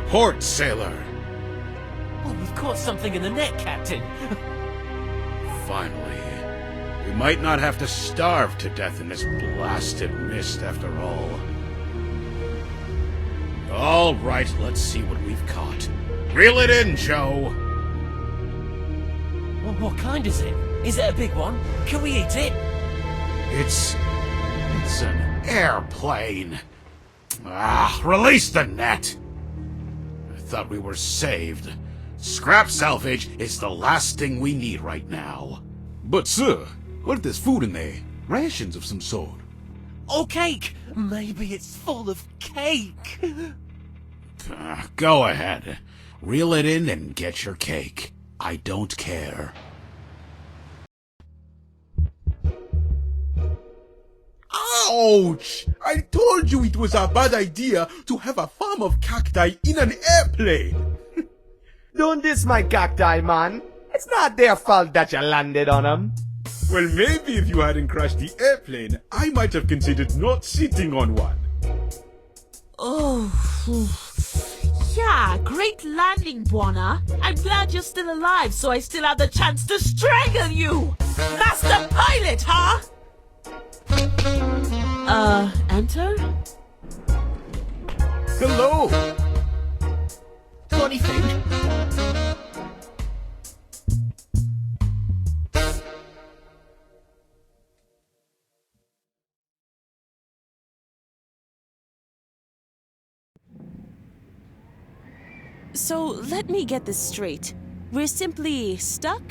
Report, sailor. Oh, we've caught something in the net, Captain. Finally. We might not have to starve to death in this blasted mist after all. All right, let's see what we've caught. Reel it in, Joe. Well, what kind is it? Is it a big one? Can we eat it? It's an airplane. Release the net. I thought we were saved. Scrap salvage is the last thing we need right now. But, sir, what if there's food in there? Rations of some sort. Oh, cake! Maybe it's full of cake. Go ahead. Reel it in and get your cake. I don't care. Ouch! I told you it was a bad idea to have a farm of cacti in an airplane! Don't diss my cacti, man. It's not their fault that you landed on them. Well, maybe if you hadn't crashed the airplane, I might have considered not sitting on one. Oh, yeah, great landing, Buona. I'm glad you're still alive, so I still have the chance to strangle you! Master pilot, huh? Enter? Hello! Got anything? So, let me get this straight. We're simply stuck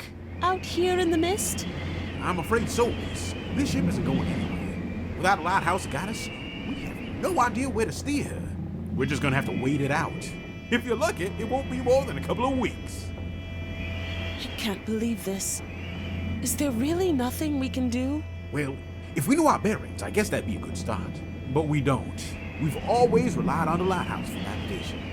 out here in the mist? I'm afraid so, miss. This ship isn't going anywhere. Without a lighthouse to guide us, we have no idea where to steer. We're just gonna have to wait it out. If you're lucky, it won't be more than a couple of weeks. I can't believe this. Is there really nothing we can do? Well, if we knew our bearings, I guess that'd be a good start. But we don't. We've always relied on the lighthouse for navigation.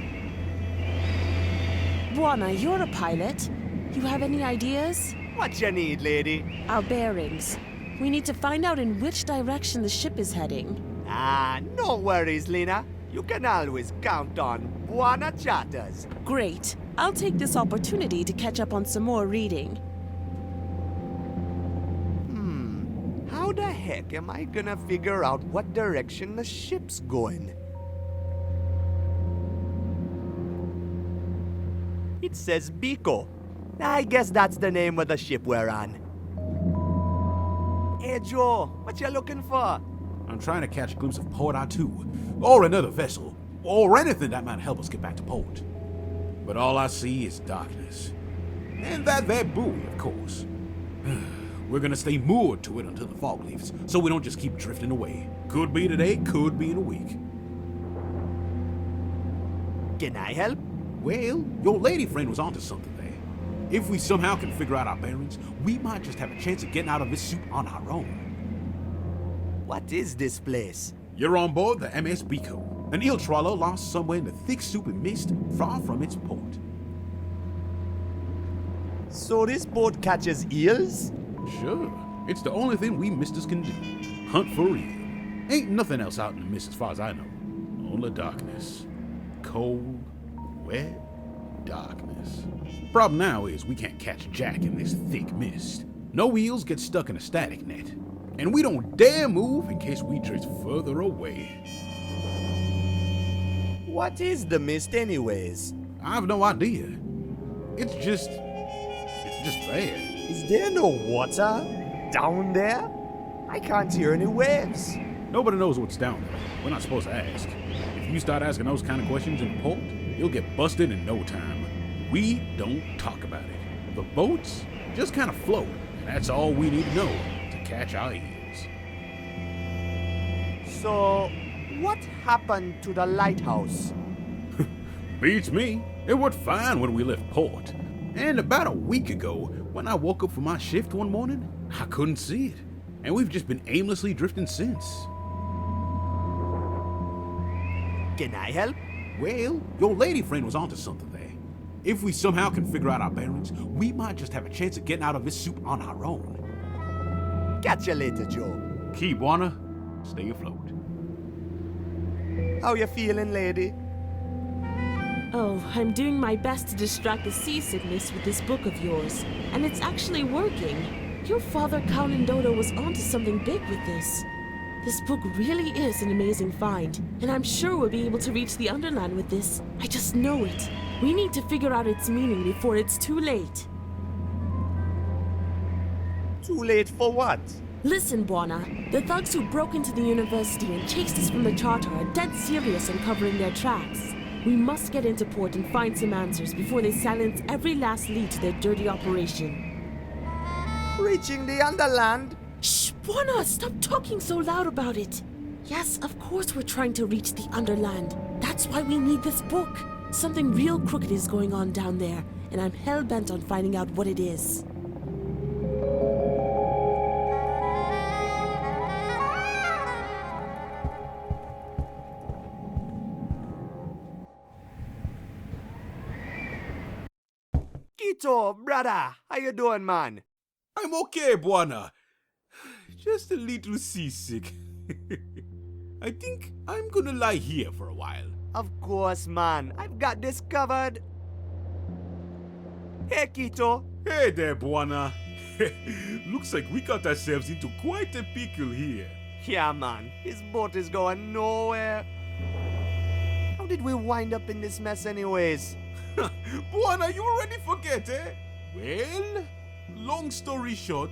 Buona, you're a pilot. You have any ideas? What you need, lady? Our bearings. We need to find out in which direction the ship is heading. No worries, Lena. You can always count on Buona Chatters. Great. I'll take this opportunity to catch up on some more reading. How the heck am I gonna figure out what direction the ship's going? It says Biko. I guess that's the name of the ship we're on. Hey, Joe, what you looking for? I'm trying to catch a glimpse of Port R2, or another vessel, or anything that might help us get back to port. But all I see is darkness. And that there buoy, of course. We're gonna stay moored to it until the fog lifts, so we don't just keep drifting away. Could be today, could be in a week. Can I help? Well, your lady friend was onto something there. If we somehow can figure out our bearings, we might just have a chance of getting out of this suit on our own. What is this place? You're on board the MS Biko, an eel trawler lost somewhere in the thick soup and mist far from its port. So this boat catches eels? Sure, it's the only thing we misters can do. Hunt for eel. Ain't nothing else out in the mist as far as I know. Only darkness. Cold, wet darkness. Problem now is we can't catch Jack in this thick mist. No eels get stuck in a static net. And we don't dare move in case we drift further away. What is the mist anyways? I've no idea. It's just there. Is there no water down there? I can't hear any waves. Nobody knows what's down there. We're not supposed to ask. If you start asking those kind of questions in port, you'll get busted in no time. We don't talk about it. The boats just kind of float, and that's all we need to know to catch our eels. So, what happened to the lighthouse? Beats me. It worked fine when we left port. And about a week ago, when I woke up for my shift one morning, I couldn't see it. And we've just been aimlessly drifting since. Can I help? Well, your lady friend was onto something there. If we somehow can figure out our bearings, we might just have a chance of getting out of this soup on our own. Catch you later, Joe. Keep wanna stay afloat. How you feeling, lady? Oh, I'm doing my best to distract the seasickness with this book of yours. And it's actually working. Your father, Count Dodo, was onto something big with this. This book really is an amazing find, and I'm sure we'll be able to reach the Underland with this. I just know it. We need to figure out its meaning before it's too late. Too late for what? Listen, Buona. The thugs who broke into the university and chased us from the charter are dead serious on covering their tracks. We must get into port and find some answers before they silence every last lead to their dirty operation. Reaching the Underland? Shh, Buona, stop talking so loud about it. Yes, of course we're trying to reach the Underland. That's why we need this book. Something real crooked is going on down there, and I'm hell-bent on finding out what it is. Quito, brother, how you doing, man? I'm okay, Buona. Just a little seasick. I think I'm gonna lie here for a while. Of course, man. I've got this covered. Hey, Quito. Hey there, Buona. Looks like we got ourselves into quite a pickle here. Yeah, man. His boat is going nowhere. How did we wind up in this mess anyways? Buona, you already forget, eh? Well, long story short,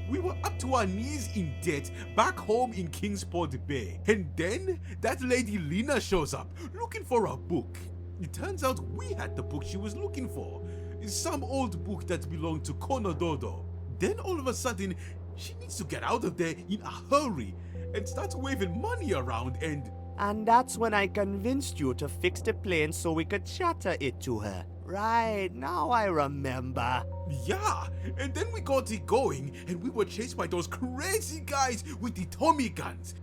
we were up to our knees in debt back home in Kingsport Bay. And then that lady Lena shows up looking for a book. It turns out we had the book she was looking for. Some old book that belonged to Konododo. Then all of a sudden, she needs to get out of there in a hurry and starts waving money around and... And that's when I convinced you to fix the plane so we could chatter it to her. Right, now I remember. Yeah, and then we got it going and we were chased by those crazy guys with the Tommy guns.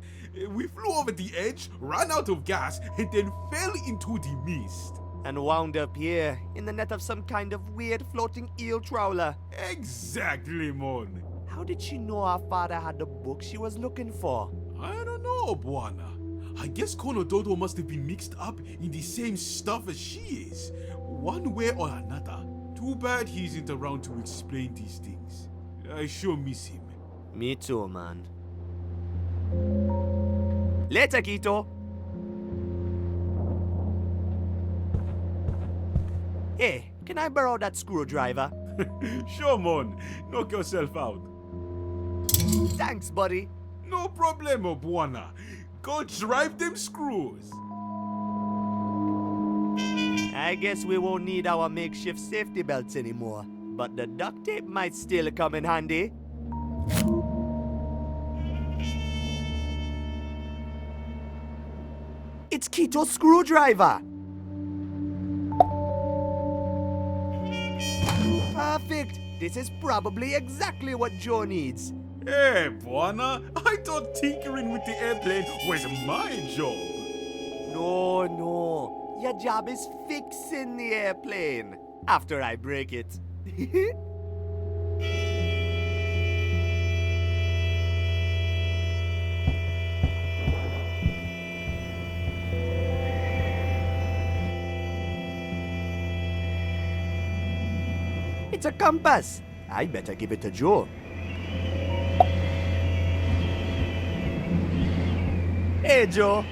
We flew over the edge, ran out of gas, and then fell into the mist. And wound up here, in the net of some kind of weird floating eel trawler. Exactly, Mon. How did she know our father had the book she was looking for? I don't know, Buona. I guess Konododo must have been mixed up in the same stuff as she is, one way or another. Too bad he isn't around to explain these things. I sure miss him. Me too, man. Later, Quito. Hey, can I borrow that screwdriver? Sure, Mon. Knock yourself out. Thanks, buddy. No problemo, Buona. Go drive them screws. I guess we won't need our makeshift safety belts anymore, but the duct tape might still come in handy. It's Quito's screwdriver! Perfect! This is probably exactly what Joe needs. Hey, Buona. I thought tinkering with the airplane was my job. No. Your job is fixing the airplane. After I break it. It's a compass. I better give it to Joe. Hey, Joe.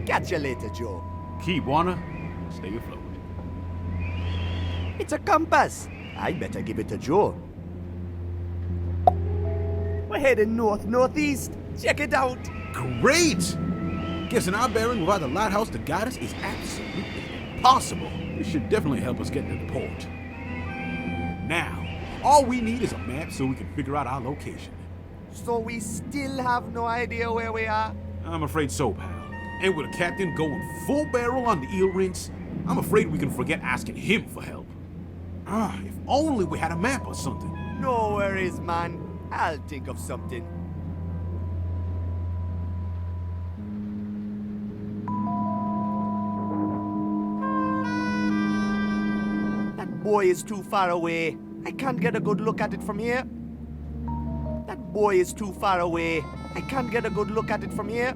Catch you later, Joe. Key, Buona. Stay afloat. It's a compass. I better give it to Joe. We're heading north-northeast. Check it out. Great! Guessing our bearing without the lighthouse to guide us is absolutely impossible. This should definitely help us get to the port. Now, all we need is a map so we can figure out our location. So we still have no idea where we are? I'm afraid so, pal. And with the captain going full barrel on the eel rinse, I'm afraid we can forget asking him for help. If only we had a map or something. No worries, man. I'll think of something. That boy is too far away. I can't get a good look at it from here. That boy is too far away. I can't get a good look at it from here.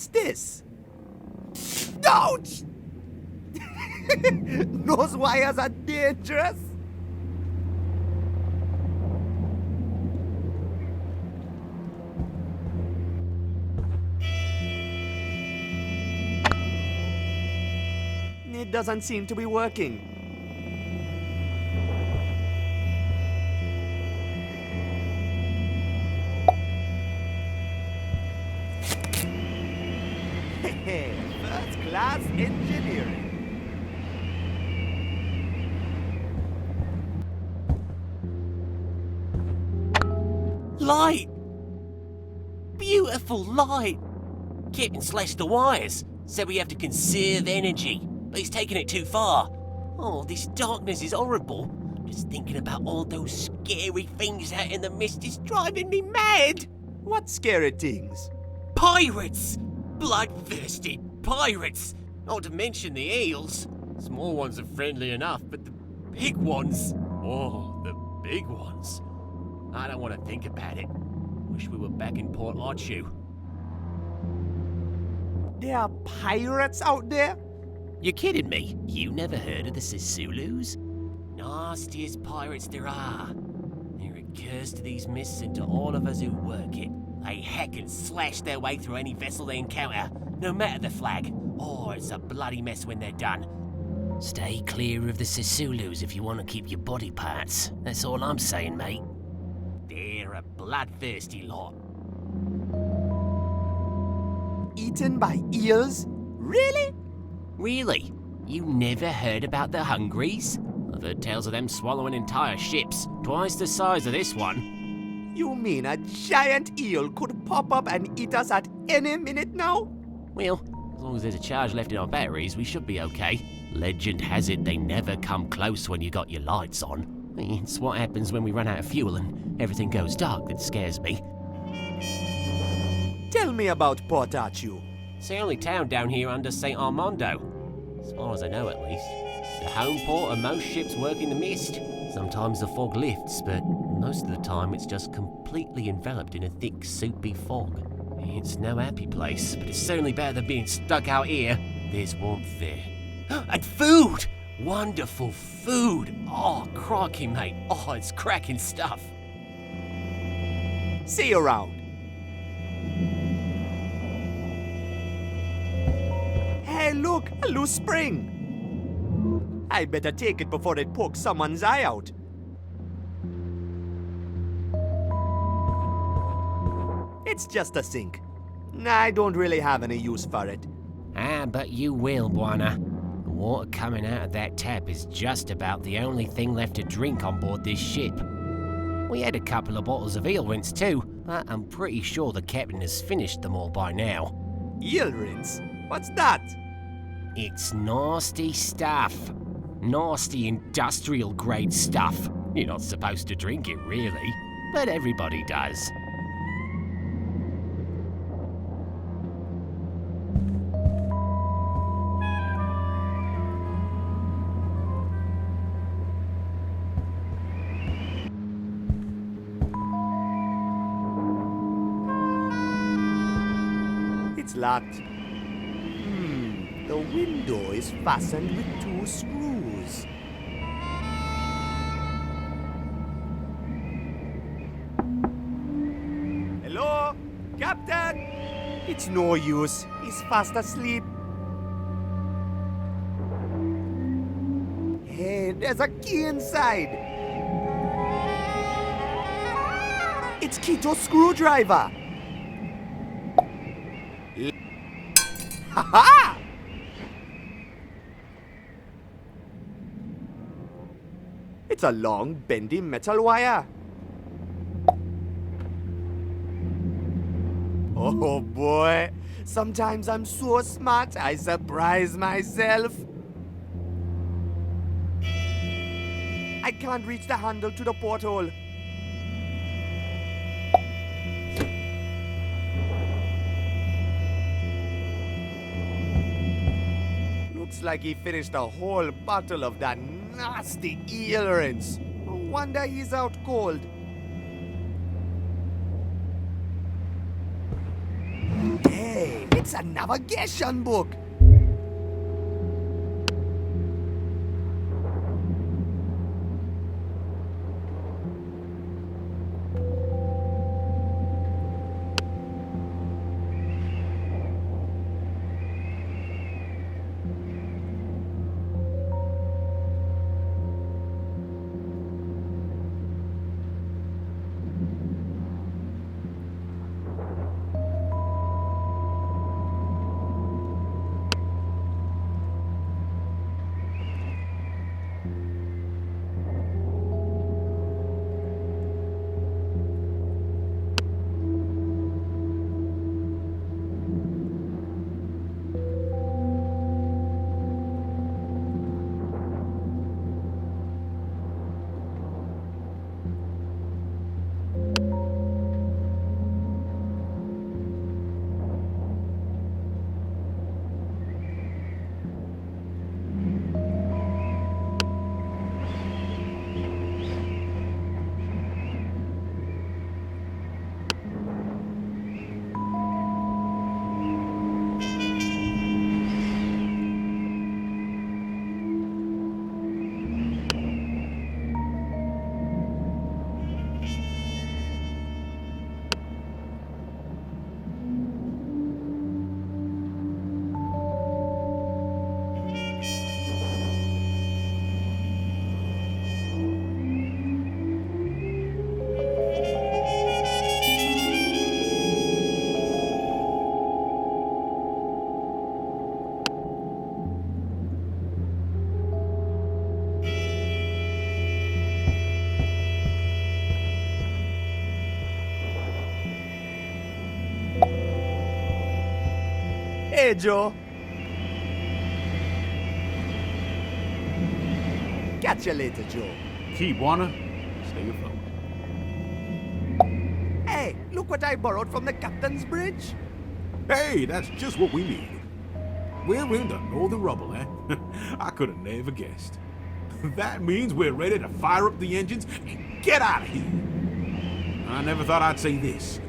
What's this? Ouch! Those wires are dangerous. It doesn't seem to be working. First class engineering. Light! Beautiful light! Captain slashed the wires, said we have to conserve energy, but he's taking it too far. Oh, this darkness is horrible. Just thinking about all those scary things out in the mist is driving me mad. What scary things? Pirates! Bloodthirsty pirates! Not to mention the eels. Small ones are friendly enough, but the big ones... Oh, the big ones. I don't want to think about it. Wish we were back in Port Archu. There are pirates out there? You kidding me? You never heard of the Sisulus? Nastiest pirates there are. They're a curse to these mists and to all of us who work it. They heck and slash their way through any vessel they encounter, no matter the flag. Oh, it's a bloody mess when they're done. Stay clear of the Sisulus if you want to keep your body parts. That's all I'm saying, mate. They're a bloodthirsty lot. Eaten by eels? Really? Really? You never heard about the Hungries? I've heard tales of them swallowing entire ships, twice the size of this one. You mean a giant eel could pop up and eat us at any minute now? Well, as long as there's a charge left in our batteries, we should be okay. Legend has it they never come close when you got your lights on. It's what happens when we run out of fuel and everything goes dark that scares me. Tell me about Port Archu. It's the only town down here under St. Armando. As far as I know, at least. It's the home port of most ships working the mist. Sometimes the fog lifts, but most of the time it's just completely enveloped in a thick, soupy fog. It's no happy place, but it's certainly better than being stuck out here. There's warmth there. And food! Wonderful food! Oh, crikey, mate. Oh, it's cracking stuff. See you around. Hey, look, a loose spring. I better take it before it pokes someone's eye out. It's just a sink. I don't really have any use for it. Ah, but you will, Buana. The water coming out of that tap is just about the only thing left to drink on board this ship. We had a couple of bottles of eel rinse too, but I'm pretty sure the captain has finished them all by now. Eel rinse? What's that? It's nasty stuff. Nasty industrial grade stuff. You're not supposed to drink it, really, but everybody does. It's locked. The window is fastened with 2 screws. Hello? Captain? It's no use. He's fast asleep. Hey, there's a key inside. It's Kito's screwdriver. Ha-ha! It's a long, bendy metal wire. Oh boy, sometimes I'm so smart I surprise myself. I can't reach the handle to the porthole. Looks like he finished a whole bottle of that nasty eel rinse. No wonder he's out cold. Hey, It's a navigation book. Hey, Joe. Catch you later, Joe. Keep, Warner. Stay afloat. Hey, look what I borrowed from the captain's bridge. Hey, that's just what we need. We're in the northern rubble, eh? I could have never guessed. That means we're ready to fire up the engines and get out of here. I never thought I'd say this,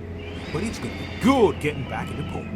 but it's gonna be good getting back into port.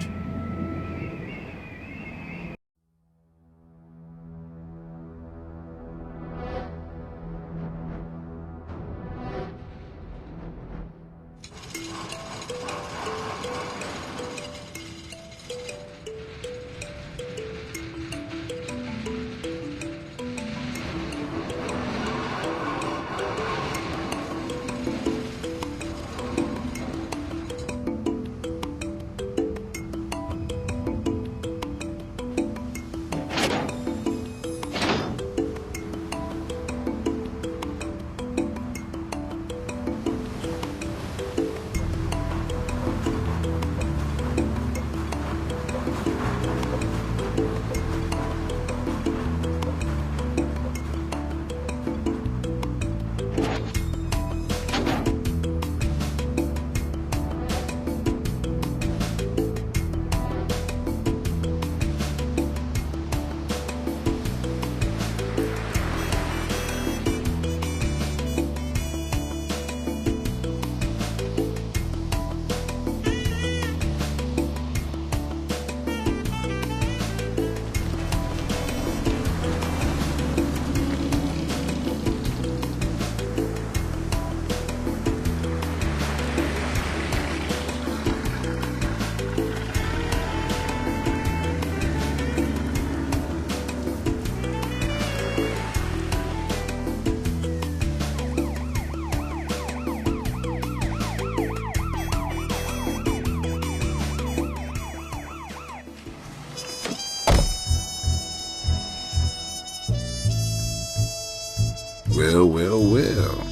Well, well, well.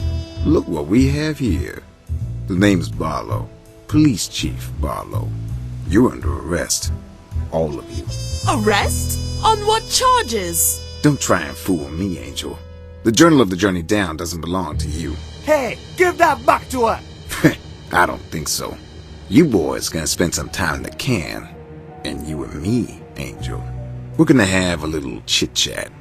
Look what we have here. The name's Barlow. Police Chief Barlow. You're under arrest. All of you. Arrest? On what charges? Don't try and fool me, Angel. The Journal of the Journey Down doesn't belong to you. Hey, give that back to her. I don't think so. You boys gonna spend some time in the can. And you and me, Angel. We're gonna have a little chit-chat.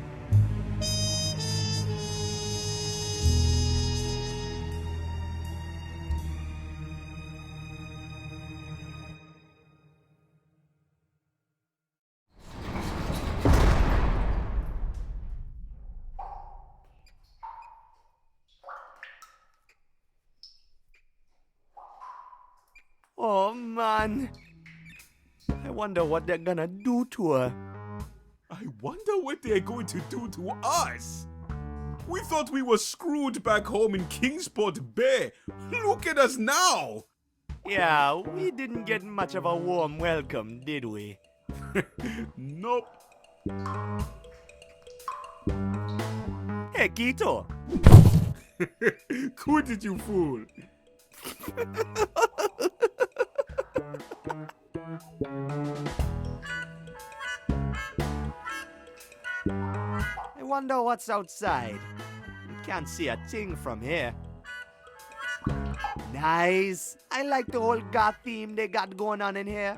Oh, man. I wonder what they're gonna do to her. I wonder what they're going to do to us. We thought we were screwed back home in Kingsport Bay. Look at us now. Yeah, we didn't get much of a warm welcome, did we? Nope. Hey, Quito. Quit it, you fool. I wonder what's outside. You can't see a thing from here. Nice. I like the whole goth theme they got going on in here.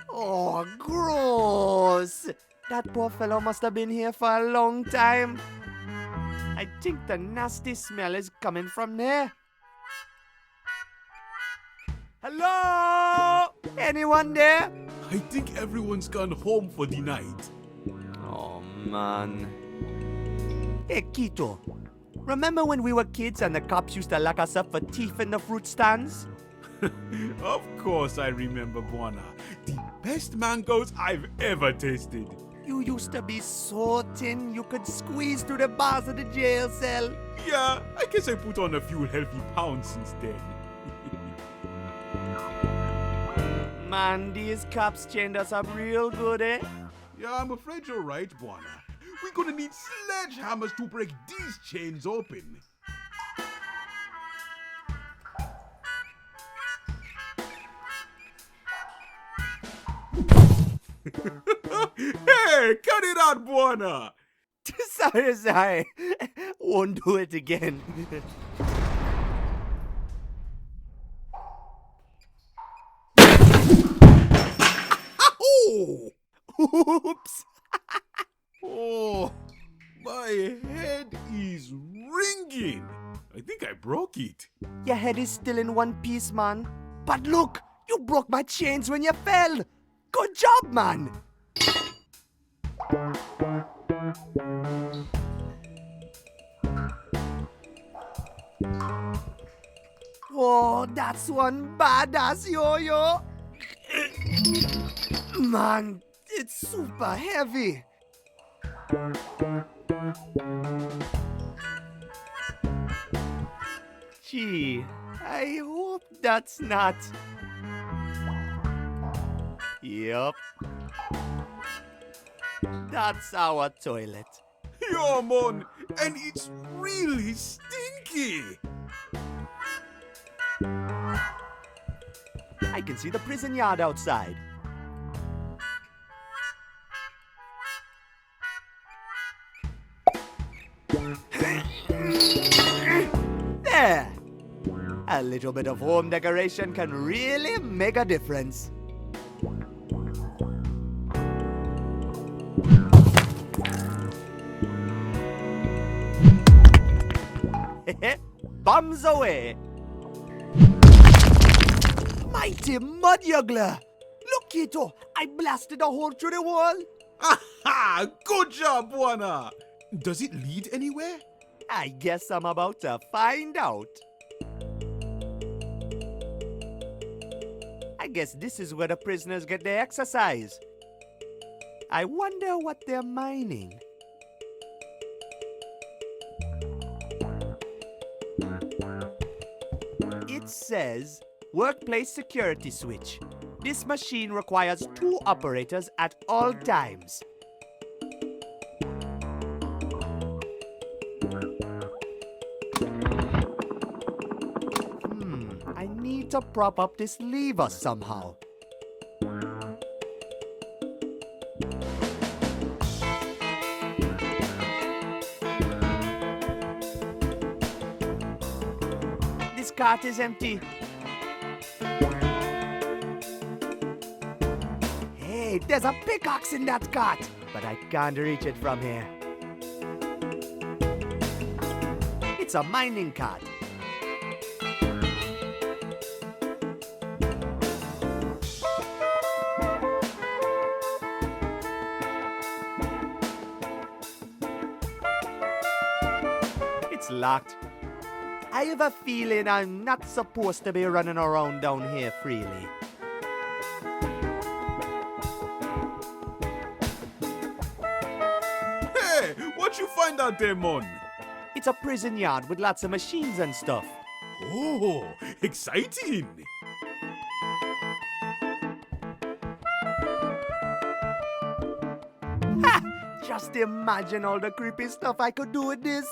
Oh, gross. That poor fellow must have been here for a long time. I think the nasty smell is coming from there. Hello? Anyone there? I think everyone's gone home for the night. Oh, man. Hey, Quito. Remember when we were kids and the cops used to lock us up for thief in the fruit stands? Of course I remember, Buona. The best mangoes I've ever tasted. You used to be so thin you could squeeze through the bars of the jail cell. Yeah, I guess I put on a few healthy pounds since then. Man, these cops chained us up real good, eh? Yeah, I'm afraid you're right, Buona. We're gonna need sledgehammers to break these chains open. Hey, cut it out, Buona! Sorry. Won't do it again. Oh! Oops. Oh, my head is ringing. I think I broke it. Your head is still in one piece, man. But look, you broke my chains when you fell. Good job, man. Whoa, that's one badass yo-yo. Man, it's super heavy. Gee, I hope that's not. Yup. That's our toilet. Yeah, man, and it's really stinky. I can see the prison yard outside. There! A little bit of home decoration can really make a difference. Bombs away! Mighty mud juggler! Look, Quito, I blasted a hole through the wall. Aha! Good job, Buona. Does it lead anywhere? I guess I'm about to find out. I guess this is where the prisoners get their exercise. I wonder what they're mining. It says workplace security switch. This machine requires 2 operators at all times. I need to prop up this lever somehow. This cart is empty. Hey, there's a pickaxe in that cart, but I can't reach it from here. It's a mining cart. It's locked. I have a feeling I'm not supposed to be running around down here freely. Hey, what you find out there, Mon? It's a prison yard with lots of machines and stuff. Oh, exciting! Ha! Just imagine all the creepy stuff I could do with this.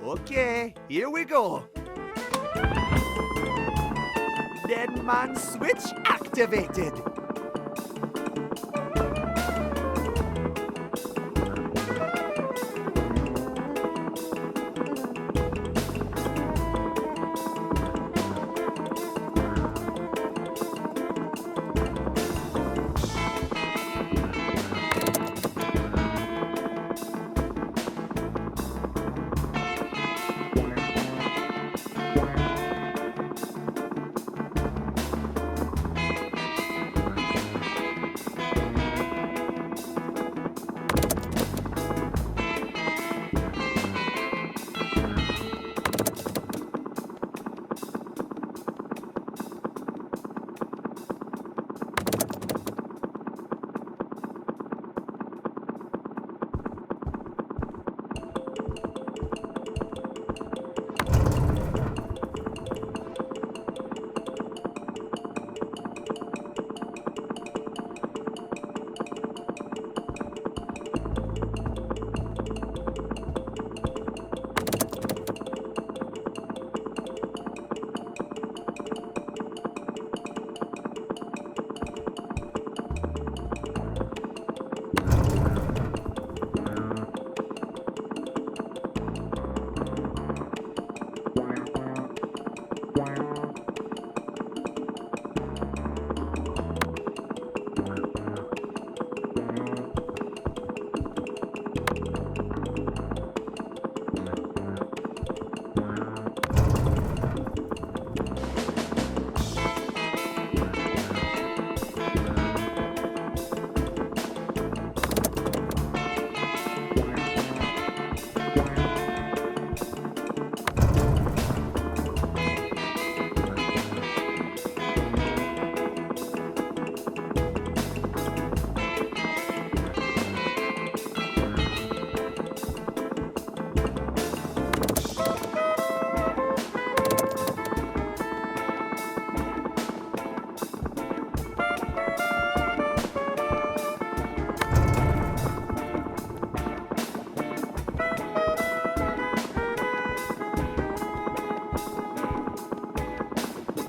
Okay, here we go. Dead man switch activated.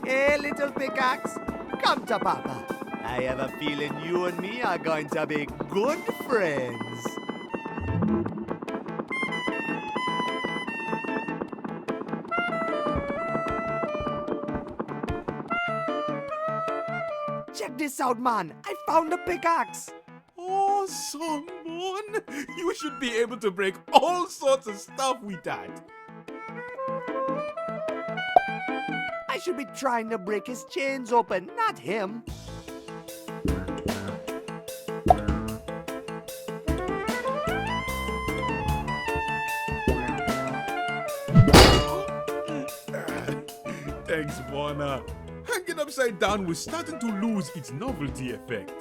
Hey, little pickaxe, come to Papa. I have a feeling you and me are going to be good friends. Check this out, man. I found a pickaxe. Awesome, Mon! You should be able to break all sorts of stuff with that. I should be trying to break his chains open, not him. Thanks, Warner. Hanging upside down was starting to lose its novelty effect.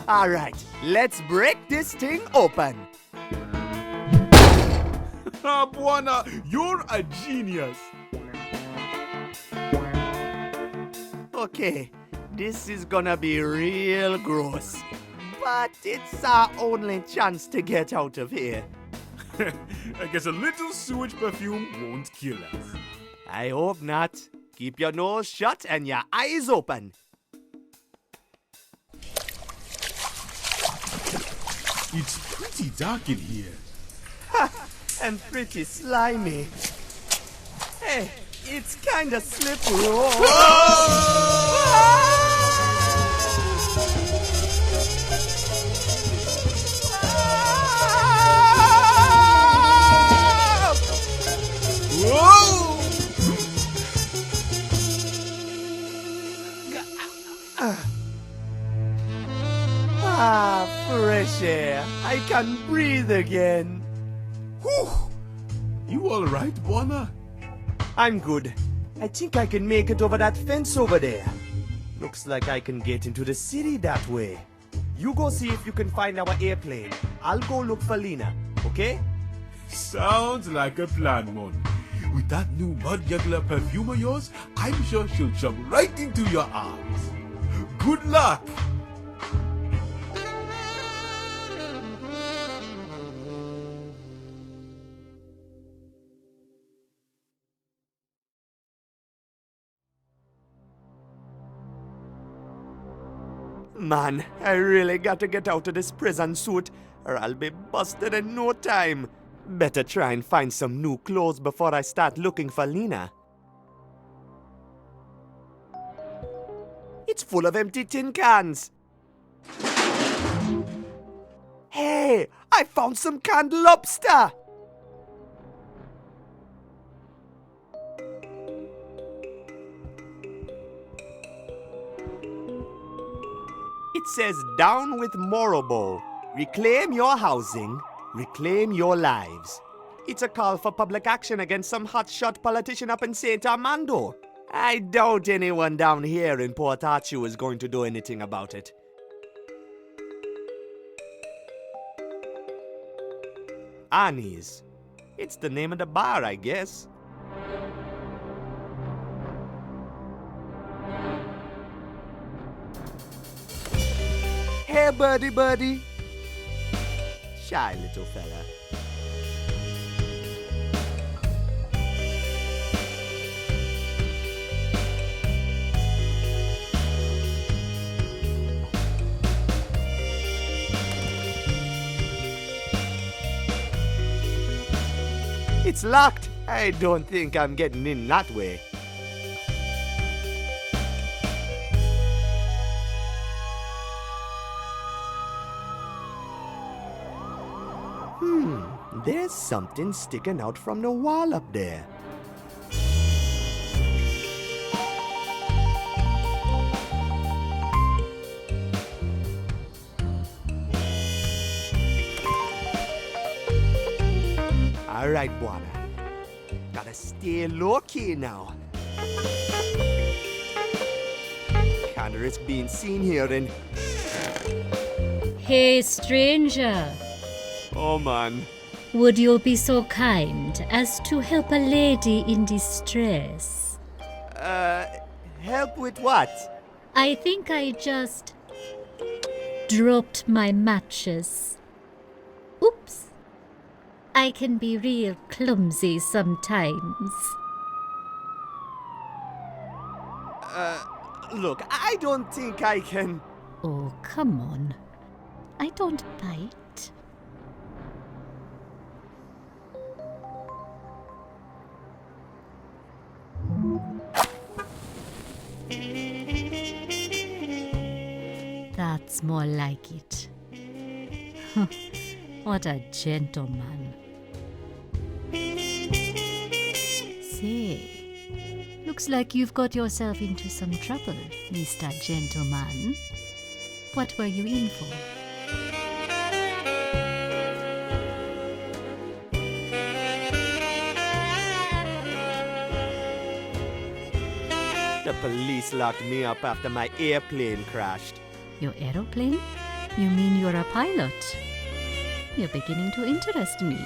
All right, let's break this thing open. Ah, Buana, you're a genius. Okay, this is gonna be real gross. But it's our only chance to get out of here. I guess a little sewage perfume won't kill us. I hope not. Keep your nose shut and your eyes open. It's pretty dark in here. And pretty slimy. Hey, it's kinda slippery. Oh! Fresh air. I can breathe again. Whew! You all right, Buona? I'm good. I think I can make it over that fence over there. Looks like I can get into the city that way. You go see if you can find our airplane. I'll go look for Lena, okay? Sounds like a plan, Mon. With that new mud juggler perfume of yours, I'm sure she'll jump right into your arms. Good luck! Man, I really got to get out of this prison suit, or I'll be busted in no time. Better try and find some new clothes before I start looking for Lena. It's full of empty tin cans. Hey, I found some canned lobster. It says down with Morobo. Reclaim your housing, reclaim your lives. It's a call for public action against some hotshot politician up in St. Armando. I doubt anyone down here in Port Arthur is going to do anything about it. Annie's. It's the name of the bar, I guess. Hey, birdie. Shy little fella. It's locked. I don't think I'm getting in that way. There's something sticking out from the wall up there. All right, Buona. Gotta stay low-key now. Can't risk being seen here and... Hey, stranger. Oh, man. Would you be so kind as to help a lady in distress? Help with what? I think I just dropped my matches. Oops. I can be real clumsy sometimes. Look, I don't think I can... Oh, come on. I don't bite. That's more like it. What a gentleman. Say, looks like you've got yourself into some trouble, Mr. Gentleman. What were you in for? The police locked me up after my airplane crashed. Your aeroplane? You mean you're a pilot? You're beginning to interest me.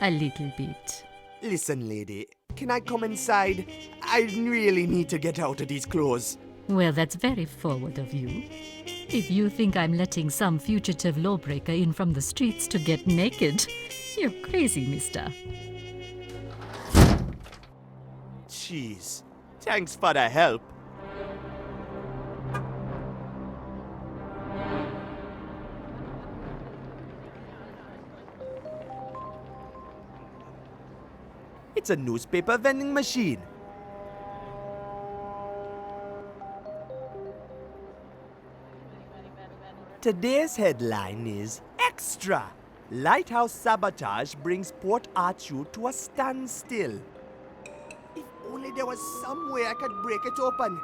A little bit. Listen, lady, can I come inside? I really need to get out of these clothes. Well, that's very forward of you. If you think I'm letting some fugitive lawbreaker in from the streets to get naked, you're crazy, mister. Jeez. Thanks for the help. It's a newspaper vending machine. Today's headline is Extra! Lighthouse sabotage brings Port Arthur to a standstill. If only there was some way I could break it open.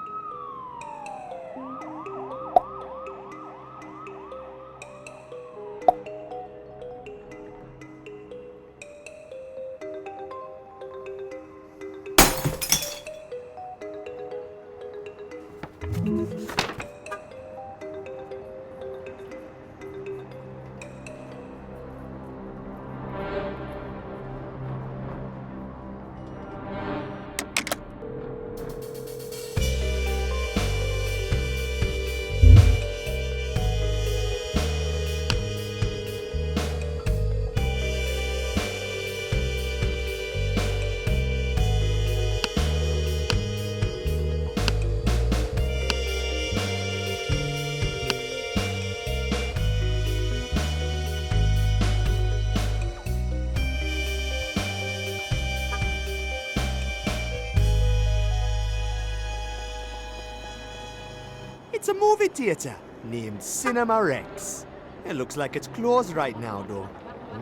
It's a movie theater named Cinema Rex. It looks like it's closed right now, though.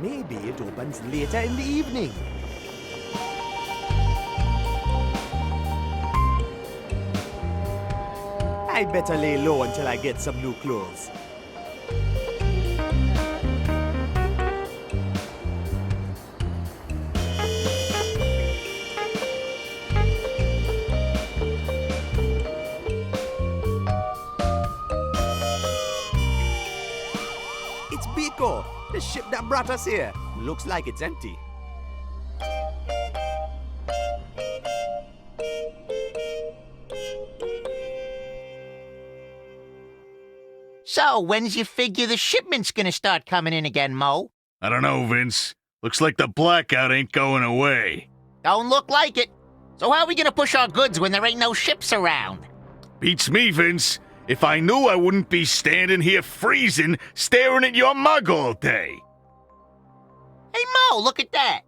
Maybe it opens later in the evening. I better lay low until I get some new clothes. It's Biko, the ship that brought us here. Looks like it's empty. So, when's you figure the shipment's gonna start coming in again, Mo? I don't know, Vince. Looks like the blackout ain't going away. Don't look like it. So how are we gonna push our goods when there ain't no ships around? Beats me, Vince. If I knew, I wouldn't be standing here freezing, staring at your mug all day. Hey, Mo, look at that.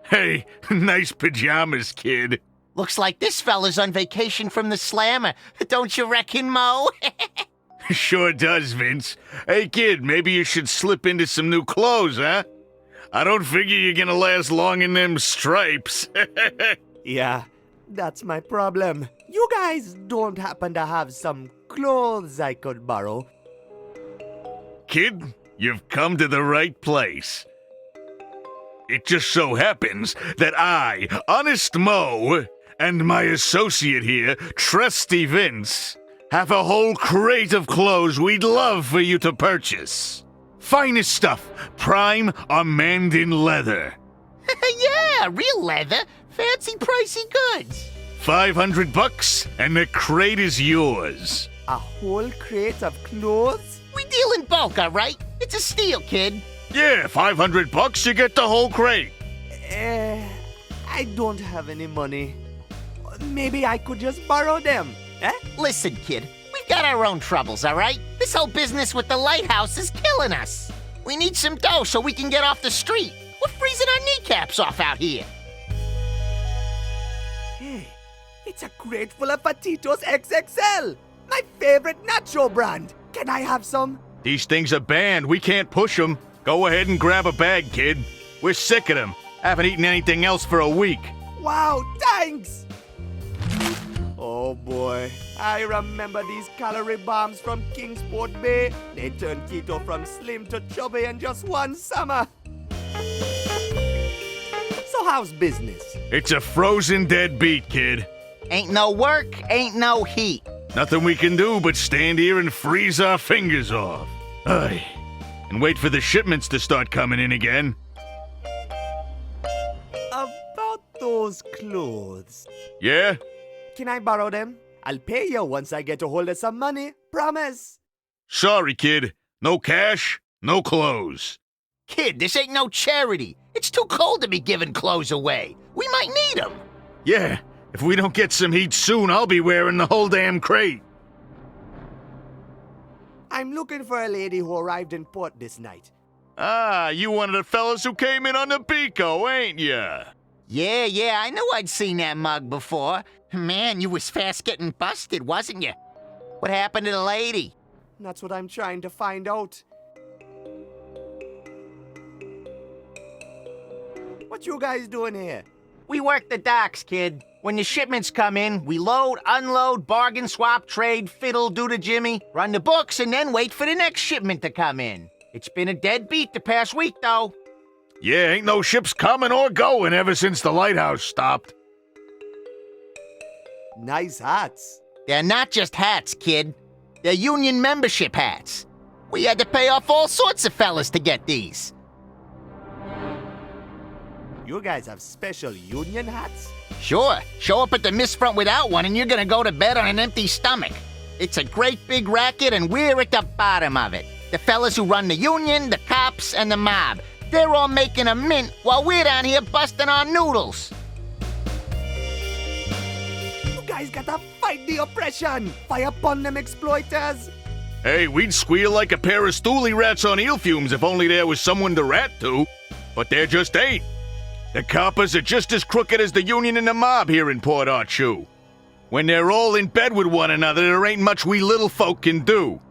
Hey, nice pajamas, kid. Looks like this fella's on vacation from the slammer. Don't you reckon, Mo? Sure does, Vince. Hey, kid, maybe you should slip into some new clothes, huh? I don't figure you're gonna last long in them stripes. Yeah, that's my problem. You guys don't happen to have some clothes I could borrow? Kid, you've come to the right place. It just so happens that I, Honest Mo, and my associate here, Trusty Vince, have a whole crate of clothes we'd love for you to purchase. Finest stuff, prime Mandan leather. Yeah, real leather. Fancy pricey goods. $500 and the crate is yours. A whole crate of clothes? We deal in bulk, all right? It's a steal, kid. Yeah, $500, you get the whole crate. I don't have any money. Maybe I could just borrow them, eh? Listen, kid, we've got our own troubles, all right? This whole business with the lighthouse is killing us. We need some dough so we can get off the street. We're freezing our kneecaps off out here. Hey, it's a crate full of Patitos XXL, my favorite nacho brand. Can I have some? These things are banned. We can't push them. Go ahead and grab a bag, kid. We're sick of them. Haven't eaten anything else for a week. Wow, thanks! Oh boy, I remember these calorie bombs from Kingsport Bay. They turned keto from slim to chubby in just one summer. So how's business? It's a frozen dead beat, kid. Ain't no work, ain't no heat. Nothing we can do but stand here and freeze our fingers off. Aye. And wait for the shipments to start coming in again. About those clothes. Yeah? Can I borrow them? I'll pay you once I get a hold of some money. Promise. Sorry, kid. No cash, no clothes. Kid, this ain't no charity. It's too cold to be giving clothes away. We might need them. Yeah, if we don't get some heat soon, I'll be wearing the whole damn crate. I'm looking for a lady who arrived in port this night. Ah, you one of the fellas who came in on the Pico, ain't ya? Yeah, I knew I'd seen that mug before. Man, you was fast getting busted, wasn't you? What happened to the lady? That's what I'm trying to find out. What you guys doing here? We work the docks, kid. When the shipments come in, we load, unload, bargain, swap, trade, fiddle, do the Jimmy, run the books, and then wait for the next shipment to come in. It's been a dead beat the past week, though. Yeah, ain't no ships coming or going ever since the lighthouse stopped. Nice hats. They're not just hats, kid. They're union membership hats. We had to pay off all sorts of fellas to get these. You guys have special union hats? Sure, show up at the Miss Front without one and you're gonna go to bed on an empty stomach. It's a great big racket and we're at the bottom of it. The fellas who run the union, the cops, and the mob. They're all making a mint while we're down here busting our noodles. You guys gotta fight the oppression! Fire upon them exploiters! Hey, we'd squeal like a pair of stoolie rats on eel fumes if only there was someone to rat to. But there just ain't. The coppers are just as crooked as the union and the mob here in Port Arthur. When they're all in bed with one another, there ain't much we little folk can do.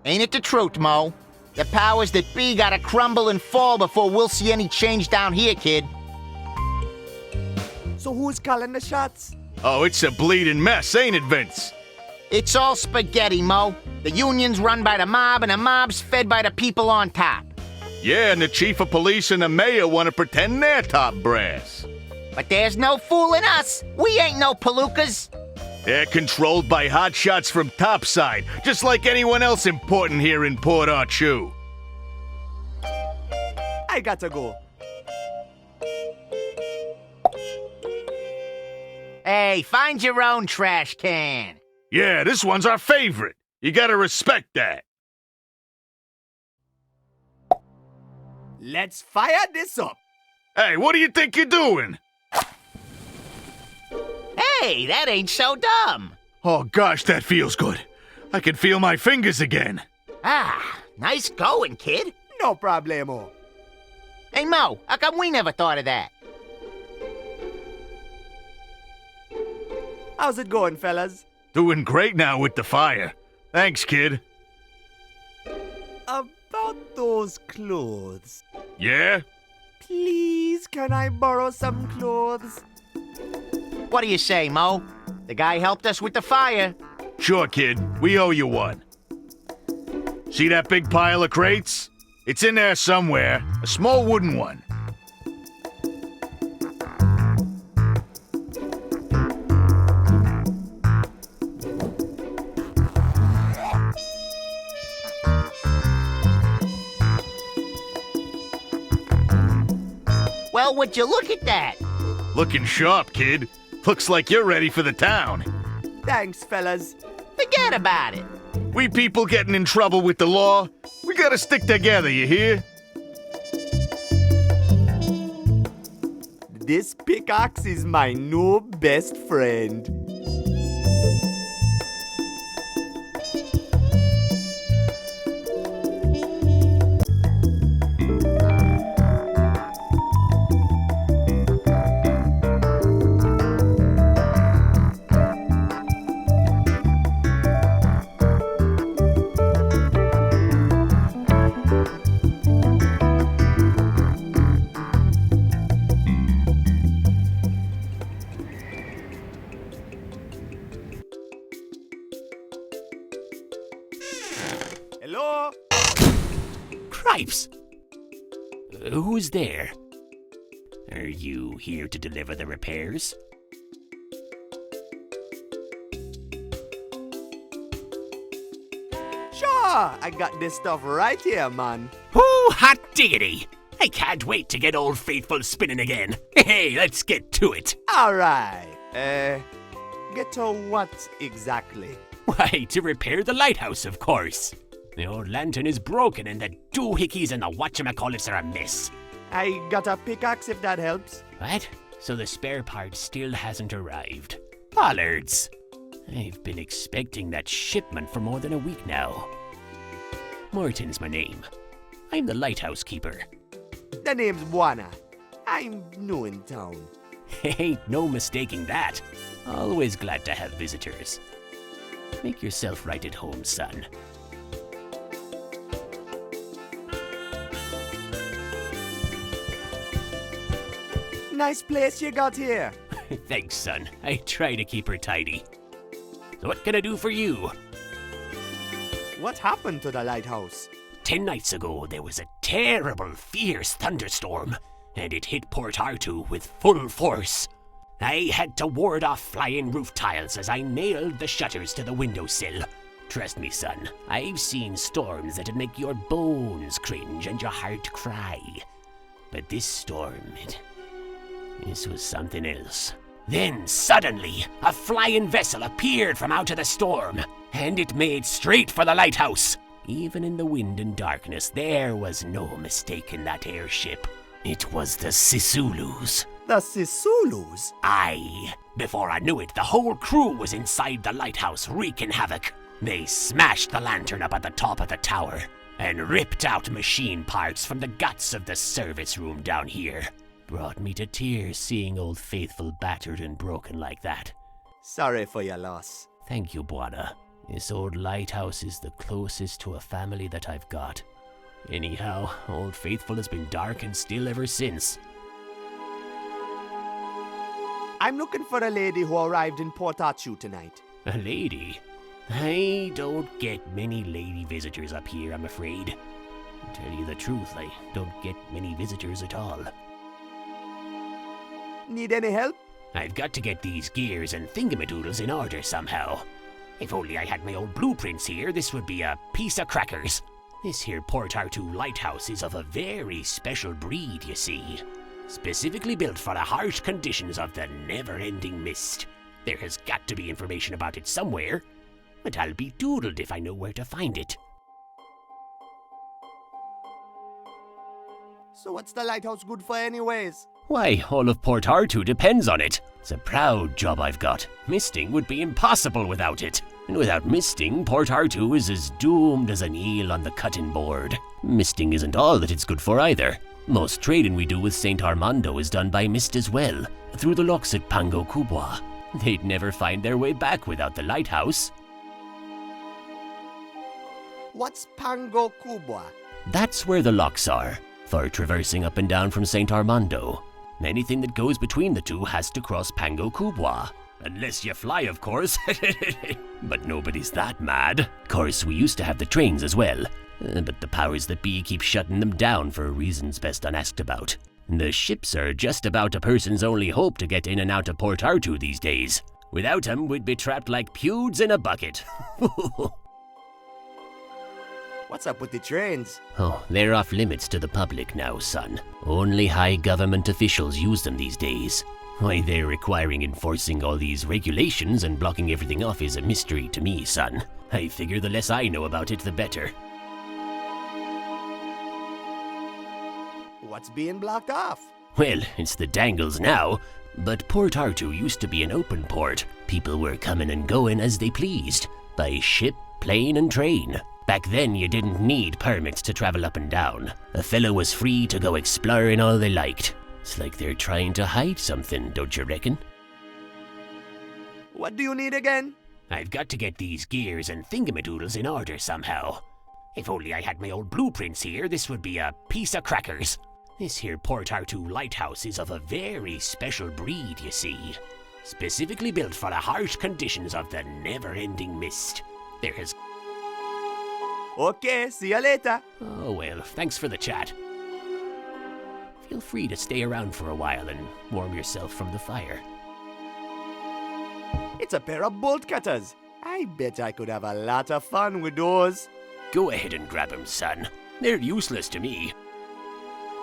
Ain't it the truth, Mo? The powers that be gotta crumble and fall before we'll see any change down here, kid. So who's calling the shots? Oh, it's a bleeding mess, ain't it, Vince? It's all spaghetti, Mo. The union's run by the mob and the mob's fed by the people on top. Yeah, and the chief of police and the mayor want to pretend they're top brass. But there's no fooling us. We ain't no palookas. They're controlled by hotshots from topside, just like anyone else important here in Port Arthur. I gotta go. Hey, find your own trash can. Yeah, this one's our favorite. You gotta respect that. Let's fire this up. Hey, what do you think you're doing? Hey, that ain't so dumb. Oh gosh, that feels good. I can feel my fingers again. Ah, nice going, kid. No problemo. Hey, Mo, how come we never thought of that? How's it going, fellas? Doing great now with the fire. Thanks, kid. About those clothes. Yeah? Please, can I borrow some clothes? What do you say, Mo? The guy helped us with the fire. Sure, kid. We owe you one. See that big pile of crates? It's in there somewhere. A small wooden one. Well, would you look at that? Looking sharp, kid. Looks like you're ready for the town. Thanks, fellas. Forget about it. We people getting in trouble with the law, we gotta stick together, you hear? This pickaxe is my new best friend. Hello? Cripes! Who's there? Are you here to deliver the repairs? Sure, I got this stuff right here, man. Oh, hot diggity! I can't wait to get Old Faithful spinning again. Hey, let's get to it. All right. Get to what exactly? Why, to repair the lighthouse, of course. The old lantern is broken and the doohickeys and the whatchamacallits are a mess. I got a pickaxe if that helps. What? So the spare part still hasn't arrived. Bollards! I've been expecting that shipment for more than a week now. Morton's my name. I'm the Lighthouse Keeper. The name's Buana. I'm new in town. Ain't no mistaking that. Always glad to have visitors. Make yourself right at home, son. Nice place you got here. Thanks, son. I try to keep her tidy. So what can I do for you? What happened to the lighthouse? 10 nights ago, there was a terrible, fierce thunderstorm, and it hit Port Arthur with full force. I had to ward off flying roof tiles as I nailed the shutters to the windowsill. Trust me, son, I've seen storms that'd make your bones cringe and your heart cry. But this storm, this was something else. Then, suddenly, a flying vessel appeared from out of the storm, and it made straight for the lighthouse. Even in the wind and darkness, there was no mistaking that airship. It was the Sisulus. The Sisulus? Aye. Before I knew it, the whole crew was inside the lighthouse wreaking havoc. They smashed the lantern up at the top of the tower and ripped out machine parts from the guts of the service room down here. Brought me to tears seeing Old Faithful battered and broken like that. Sorry for your loss. Thank you, Buana. This old lighthouse is the closest to a family that I've got. Anyhow, Old Faithful has been dark and still ever since. I'm looking for a lady who arrived in Port Arthur tonight. A lady? I don't get many lady visitors up here, I'm afraid. To tell you the truth, I don't get many visitors at all. Need any help? I've got to get these gears and thingamadoodles in order somehow. If only I had my old blueprints here, this would be a piece of crackers. This here Port Arthur lighthouse is of a very special breed, you see. Specifically built for the harsh conditions of the never-ending mist. There has got to be information about it somewhere, but I'll be doodled if I know where to find it. So what's the lighthouse good for anyways? Why, all of Port Arthur depends on it. It's a proud job I've got. Misting would be impossible without it. And without misting, Port Arthur is as doomed as an eel on the cutting board. Misting isn't all that it's good for either. Most trading we do with St. Armando is done by mist as well, through the locks at Pango Kubwa. They'd never find their way back without the lighthouse. What's Pango Kubwa? That's where the locks are, for traversing up and down from St. Armando. Anything that goes between the two has to cross Pango Kubwa. Unless you fly, of course. But nobody's that mad. Of course, we used to have the trains as well. But the powers that be keep shutting them down for reasons best unasked about. The ships are just about a person's only hope to get in and out of Port Arthur these days. Without them, we'd be trapped like pewds in a bucket. What's up with the trains? Oh, they're off limits to the public now, son. Only high government officials use them these days. Why they're requiring enforcing all these regulations and blocking everything off is a mystery to me, son. I figure the less I know about it, the better. What's being blocked off? Well, it's the dangles now, but Port Arthur used to be an open port. People were coming and going as they pleased, by ship, plane, and train. Back then, you didn't need permits to travel up and down. A fellow was free to go exploring all they liked. It's like they're trying to hide something, don't you reckon? What do you need again? I've got to get these gears and thingamadoodles in order somehow. If only I had my old blueprints here, this would be a piece of crackers. This here Port Arthur lighthouse is of a very special breed, you see. Specifically built for the harsh conditions of the never-ending mist. There has... Okay, see you later. Oh well, thanks for the chat. Feel free to stay around for a while and warm yourself from the fire. It's a pair of bolt cutters. I bet I could have a lot of fun with those. Go ahead and grab them, son. They're useless to me.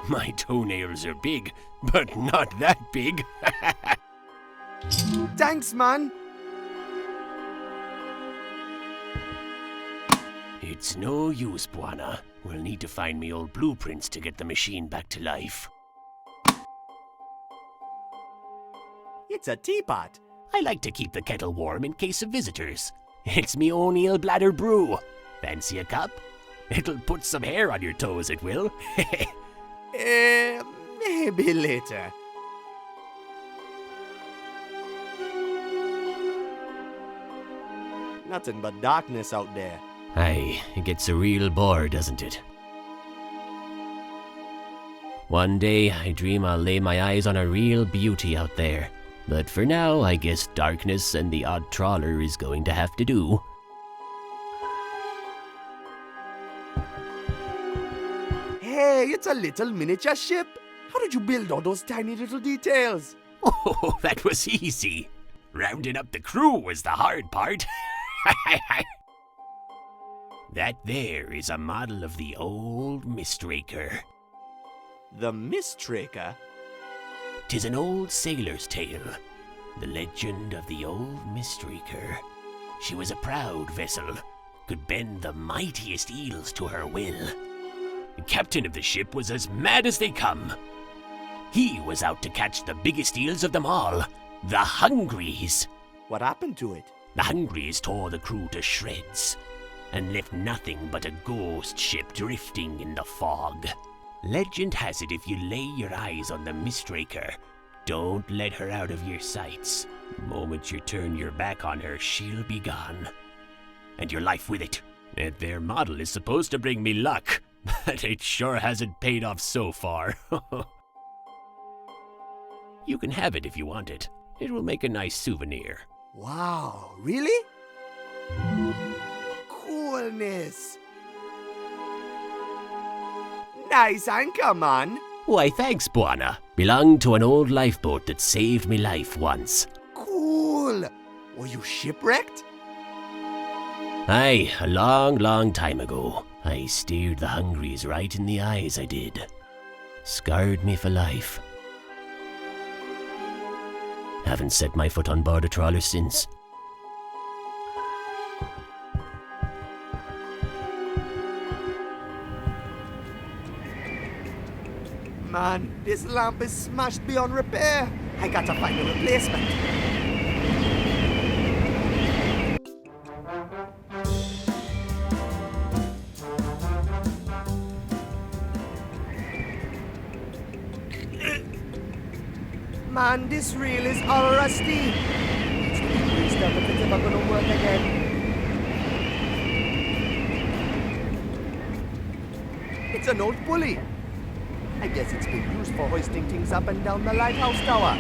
My toenails are big, but not that big. Thanks, man. It's no use, Buana. We'll need to find me old blueprints to get the machine back to life. It's a teapot. I like to keep the kettle warm in case of visitors. It's me own eel bladder brew. Fancy a cup? It'll put some hair on your toes, it will. Maybe later. Nothing but darkness out there. Aye, it gets a real bore, doesn't it? One day, I dream I'll lay my eyes on a real beauty out there. But for now, I guess darkness and the odd trawler is going to have to do. Hey, it's a little miniature ship. How did you build all those tiny little details? Oh, that was easy. Rounding up the crew was the hard part. That there is a model of the old Mistraker. The Mistraker? 'Tis an old sailor's tale. The legend of the old Mistraker. She was a proud vessel, could bend the mightiest eels to her will. The captain of the ship was as mad as they come. He was out to catch the biggest eels of them all, the Hungries. What happened to it? The Hungries tore the crew to shreds and left nothing but a ghost ship drifting in the fog. Legend has it if you lay your eyes on the Mistraker, don't let her out of your sights. The moment you turn your back on her, she'll be gone. And your life with it. That there model is supposed to bring me luck, but it sure hasn't paid off so far. You can have it if you want it. It will make a nice souvenir. Wow, really? Coolness. Nice anchor, man. Why, thanks, Buana. Belonged to an old lifeboat that saved me life once. Cool. Were you shipwrecked? Aye, a long, long time ago. I stared the Hungries right in the eyes, I did. Scarred me for life. Haven't set my foot on board a trawler since. Man, this lamp is smashed beyond repair. I gotta find a replacement. Man, this reel is all rusty. It's to be greased up if it's ever gonna work again. It's an old pulley. I guess it's been used for hoisting things up and down the lighthouse tower.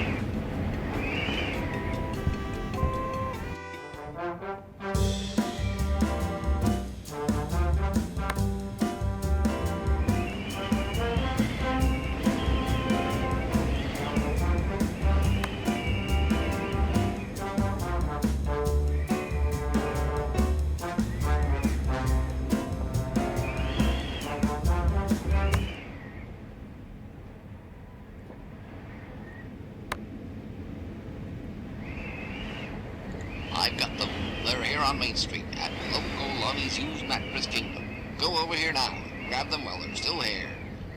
I've got them. They're here on Main Street at local Lonnie's Used Mattress Kingdom. Go over here now. Grab them while they're still here.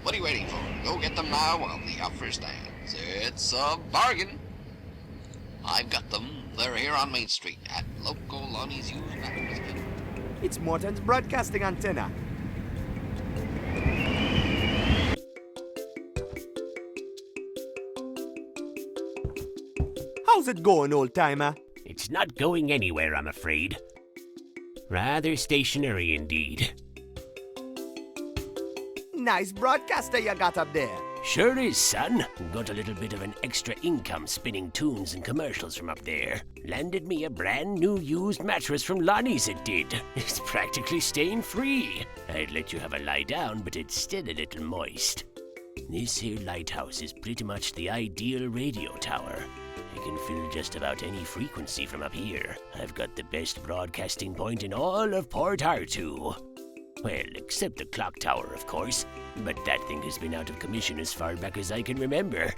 What are you waiting for? Go get them now while the offer stands. It's a bargain. I've got them. They're here on Main Street at local Lonnie's Used Mattress Kingdom. It's Morton's broadcasting antenna. How's it going, old-timer? It's not going anywhere, I'm afraid. Rather stationary indeed. Nice broadcaster you got up there. Sure is, son. Got a little bit of an extra income spinning tunes and commercials from up there. Landed me a brand new used mattress from Lonnie's, it did. It's practically stain-free. I'd let you have a lie down, but it's still a little moist. This here lighthouse is pretty much the ideal radio tower. I can fill just about any frequency from up here. I've got the best broadcasting point in all of Port Artoo. Well, except the clock tower, of course. But that thing has been out of commission as far back as I can remember.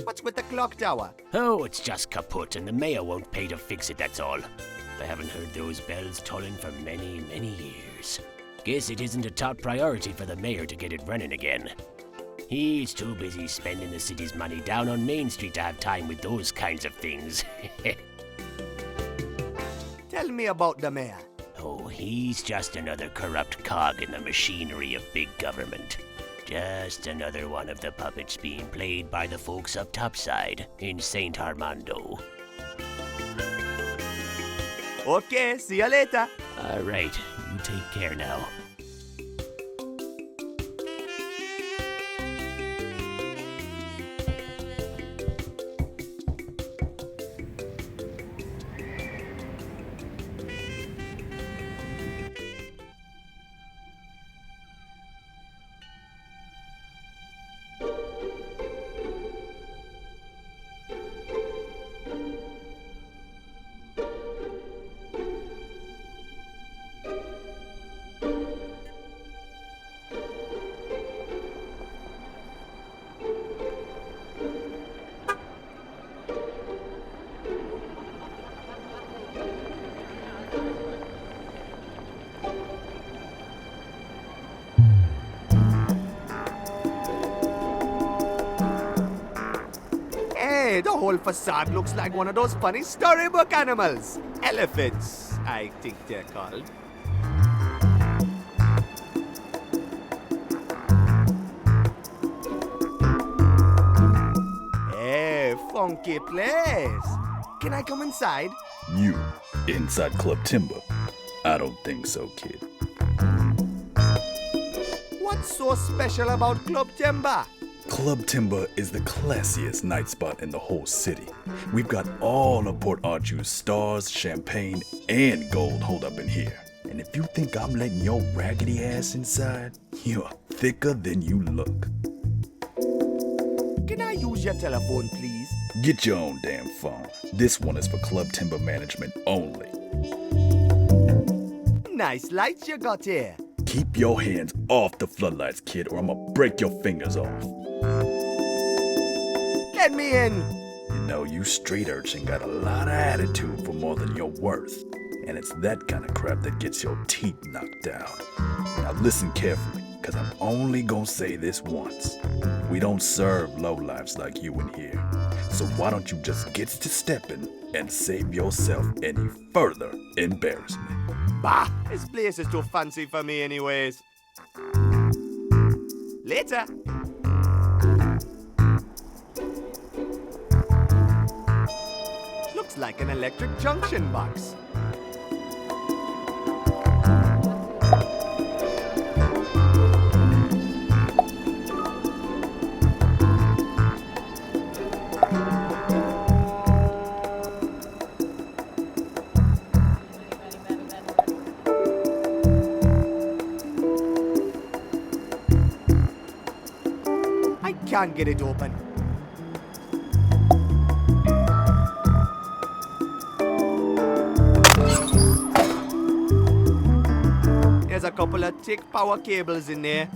What's with the clock tower? Oh, it's just kaput, and the mayor won't pay to fix it, that's all. I haven't heard those bells tolling for many, many years. Guess it isn't a top priority for the mayor to get it running again. He's too busy spending the city's money down on Main Street to have time with those kinds of things. Tell me about the mayor. Oh, he's just another corrupt cog in the machinery of big government. Just another one of the puppets being played by the folks up topside in St. Armando. Okay, see you later. All right, you take care now. Hey, the whole facade looks like one of those funny storybook animals. Elephants, I think they're called. Hey, funky place. Can I come inside? You, inside Club Timber? I don't think so, kid. What's so special about Club Timber? Club Timber is the classiest night spot in the whole city. We've got all of Port Arthur's stars, champagne, and gold holed up in here. And if you think I'm letting your raggedy ass inside, you're thicker than you look. Can I use your telephone, please? Get your own damn phone. This one is for Club Timber management only. Nice lights you got here. Keep your hands off the floodlights, kid, or I'ma break your fingers off. Let me in. You know, you street urchin got a lot of attitude for more than you're worth. And it's that kind of crap that gets your teeth knocked out. Now listen carefully, cause I'm only gonna say this once. We don't serve lowlifes like you in here. So why don't you just get to stepping and save yourself any further embarrassment? Bah, this place is too fancy for me anyways. Later. Looks like an electric junction box. Can't get it open. There's a couple of thick power cables in there.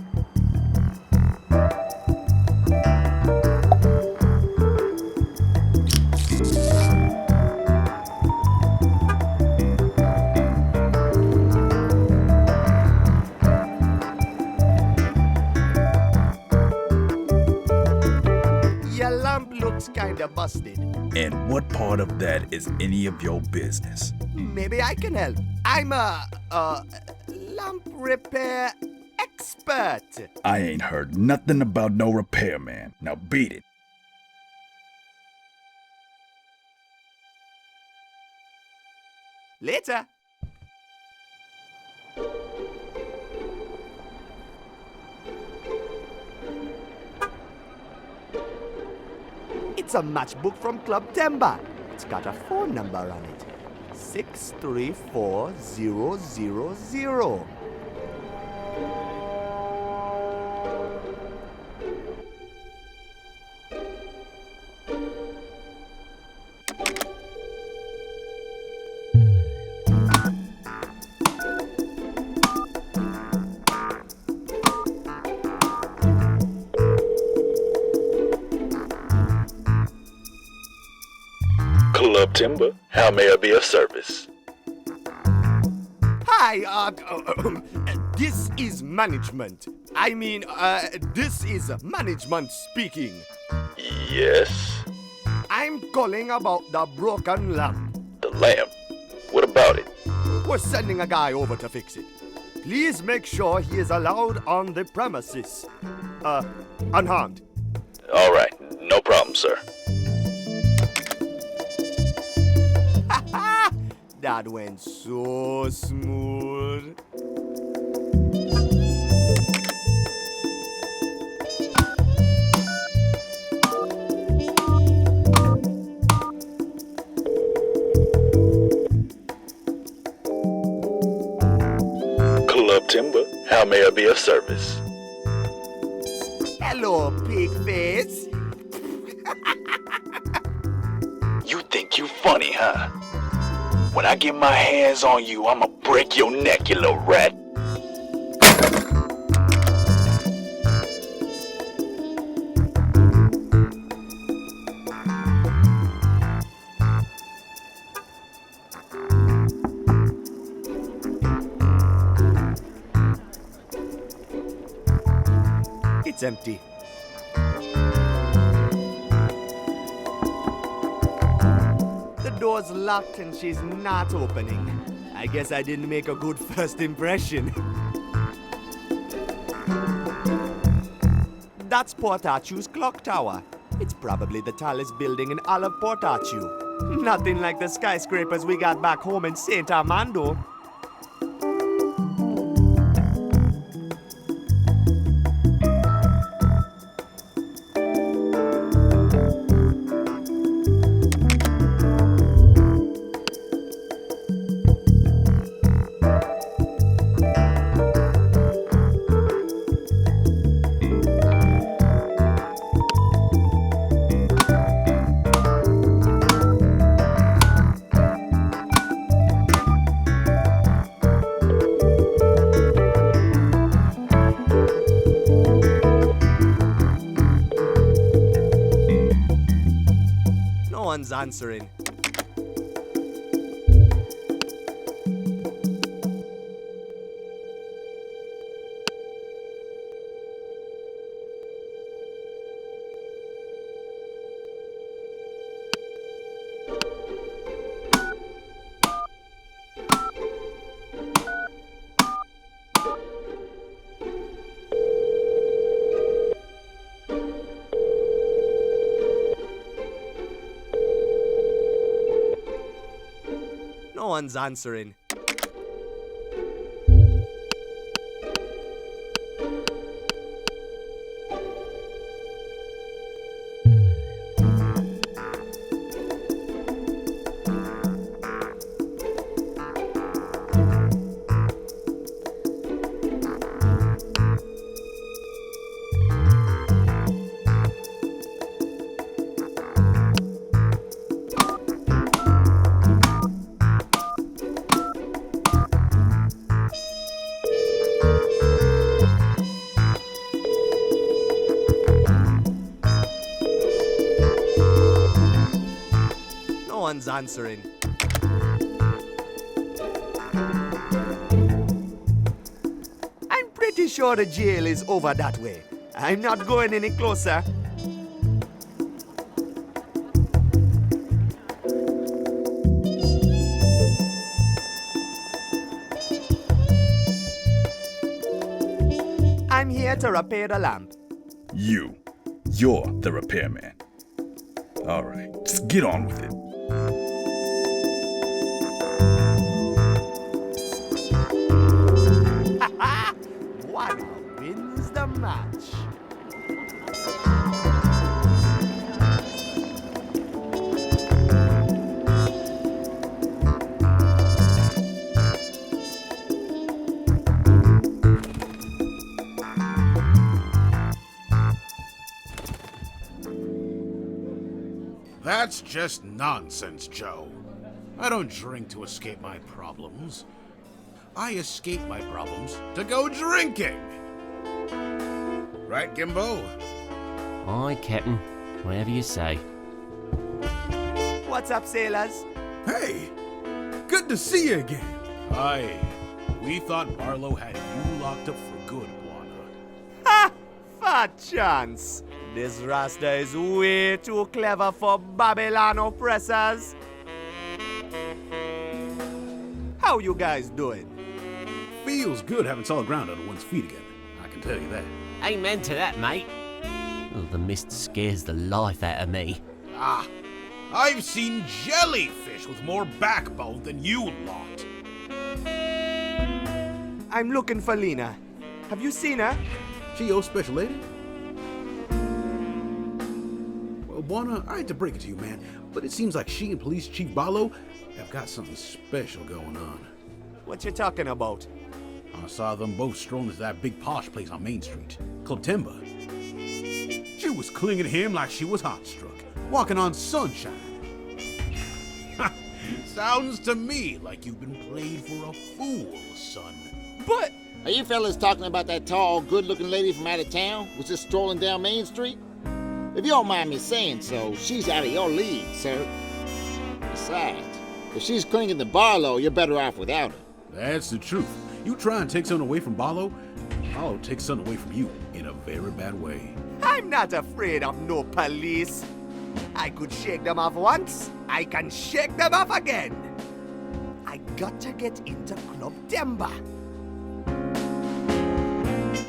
Kinda busted. And what part of that is any of your business? Maybe I can help. I'm a lamp repair expert. I ain't heard nothing about no repairman. Now beat it. Later. It's a matchbook from Club Timber. It's got a phone number on it. 634000. Club Timber, how may I be of service? Hi, this is management. I mean, this is management speaking. Yes? I'm calling about the broken lamp. The lamp? What about it? We're sending a guy over to fix it. Please make sure he is allowed on the premises. Unharmed. All right, no problem, sir. That went so smooth. Club Timber, how may I be of service? Hello, pig face. You think you funny, huh? When I get my hands on you, I'ma break your neck, you little rat. It's empty. door's locked and she's not opening. I guess I didn't make a good first impression. That's Port Archu's clock tower. It's probably the tallest building in all of Port Archu. Nothing like the skyscrapers we got back home in St. Armando. No one's answering. No one's answering. No one's answering. I'm pretty sure the jail is over that way. I'm not going any closer. I'm here to repair the lamp. You're the repairman. All right, just get on with it. One wins the match. That's just nonsense, Joe. I don't drink to escape my problems. I escape my problems to go drinking. Right, Gimbo? Aye, Captain. Whatever you say. What's up, sailors? Hey, good to see you again. Aye. We thought Barlow had you locked up for good, Buana. Ha! Fat chance. This Rasta is way too clever for Babylon oppressors. How you guys doing? Feels good having solid ground under one's feet again. I can tell you that. Amen to that, mate. Oh, the mist scares the life out of me. Ah, I've seen jellyfish with more backbone than you lot. I'm looking for Lena. Have you seen her? She your special lady? Well, Buana, I hate to break it to you, man, but it seems like she and Police Chief Barlow have got something special going on. What you talking about? I saw them both strolling to that big posh place on Main Street, Club Timber. She was clinging to him like she was hot-struck, walking on sunshine. Sounds to me like you've been played for a fool, son. But Are you fellas talking about that tall, good-looking lady from out of town who's just strolling down Main Street? If you don't mind me saying so, she's out of your league, sir. Besides, if she's clinging to Barlow, you're better off without her. That's the truth. You try and take something away from Barlow, Barlow takes something away from you in a very bad way. I'm not afraid of no police. I could shake them off once, I can shake them off again. I got to get into Club Timber.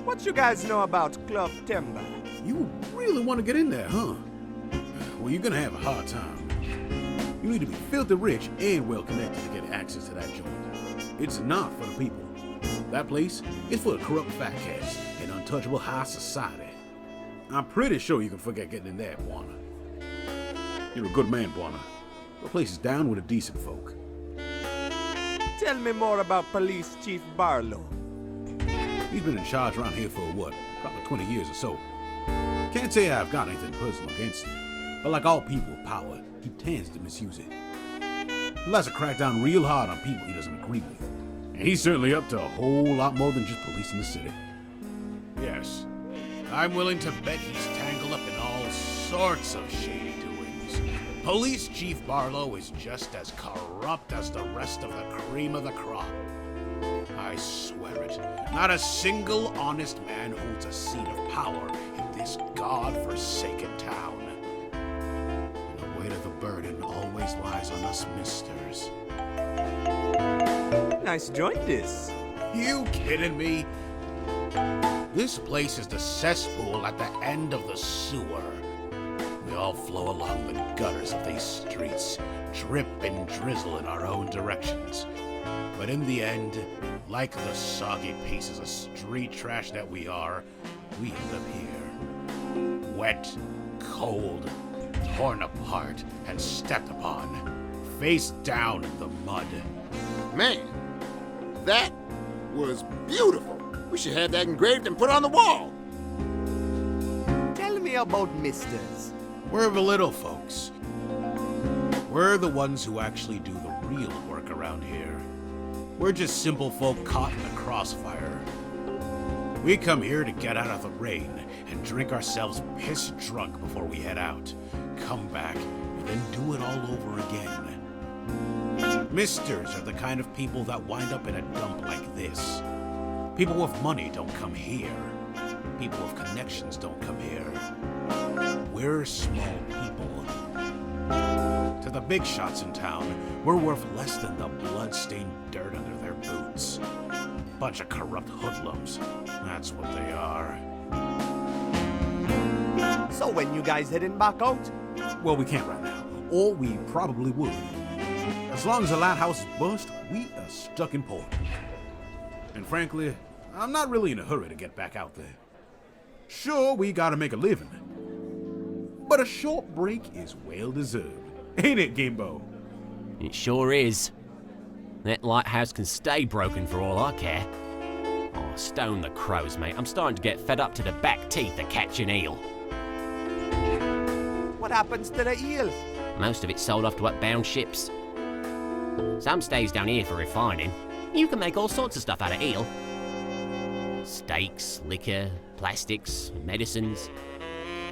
What you guys know about Club Timber? You really want to get in there, huh? Well, you're gonna have a hard time. You need to be filthy rich and well connected to get access to that joint. It's not for the people. That place is for the corrupt fat cats and untouchable high society. I'm pretty sure you can forget getting in there, Buana. You're a good man, Buana. The place is down with the decent folk. Tell me more about Police Chief Barlow. He's been in charge around here for, what, probably 20 years or so. Can't say I've got anything personal against him, but like all people with power, he tends to misuse it. He likes to crack down real hard on people he doesn't agree with. And he's certainly up to a whole lot more than just policing the city. Yes, I'm willing to bet he's tangled up in all sorts of shady doings. Police Chief Barlow is just as corrupt as the rest of the cream of the crop. I swear it, not a single honest man holds a seat of power in this god-forsaken town. And the weight of the burden always lies on us misters. Nice joint this. You kidding me? This place is the cesspool at the end of the sewer. We all flow along the gutters of these streets, drip and drizzle in our own directions. But in the end, like the soggy pieces of street trash that we are, we end up here. Wet, cold, torn apart, and stepped upon, face down in the mud. Man, that was beautiful. We should have that engraved and put on the wall. Tell me about misters. We're the little folks. We're the ones who actually do the real work around here. We're just simple folk caught in a crossfire. We come here to get out of the rain and drink ourselves piss drunk before we head out, come back, and then do it all over again. Misters are the kind of people that wind up in a dump like this. People with money don't come here. People with connections don't come here. We're small people. To the big shots in town, we're worth less than the blood-stained dirt under their boots. Bunch of corrupt hoodlums. That's what they are. So when you guys heading back out? Well, we can't right now, or we probably would. As long as the lighthouse is bust, we are stuck in port. And frankly, I'm not really in a hurry to get back out there. Sure, we gotta make a living. But a short break is well deserved. Ain't it, Gimbo? It sure is. That lighthouse can stay broken for all I care. Oh, stone the crows, mate. I'm starting to get fed up to the back teeth of catching eel. What happens to the eel? Most of it's sold off to upbound ships. Some stays down here for refining. You can make all sorts of stuff out of eel. Steaks, liquor, plastics, medicines.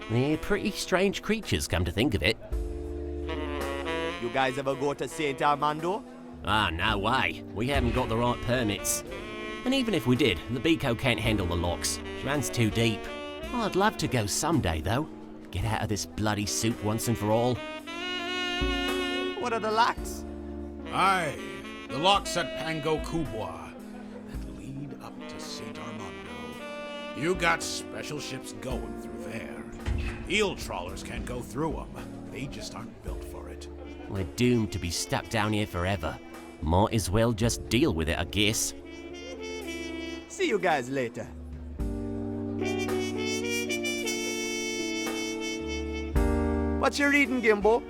They're pretty strange creatures, come to think of it. You guys ever go to St. Armando? Ah, no way. We haven't got the right permits. And even if we did, the Beco can't handle the locks. It runs too deep. I'd love to go someday, though. Get out of this bloody soup once and for all. What are the locks? Aye, the locks at Pango Kubwa that lead up to St. Armando. You got special ships going through there. Eel trawlers can't go through them. They just aren't built for it. We're doomed to be stuck down here forever. Might as well just deal with it, I guess. See you guys later. What you reading, Gimbo?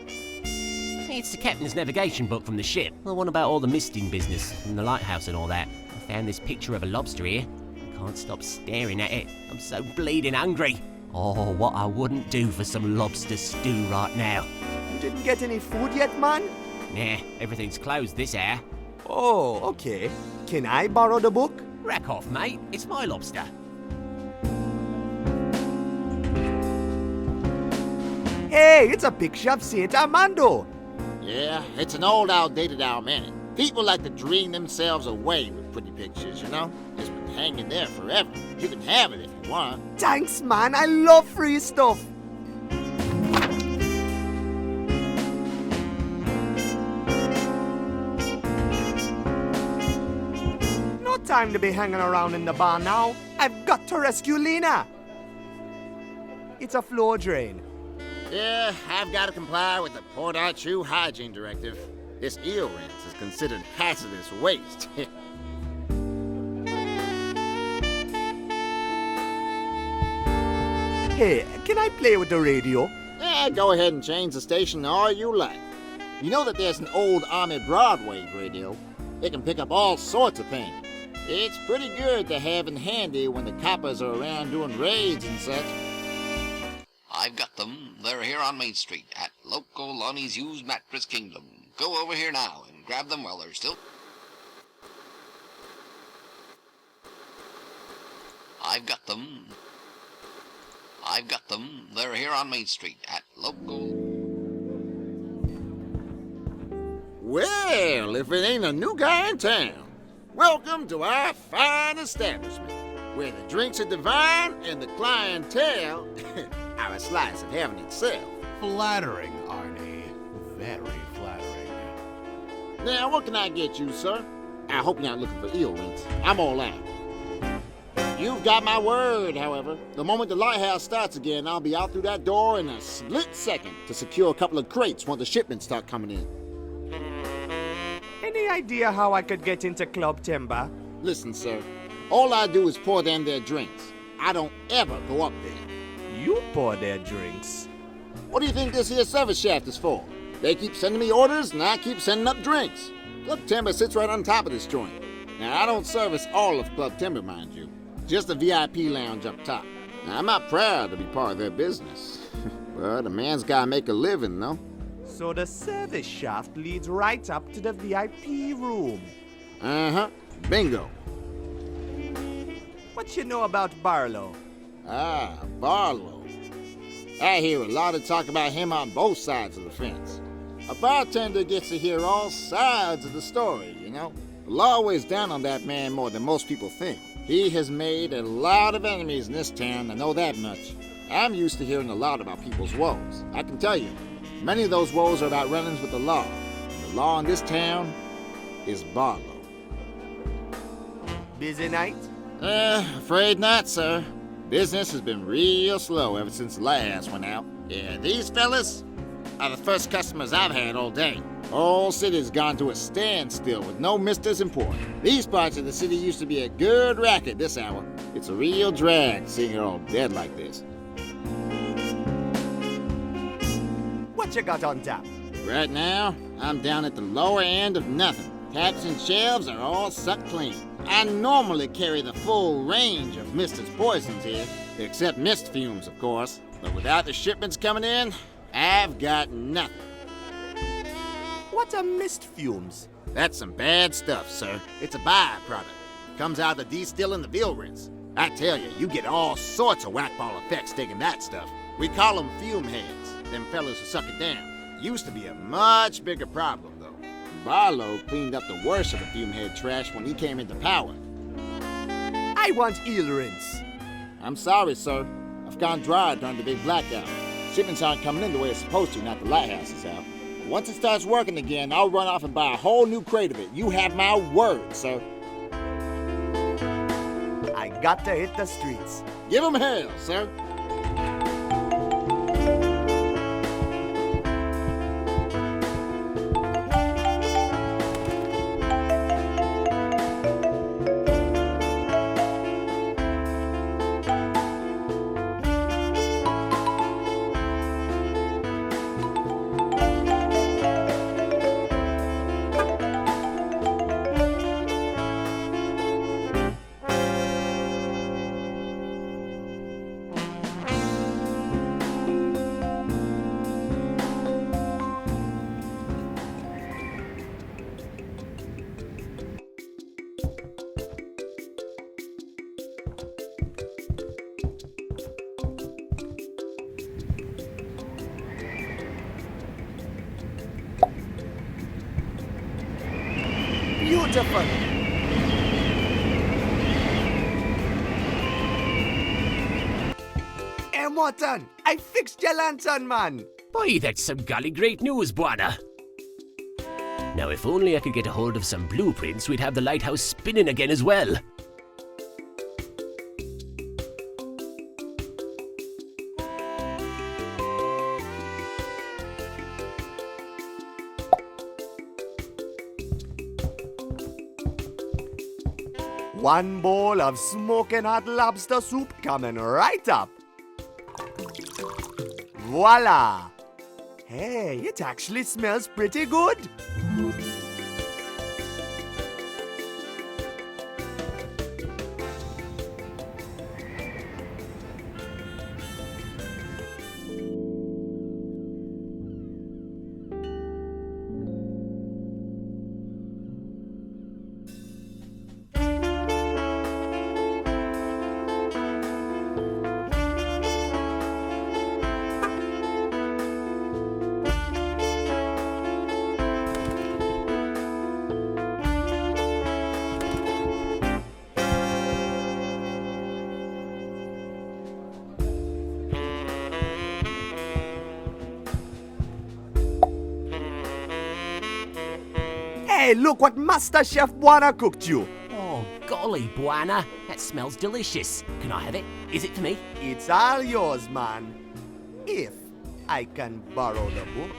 It's the captain's navigation book from the ship. The one about all the misting business and the lighthouse and all that. I found this picture of a lobster here. I can't stop staring at it. I'm so bleeding hungry. Oh, what I wouldn't do for some lobster stew right now. You didn't get any food yet, man? Nah, everything's closed this hour. Oh, okay. Can I borrow the book? Rack off, mate. It's my lobster. Hey, it's a picture of St. Armando. Yeah, it's an old, outdated almanac. People like to dream themselves away with pretty pictures, you know? It's been hanging there forever. You can have it if you want. Thanks, man. I love free stuff. time to be hanging around in the bar now. I've got to rescue Lena. It's a floor drain. Yeah, I've got to comply with the Port Arthur hygiene directive. This eel rinse is considered hazardous waste. Hey, can I play with the radio? Yeah, go ahead and change the station all you like. You know that there's an old Army Broadway radio? It can pick up all sorts of things. It's pretty good to have in handy when the coppers are around doing raids and such. I've got them. They're here on Main Street at Loco Lonnie's Used Mattress Kingdom. Go over here now and grab them while they're still... I've got them. I've got them. They're here on Main Street at Loco... Well, if it ain't a new guy in town, welcome to our fine establishment, where the drinks are divine and the clientele are a slice of heaven itself. Flattering, Arnie. Very flattering. Now, what can I get you, sir? I hope you're not looking for eel rinse. I'm all out. You've got my word, however. The moment the lighthouse starts again, I'll be out through that door in a split second to secure a couple of crates once the shipments start coming in. Any idea how I could get into Club Timber? Listen, sir. All I do is pour them their drinks. I don't ever go up there. You pour their drinks. What do you think this here service shaft is for? They keep sending me orders, and I keep sending up drinks. Club Timber sits right on top of this joint. Now, I don't service all of Club Timber, mind you. Just the VIP lounge up top. Now, I'm not proud to be part of their business. But a man's gotta make a living, no? So the service shaft leads right up to the VIP room. Uh-huh. Bingo. What you know about Barlow? Ah, Barlow. I hear a lot of talk about him on both sides of the fence. A bartender gets to hear all sides of the story, you know? The law weighs down on that man more than most people think. He has made a lot of enemies in this town, I know that much. I'm used to hearing a lot about people's woes. I can tell you, many of those woes are about run-ins with the law. And the law in this town is Barlow. Busy night? Afraid not, sir. Business has been real slow ever since the lighthouse went out. Yeah, these fellas are the first customers I've had all day. Whole city's gone to a standstill with no misters in port. These parts of the city used to be a good racket this hour. It's a real drag seeing it all dead like this. What you got on tap? Right now, I'm down at the lower end of nothing. Taps and shelves are all sucked clean. I normally carry the full range of Mister's poisons here, except mist fumes, of course. But without the shipments coming in, I've got nothing. What are mist fumes? That's some bad stuff, sir. It's a byproduct. Comes out of the destilling the eel rinse. I tell you, you get all sorts of whack-ball effects taking that stuff. We call them fume heads, them fellas who suck it down. Used to be a much bigger problem, though. Barlow cleaned up the worst of the fume head trash when he came into power. I want eel rinse. I'm sorry, sir. I've gone dry during the big blackout. Shipments aren't coming in the way it's supposed to, not the lighthouse is out. Once it starts working again, I'll run off and buy a whole new crate of it. You have my word, sir. I got to hit the streets. Give 'em hell, sir. Beautiful. Hey, Morton, I fixed your lantern, man. Boy, that's some golly great news, Buana. Now, if only I could get a hold of some blueprints, we'd have the lighthouse spinning again as well. One bowl of smoking hot lobster soup coming right up. Voila! Hey, it actually smells pretty good. Hey, look what Master Chef Buana cooked you. Oh, golly, Buana. That smells delicious. Can I have it? Is it for me? It's all yours, man. If I can borrow the book.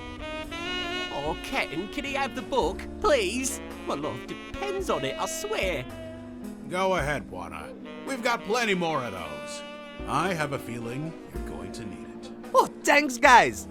Oh, Captain, can he have the book? Please? My life depends on it, I swear. Go ahead, Buana. We've got plenty more of those. I have a feeling you're going to need it. Oh, thanks, guys.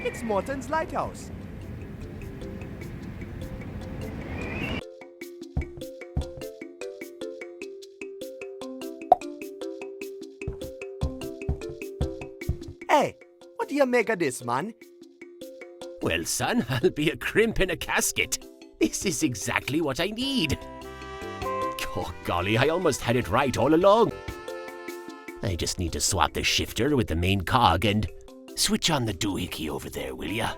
It's Morton's Lighthouse. Hey, what do you make of this, man? Well, son, I'll be a crimp in a casket. This is exactly what I need. Oh, golly, I almost had it right all along. I just need to swap the shifter with the main cog and switch on the doohickey over there, will ya?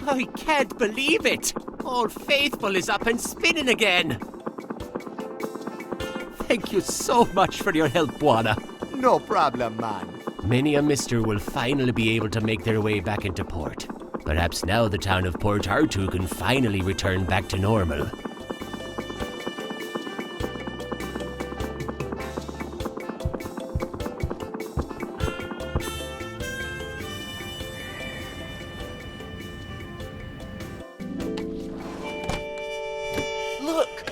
I can't believe it! Old Faithful is up and spinning again! Thank you so much for your help, Buana. No problem, man. Many a mister will finally be able to make their way back into port. Perhaps now the town of Port Artoo can finally return back to normal. Look!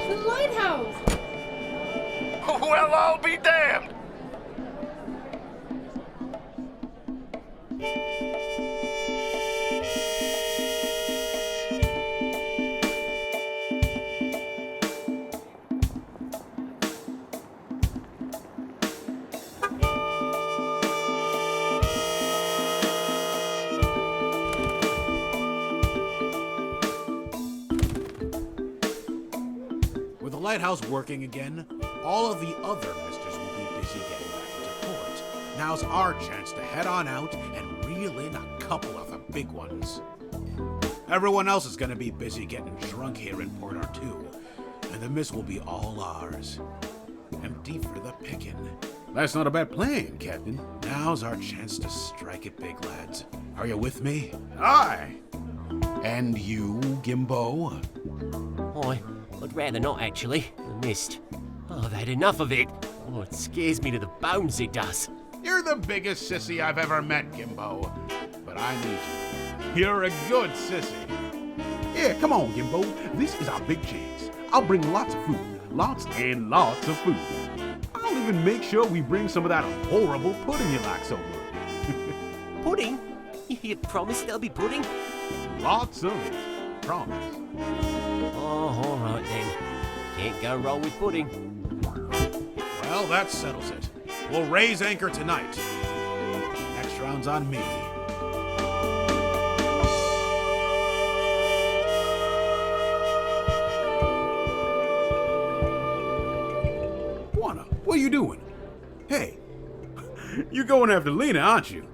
The lighthouse! Well, I'll be damned! With the lighthouse working again, all of the other misters will be busy getting back into port. Now's our chance to head on out and reel in a couple of the big ones. Everyone else is going to be busy getting drunk here in Port Artoo, and the miss will be all ours. Empty for the picking. That's not a bad plan, Captain. Now's our chance to strike it big, lads. Are you with me? Aye. And you, Gimbo? I'd rather not, actually. I missed. Oh, I've had enough of it. Oh, it scares me to the bones, it does. You're the biggest sissy I've ever met, Gimbo. But I need you. You're a good sissy. Yeah, come on, Gimbo. This is our big chance. I'll bring lots of food. Lots and lots of food. I'll even make sure we bring some of that horrible pudding you like so much. Pudding? You promise there'll be pudding? Lots of it. Promise. Oh, all right then. Can't go wrong with pudding. Well, that settles it. We'll raise anchor tonight. Next round's on me. Buana, what are you doing? Hey, you're going after Lena, aren't you?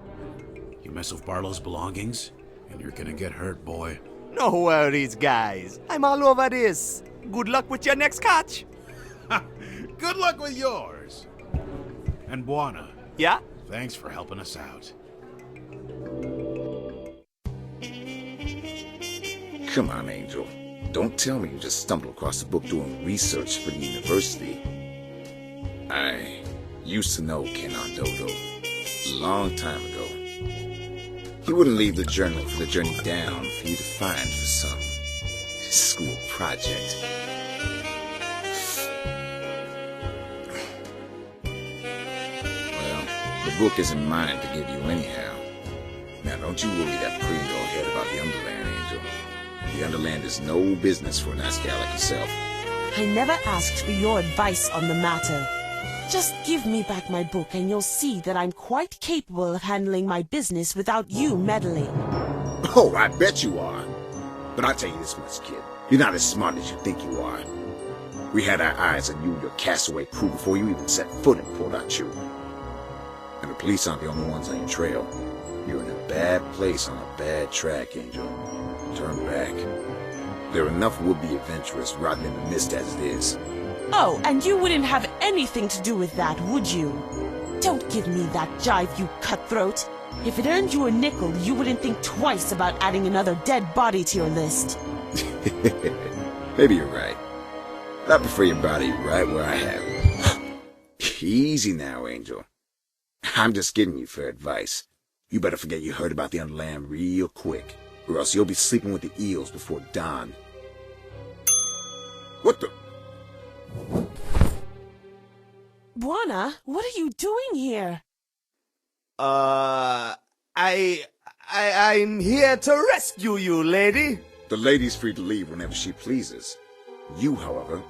You mess with Barlow's belongings, and you're gonna get hurt, boy. No worries, guys. I'm all over this. Good luck with your next catch. Good luck with yours. And Buana, Yeah? thanks for helping us out. Come on, Angel. Don't tell me you just stumbled across the book doing research for the university. I used to know Kenan Dodo a long time ago. He wouldn't leave the journal for the journey down for you to find for some school project. Well, the book isn't mine to give you anyhow. Now, don't you worry that pretty little head about the Underland, Angel. The Underland is no business for a nice gal like yourself. I never asked for your advice on the matter. Just give me back my book and you'll see that I'm quite capable of handling my business without you meddling. Oh, I bet you are. But I'll tell you this much, kid. You're not as smart as you think you are. We had our eyes on you and your castaway crew before you even set foot in Port Arthur. And the police aren't the only ones on your trail. You're in a bad place on a bad track, Angel. Turn back. There are enough would-be adventurers rotting in the mist as it is. Oh, and you wouldn't have anything to do with that, would you? Don't give me that jive, you cutthroat. If it earned you a nickel, you wouldn't think twice about adding another dead body to your list. Maybe you're right. I prefer your body right where I have it. Easy now, Angel. I'm just giving you fair advice. You better forget you heard about the Underland real quick, or else you'll be sleeping with the eels before dawn. What the? Buana, what are you doing here? I'm here to rescue you, lady. The lady's free to leave whenever she pleases. You, however,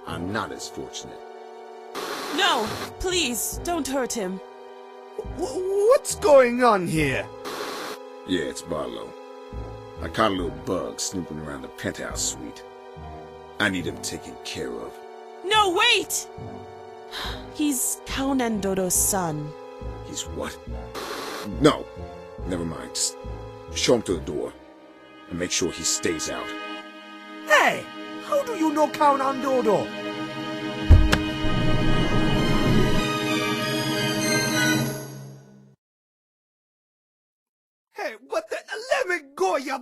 are not as fortunate. No, please, don't hurt him. What's going on here? Yeah, it's Barlow. I caught a little bug snooping around the penthouse suite. I need him taken care of. No, wait! He's Count Dodo's son. He's what? No, never mind. Just show him to the door and make sure he stays out. Hey, how do you know Count Dodo? Hey, what the? Let me go, you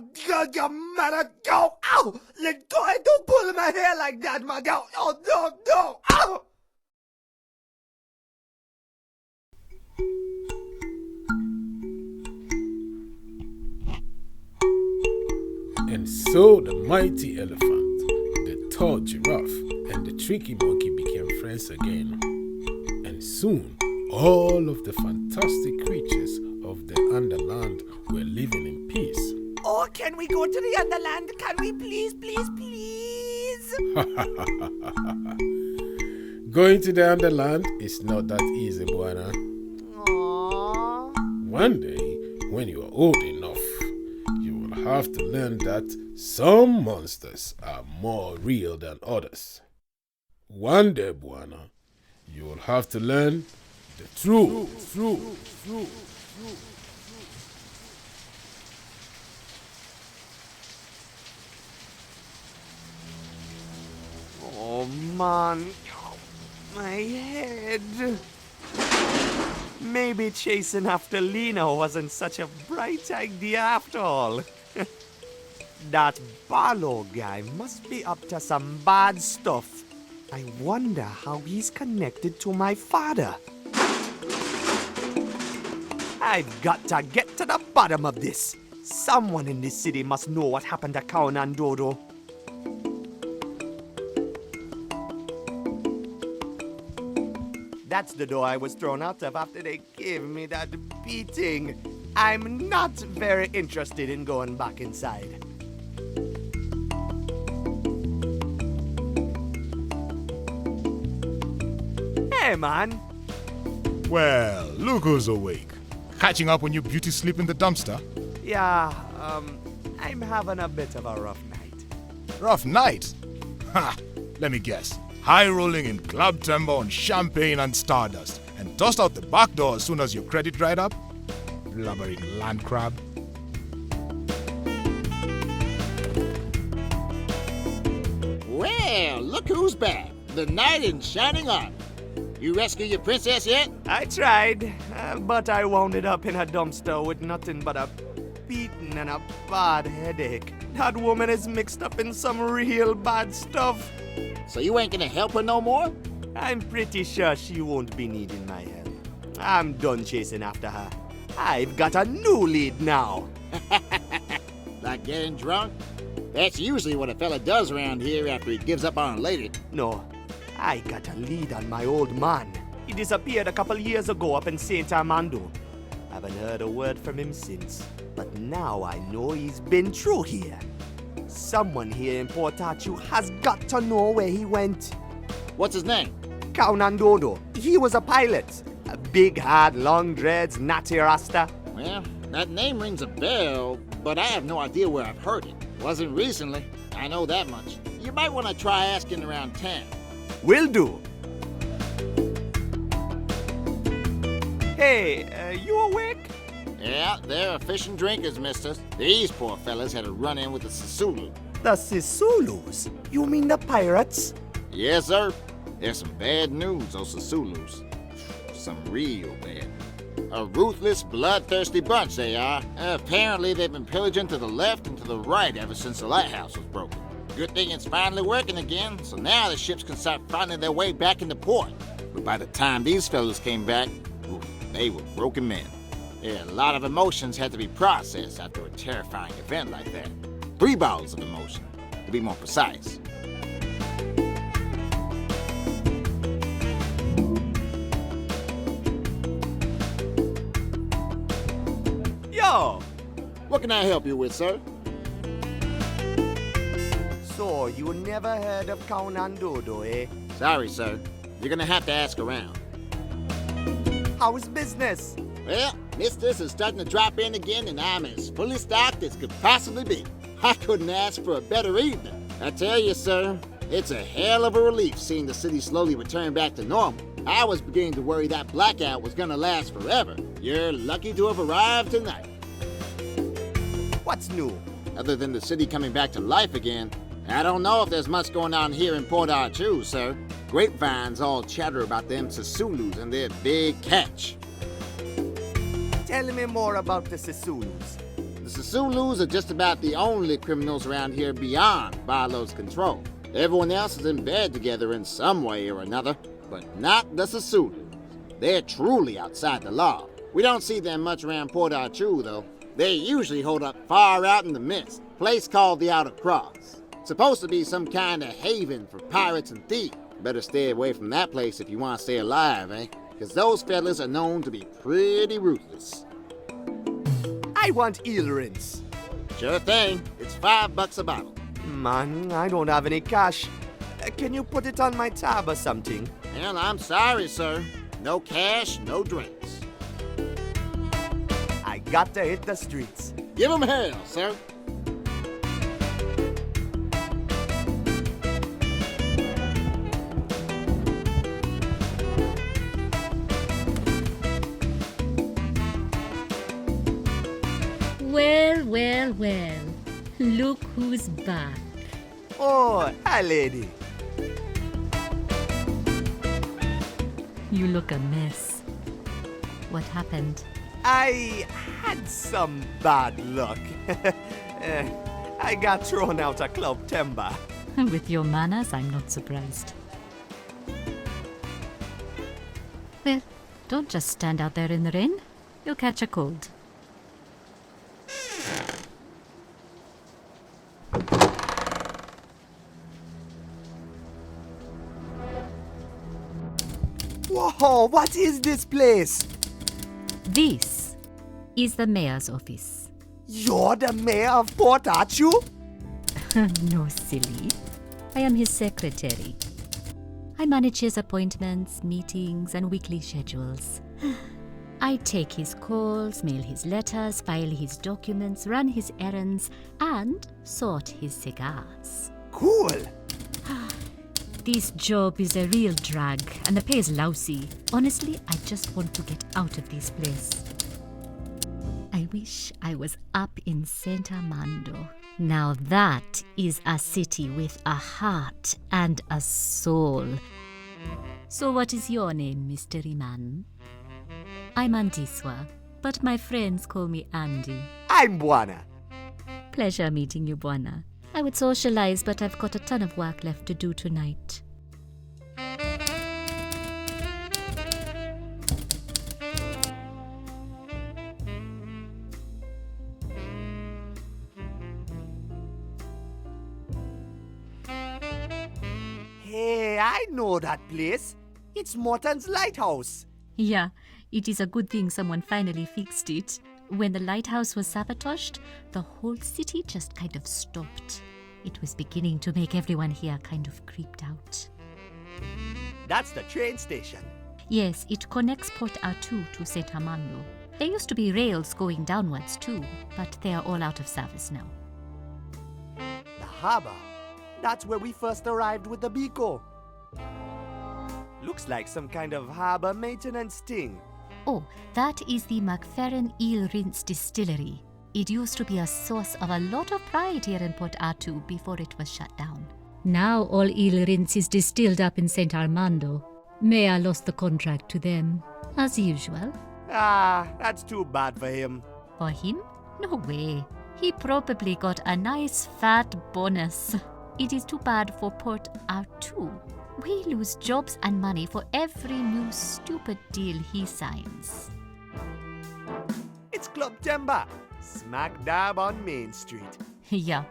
mother. Go! Ow! Let go! Hey, don't pull my hair like that, my girl. Oh, no! Ow! And so the mighty elephant, the tall giraffe, and the tricky monkey became friends again. And soon, all of the fantastic creatures of the Underland were living in peace. Oh, can we go to the Underland? Can we please? Going to the Underland is not that easy, Buana. Aww. One day, when you are old enough, you will have to learn that some monsters are more real than others. One day, Buana, you will have to learn the truth. Oh, man. My head. Maybe chasing after Lena wasn't such a bright idea after all. That Barlow guy must be up to some bad stuff. I wonder how he's connected to my father. I've got to get to the bottom of this. Someone in this city must know what happened to Count and Dodo. That's the door I was thrown out of after they gave me that beating. I'm not very interested in going back inside. Hey, man. Well, look who's awake. Catching up on your beauty sleep in the dumpster? Yeah, I'm having a bit of a rough night. Rough night? Ha! Let me guess. High rolling in club timber on champagne and stardust, and tossed out the back door as soon as your credit dried up? Blubbering land crab. Well, look who's back. The knight in shining armor. You rescue your princess yet? I tried, but I wound up in a dumpster with nothing but a beating and a bad headache. That woman is mixed up in some real bad stuff. So you ain't gonna help her no more? I'm pretty sure she won't be needing my help. I'm done chasing after her. I've got a new lead now. Like getting drunk? That's usually what a fella does around here after he gives up on a lady. No, I got a lead on my old man. He disappeared a couple years ago up in St. Armando. Haven't heard a word from him since. But now I know he's been through here. Someone here in Port Arthur has got to know where he went. What's his name? Kaunandodo. He was a pilot. A big, hard, long dreads, natty rasta. Well, that name rings a bell, but I have no idea where I've heard it. Wasn't recently, I know that much. You might want to try asking around town. Will do. Hey, you awake? Yeah, they're fishing drinkers, mister. These poor fellas had a run-in with the Sisulu. The Sisulus? You mean the pirates? Yes, sir. There's some bad news, those Sisulus. Some real bad. A ruthless, bloodthirsty bunch they are. Apparently they've been pillaging to the left and to the right ever since the lighthouse was broken. Good thing it's finally working again, so now the ships can start finding their way back into port. But by the time these fellas came back, they were broken men. Yeah, a lot of emotions had to be processed after a terrifying event like that. 3 bottles of emotion, to be more precise. Yo! What can I help you with, sir? So, you never heard of Kaunandodo, eh? Sorry, sir. You're gonna have to ask around. How's business? Well, Mistress is starting to drop in again, and I'm as fully stocked as could possibly be. I couldn't ask for a better evening. I tell you, sir, it's a hell of a relief seeing the city slowly return back to normal. I was beginning to worry that blackout was gonna last forever. You're lucky to have arrived tonight. What's new? Other than the city coming back to life again, I don't know if there's much going on here in Port Arthur, sir. Grapevines all chatter about them Sisulus and their big catch. Tell me more about the Sisulus. The Sisulus are just about the only criminals around here beyond Barlow's control. Everyone else is in bed together in some way or another, but not the Sisulus. They're truly outside the law. We don't see them much around Port Arthur, though. They usually hold up far out in the mist, a place called the Outer Cross. Supposed to be some kind of haven for pirates and thieves. Better stay away from that place if you want to stay alive, eh? Because those fellas are known to be pretty ruthless. I want eel rinse. Sure thing. It's $5 a bottle. Man, I don't have any cash. Can you put it on my tab or something? Well, I'm sorry, sir. No cash, no drinks. I got to hit the streets. Give 'em hell, sir. Well, well, well. Look who's back. Oh, hi, lady. You look a mess. What happened? I had some bad luck. I got thrown out of Club Timber. With your manners, I'm not surprised. Well, don't just stand out there in the rain. You'll catch a cold. Whoa! Oh, what is this place? This is the mayor's office. You're the mayor of Port Arthur? No, silly. I am his secretary. I manage his appointments, meetings, and weekly schedules. I take his calls, mail his letters, file his documents, run his errands, and sort his cigars. Cool. This job is a real drag, and the pay is lousy. Honestly, I just want to get out of this place. I wish I was up in Saint Armando. Now that is a city with a heart and a soul. So what is your name, mystery man? I'm Antiswa, but my friends call me Andy. I'm Buana. Pleasure meeting you, Buana. I would socialize, but I've got a ton of work left to do tonight. Hey, I know that place. It's Morton's Lighthouse. Yeah, it is a good thing someone finally fixed it. When the lighthouse was sabotaged, the whole city just kind of stopped. It was beginning to make everyone here kind of creeped out. That's the train station. Yes, it connects Port Arthur to Saint Armando. There used to be rails going downwards too, but they are all out of service now. The harbor. That's where we first arrived with the Biko. Looks like some kind of harbor maintenance thing. Oh, that is the McFerrin Eel Rinse Distillery. It used to be a source of a lot of pride here in Port Arthur before it was shut down. Now all eel rinse is distilled up in Saint Armando. Mayor lost the contract to them, as usual. Ah, that's too bad for him. For him? No way. He probably got a nice fat bonus. It is too bad for Port Arthur. We lose jobs and money for every new stupid deal he signs. It's Club Timber, smack dab on Main Street. Yeah,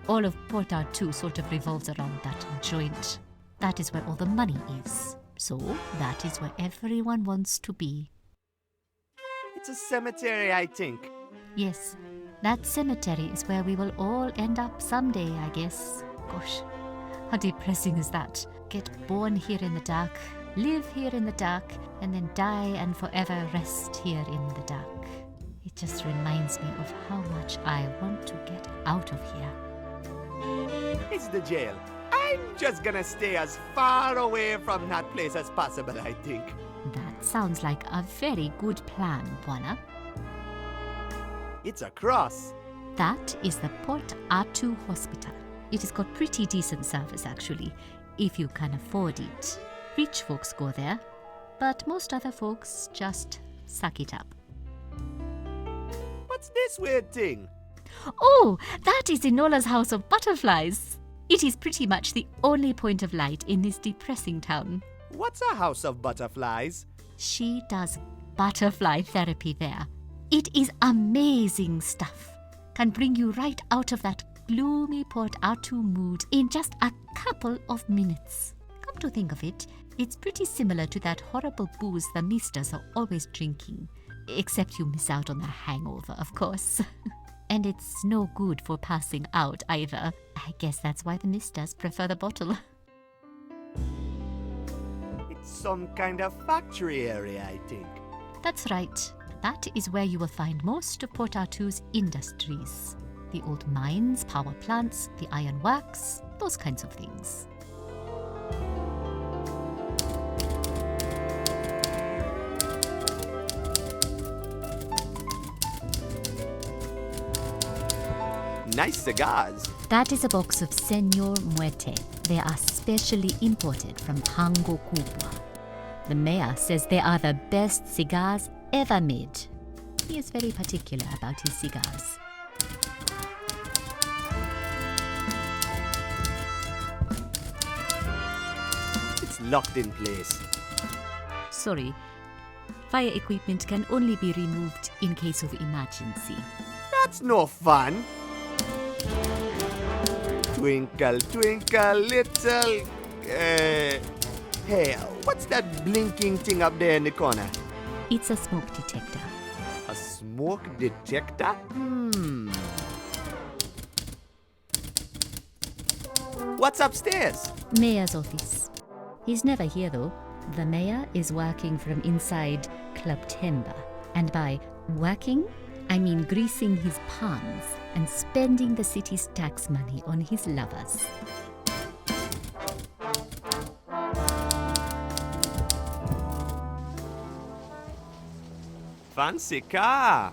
all of Port Arthur sort of revolves around that joint. That is where all the money is. So that is where everyone wants to be. It's a cemetery, I think. Yes, that cemetery is where we will all end up someday, I guess. Gosh, how depressing is that? Get born here in the dark, live here in the dark, and then die and forever rest here in the dark. It just reminds me of how much I want to get out of here. It's the jail. I'm just gonna stay as far away from that place as possible, I think. That sounds like a very good plan, Buana. It's a cross. That is the Port Arthur Hospital. It has got pretty decent service, actually, if you can afford it. Rich folks go there, but most other folks just suck it up. What's this weird thing? Oh, that is Enola's House of Butterflies. It is pretty much the only point of light in this depressing town. What's a house of butterflies? She does butterfly therapy there. It is amazing stuff. Can bring you right out of that gloomy Port Arthur mood in just a couple of minutes. Come to think of it, it's pretty similar to that horrible booze the misters are always drinking. Except you miss out on the hangover, of course. And it's no good for passing out either. I guess that's why the misters prefer the bottle. It's some kind of factory area, I think. That's right. That is where you will find most of Port Arthur's industries. The old mines, power plants, the iron works, those kinds of things. Nice cigars. That is a box of Senor Muerte. They are specially imported from Pango Kubwa. The mayor says they are the best cigars ever made. He is very particular about his cigars. It's locked in place. Sorry, fire equipment can only be removed in case of emergency. That's no fun. Twinkle, twinkle, little... Hey, what's that blinking thing up there in the corner? It's a smoke detector. A smoke detector? What's upstairs? Mayor's office. He's never here though. The mayor is working from inside Club Timber. And by working, I mean greasing his palms and spending the city's tax money on his lovers. Fancy car.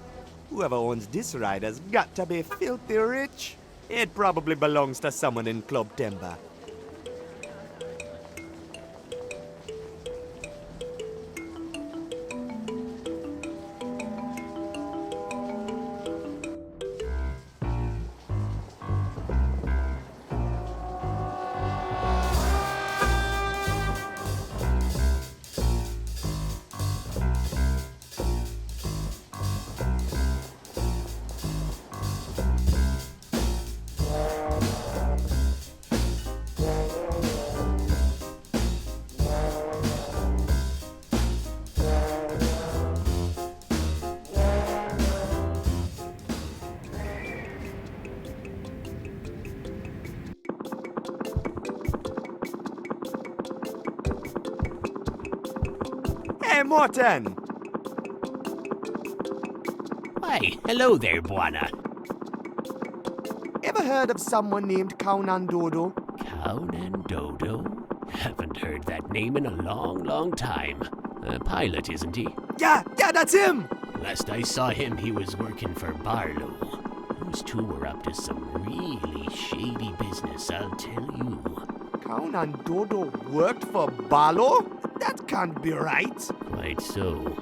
Whoever owns this ride has got to be filthy rich. It probably belongs to someone in Club Timber. Hey, Morton! Why, hello there, Buana. Ever heard of someone named Kaunan Dodo? Kaunan Dodo? Haven't heard that name in a long, long time. A pilot, isn't he? Yeah, that's him! Last I saw him, he was working for Barlow. Those two were up to some really shady business, I'll tell you. Kaunan Dodo worked for Barlow? That can't be right. Quite so.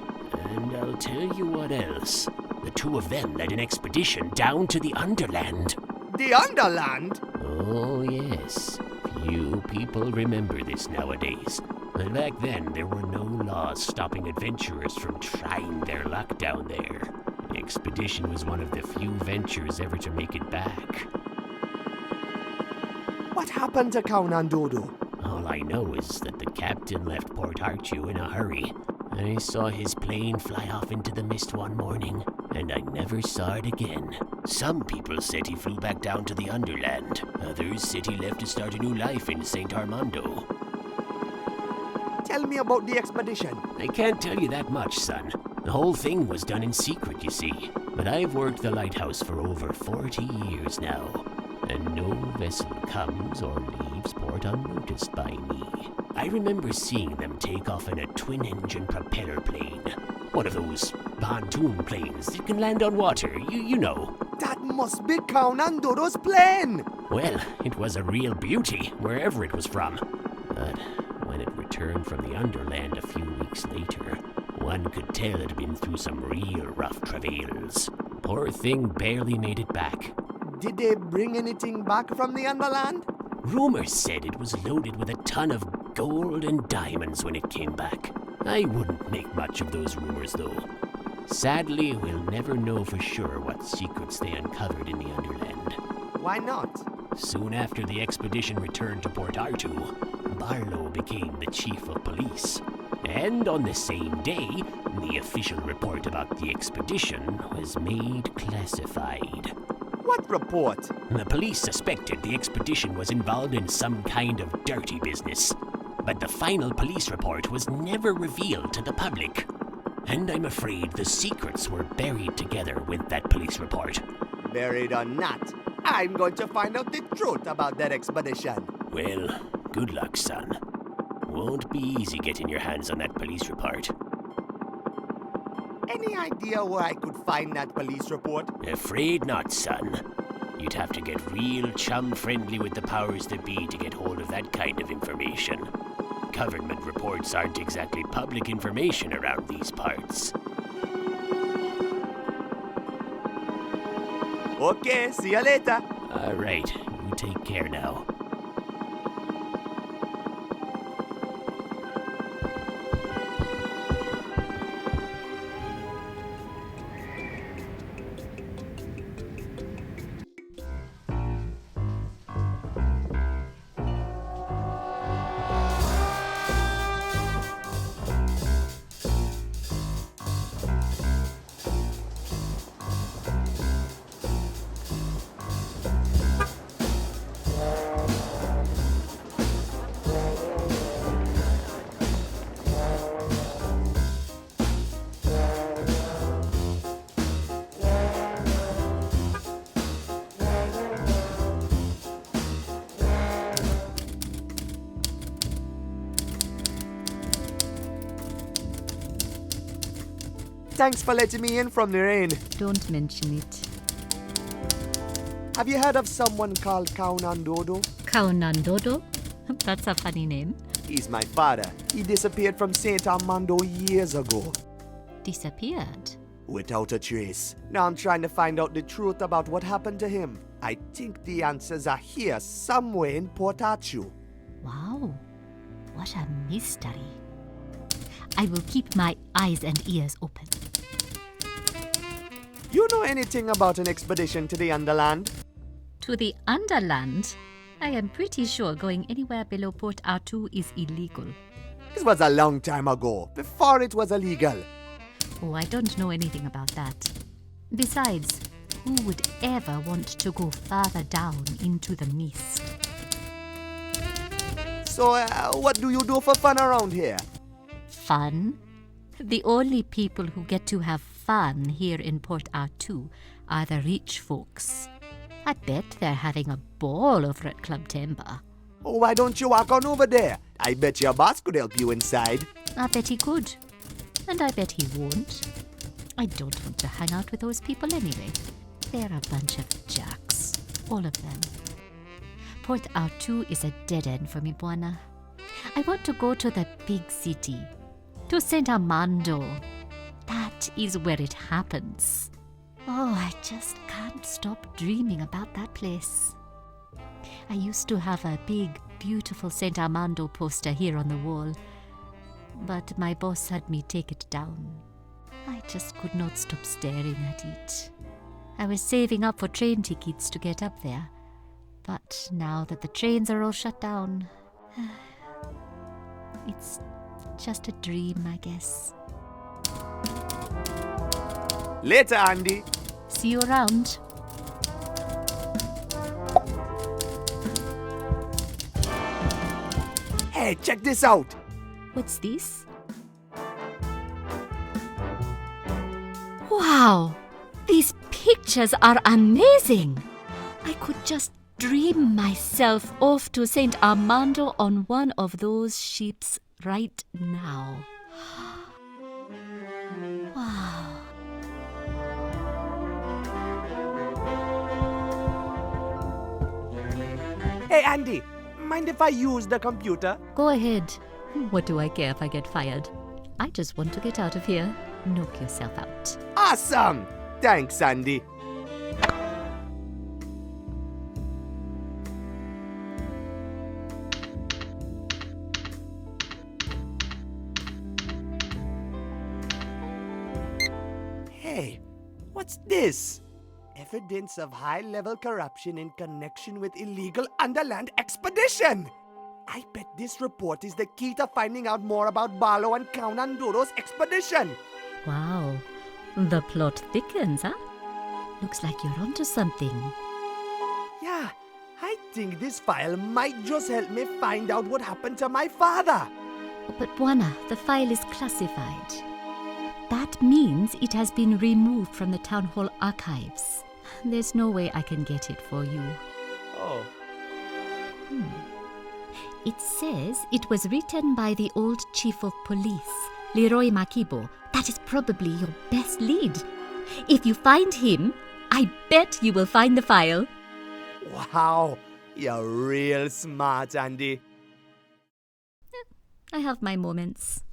And I'll tell you what else. The two of them led an expedition down to the Underland. The Underland? Oh, yes. Few people remember this nowadays. But back then, there were no laws stopping adventurers from trying their luck down there. The expedition was one of the few ventures ever to make it back. What happened to Kaunan Dodo? All I know is that the captain left Port Arthur in a hurry. I saw his plane fly off into the mist one morning, and I never saw it again. Some people said he flew back down to the Underland. Others said he left to start a new life in St. Armando. Tell me about the expedition. I can't tell you that much, son. The whole thing was done in secret, you see. But I've worked the lighthouse for over 40 years now, and no vessel comes or leaves port unnoticed by me. I remember seeing them take off in a twin-engine propeller plane. One of those pontoon planes that can land on water, you know. That must be Kaunan Dodo's plane! Well, it was a real beauty, wherever it was from. But when it returned from the Underland a few weeks later, one could tell it had been through some real rough travails. Poor thing barely made it back. Did they bring anything back from the Underland? Rumors said it was loaded with a ton of gold and diamonds when it came back. I wouldn't make much of those rumors, though. Sadly, we'll never know for sure what secrets they uncovered in the Underland. Why not? Soon after the expedition returned to Port Arthur, Barlow became the chief of police. And on the same day, the official report about the expedition was made classified. What report? The police suspected the expedition was involved in some kind of dirty business. But the final police report was never revealed to the public. And I'm afraid the secrets were buried together with that police report. Buried or not, I'm going to find out the truth about that expedition. Well, good luck, son. Won't be easy getting your hands on that police report. Any idea where I could find that police report? Afraid not, son. You'd have to get real chum-friendly with the powers that be to get hold of that kind of information. Government reports aren't exactly public information around these parts. Okay, see you later. All right, you take care now. Thanks for letting me in from the rain. Don't mention it. Have you heard of someone called Kaunandodo? Kaunandodo? That's a funny name. He's my father. He disappeared from St. Armando years ago. Disappeared? Without a trace. Now I'm trying to find out the truth about what happened to him. I think the answers are here somewhere in Port Arthur. Wow. What a mystery. I will keep my eyes and ears open. You know anything about an expedition to the Underland? To the Underland? I am pretty sure going anywhere below Port Arthur is illegal. This was a long time ago, before it was illegal. Oh, I don't know anything about that. Besides, who would ever want to go farther down into the mist? So, what do you do for fun around here? Fun? The only people who get to have fun here in Port Arthur are the rich folks. I bet they're having a ball over at Club Timber. Oh, why don't you walk on over there? I bet your boss could help you inside. I bet he could. And I bet he won't. I don't want to hang out with those people anyway. They're a bunch of jerks. All of them. Port Arthur is a dead end for me, Buana. I want to go to the big city. To St. Armando. That is where it happens. Oh, I just can't stop dreaming about that place. I used to have a big, beautiful St. Armando poster here on the wall, but my boss had me take it down. I just could not stop staring at it. I was saving up for train tickets to get up there, but now that the trains are all shut down, it's just a dream, I guess. Later, Andy. See you around. Hey, check this out. What's this? Wow! These pictures are amazing! I could just dream myself off to St. Armando on one of those ships right now. Wow. Hey, Andy, mind if I use the computer? Go ahead. What do I care if I get fired? I just want to get out of here. Knock yourself out. Awesome! Thanks, Andy. Hey, what's this? Evidence of high-level corruption in connection with illegal underland expedition. I bet this report is the key to finding out more about Barlow and Kaunandodo's expedition. Wow. The plot thickens, huh? Looks like you're onto something. Yeah, I think this file might just help me find out what happened to my father. But Buana, the file is classified. That means it has been removed from the town hall archives. There's no way I can get it for you. Oh. It says it was written by the old chief of police, Leroy Makibo. That is probably your best lead. If you find him, I bet you will find the file. Wow, you're real smart, Andy. I have my moments.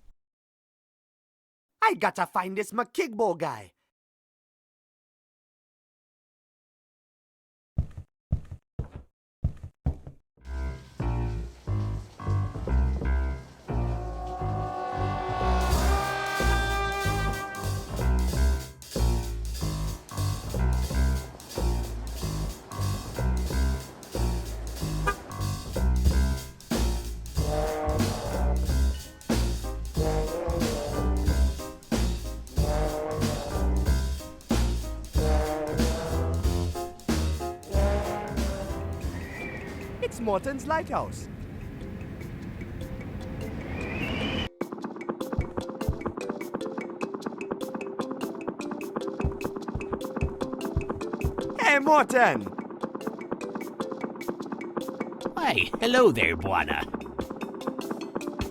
I gotta find this Makigbo guy. It's Morton's Lighthouse. Hey, Morton! Hey, hello there, Buana.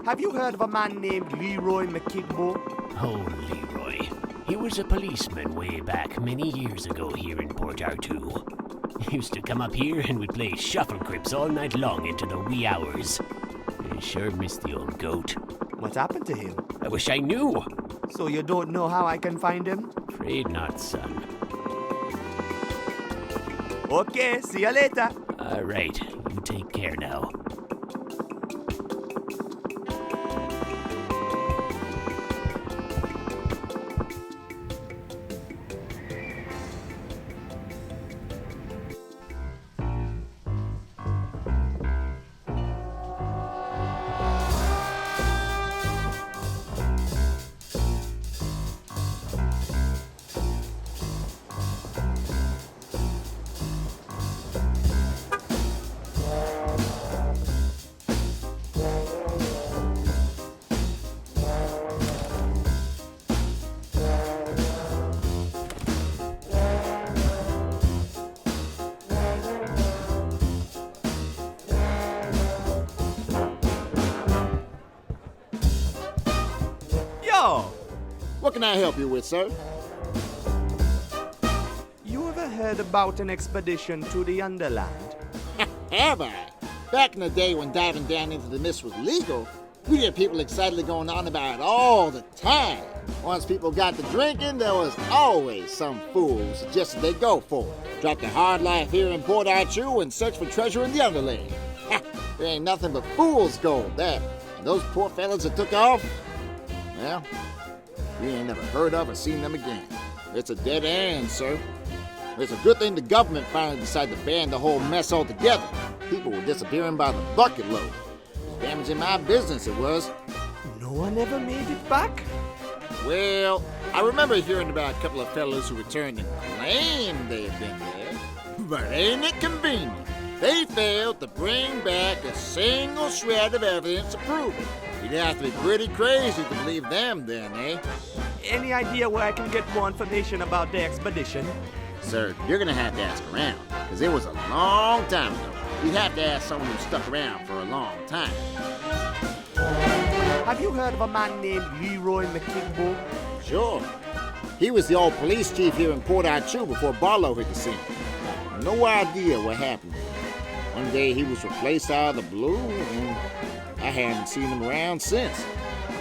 Have you heard of a man named Leroy Makigbo? Oh, Leroy. He was was a policeman way back many years ago here in Port Artoo. He used to come up here and would play shuffle grips all night long into the wee hours. I sure missed the old goat. What happened to him? I wish I knew. So you don't know how I can find him? Afraid not, son. Okay, see you later. All right, you take care now. What can I help you with, sir? You ever heard about an expedition to the Underland? Have I? Back in the day when diving down into the mist was legal, we had people excitedly going on about it all the time. Once people got to drinking, there was always some fool who suggested they go for it. Drop the hard life here in Port Artoo and search for treasure in the Underland. There ain't nothing but fool's gold there. And those poor fellas that took off, well, we ain't never heard of or seen them again. It's a dead end, sir. It's a good thing the government finally decided to ban the whole mess altogether. People were disappearing by the bucket load. It was damaging my business, it was. No one ever made it back? Well, I remember hearing about a couple of fellows who returned and claimed they had been there. But ain't it convenient? They failed to bring back a single shred of evidence to prove it. You'd have to be pretty crazy to believe them then, eh? Any idea where I can get more information about the expedition? Sir, you're gonna have to ask around, because it was a long time ago. You'd have to ask someone who stuck around for a long time. Have you heard of a man named Leroy McKigbo? Sure. He was the old police chief here in Port Artoo before Barlow hit the scene. No idea what happened. One day he was replaced out of the blue, and I haven't seen him around since.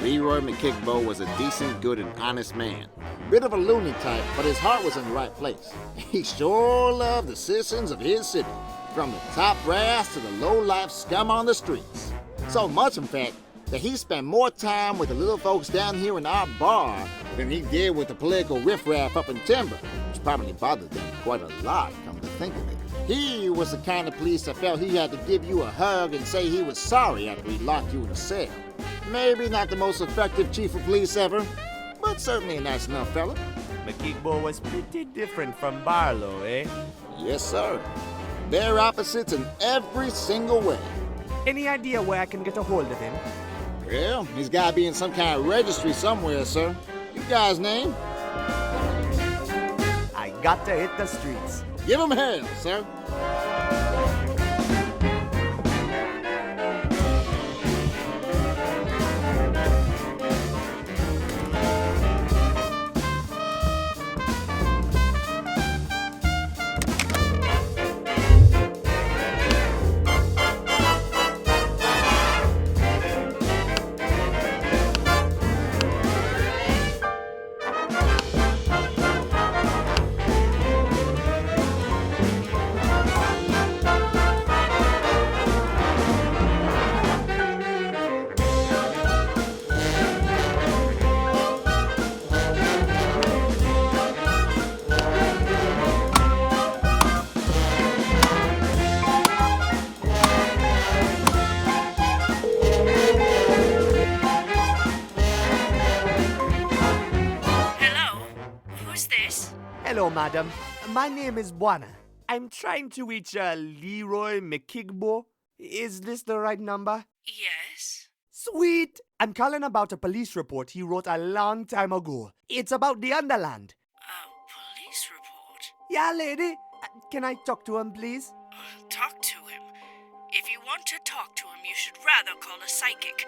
Leroy McKigbo was a decent, good, and honest man. Bit of a loony type, but his heart was in the right place. He sure loved the citizens of his city, from the top brass to the low-life scum on the streets. So much, in fact, that he spent more time with the little folks down here in our bar than he did with the political riffraff up in Timber, which probably bothered them quite a lot, come to think of it. He was the kind of police that felt he had to give you a hug and say he was sorry after he locked you in a cell. Maybe not the most effective chief of police ever, but certainly a nice enough fella. McKigbo was pretty different from Barlow, eh? Yes, sir. They're opposites in every single way. Any idea where I can get a hold of him? Well, he's got to be in some kind of registry somewhere, sir. You guy's name? I got to hit the streets. Give him hell, sir. Hello, madam. My name is Buana. I'm trying to reach Leroy McKigbo. Is this the right number? Yes. Sweet! I'm calling about a police report he wrote a long time ago. It's about the Underland. A police report? Yeah, lady. Can I talk to him, please? Talk to him? If you want to talk to him, you should rather call a psychic.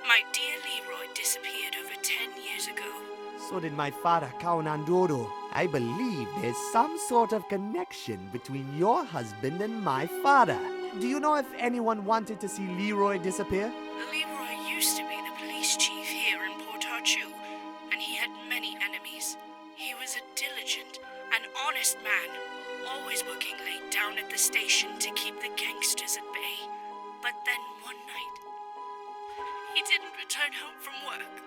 My dear Leroy disappeared over 10 years ago. So did my father, Kaunandoro. I believe there's some sort of connection between your husband and my father. Do you know if anyone wanted to see Leroy disappear? Leroy used to be the police chief here in Port Arthur, and he had many enemies. He was a diligent and honest man, always working late down at the station to keep the gangsters at bay. But then one night, he didn't return home from work.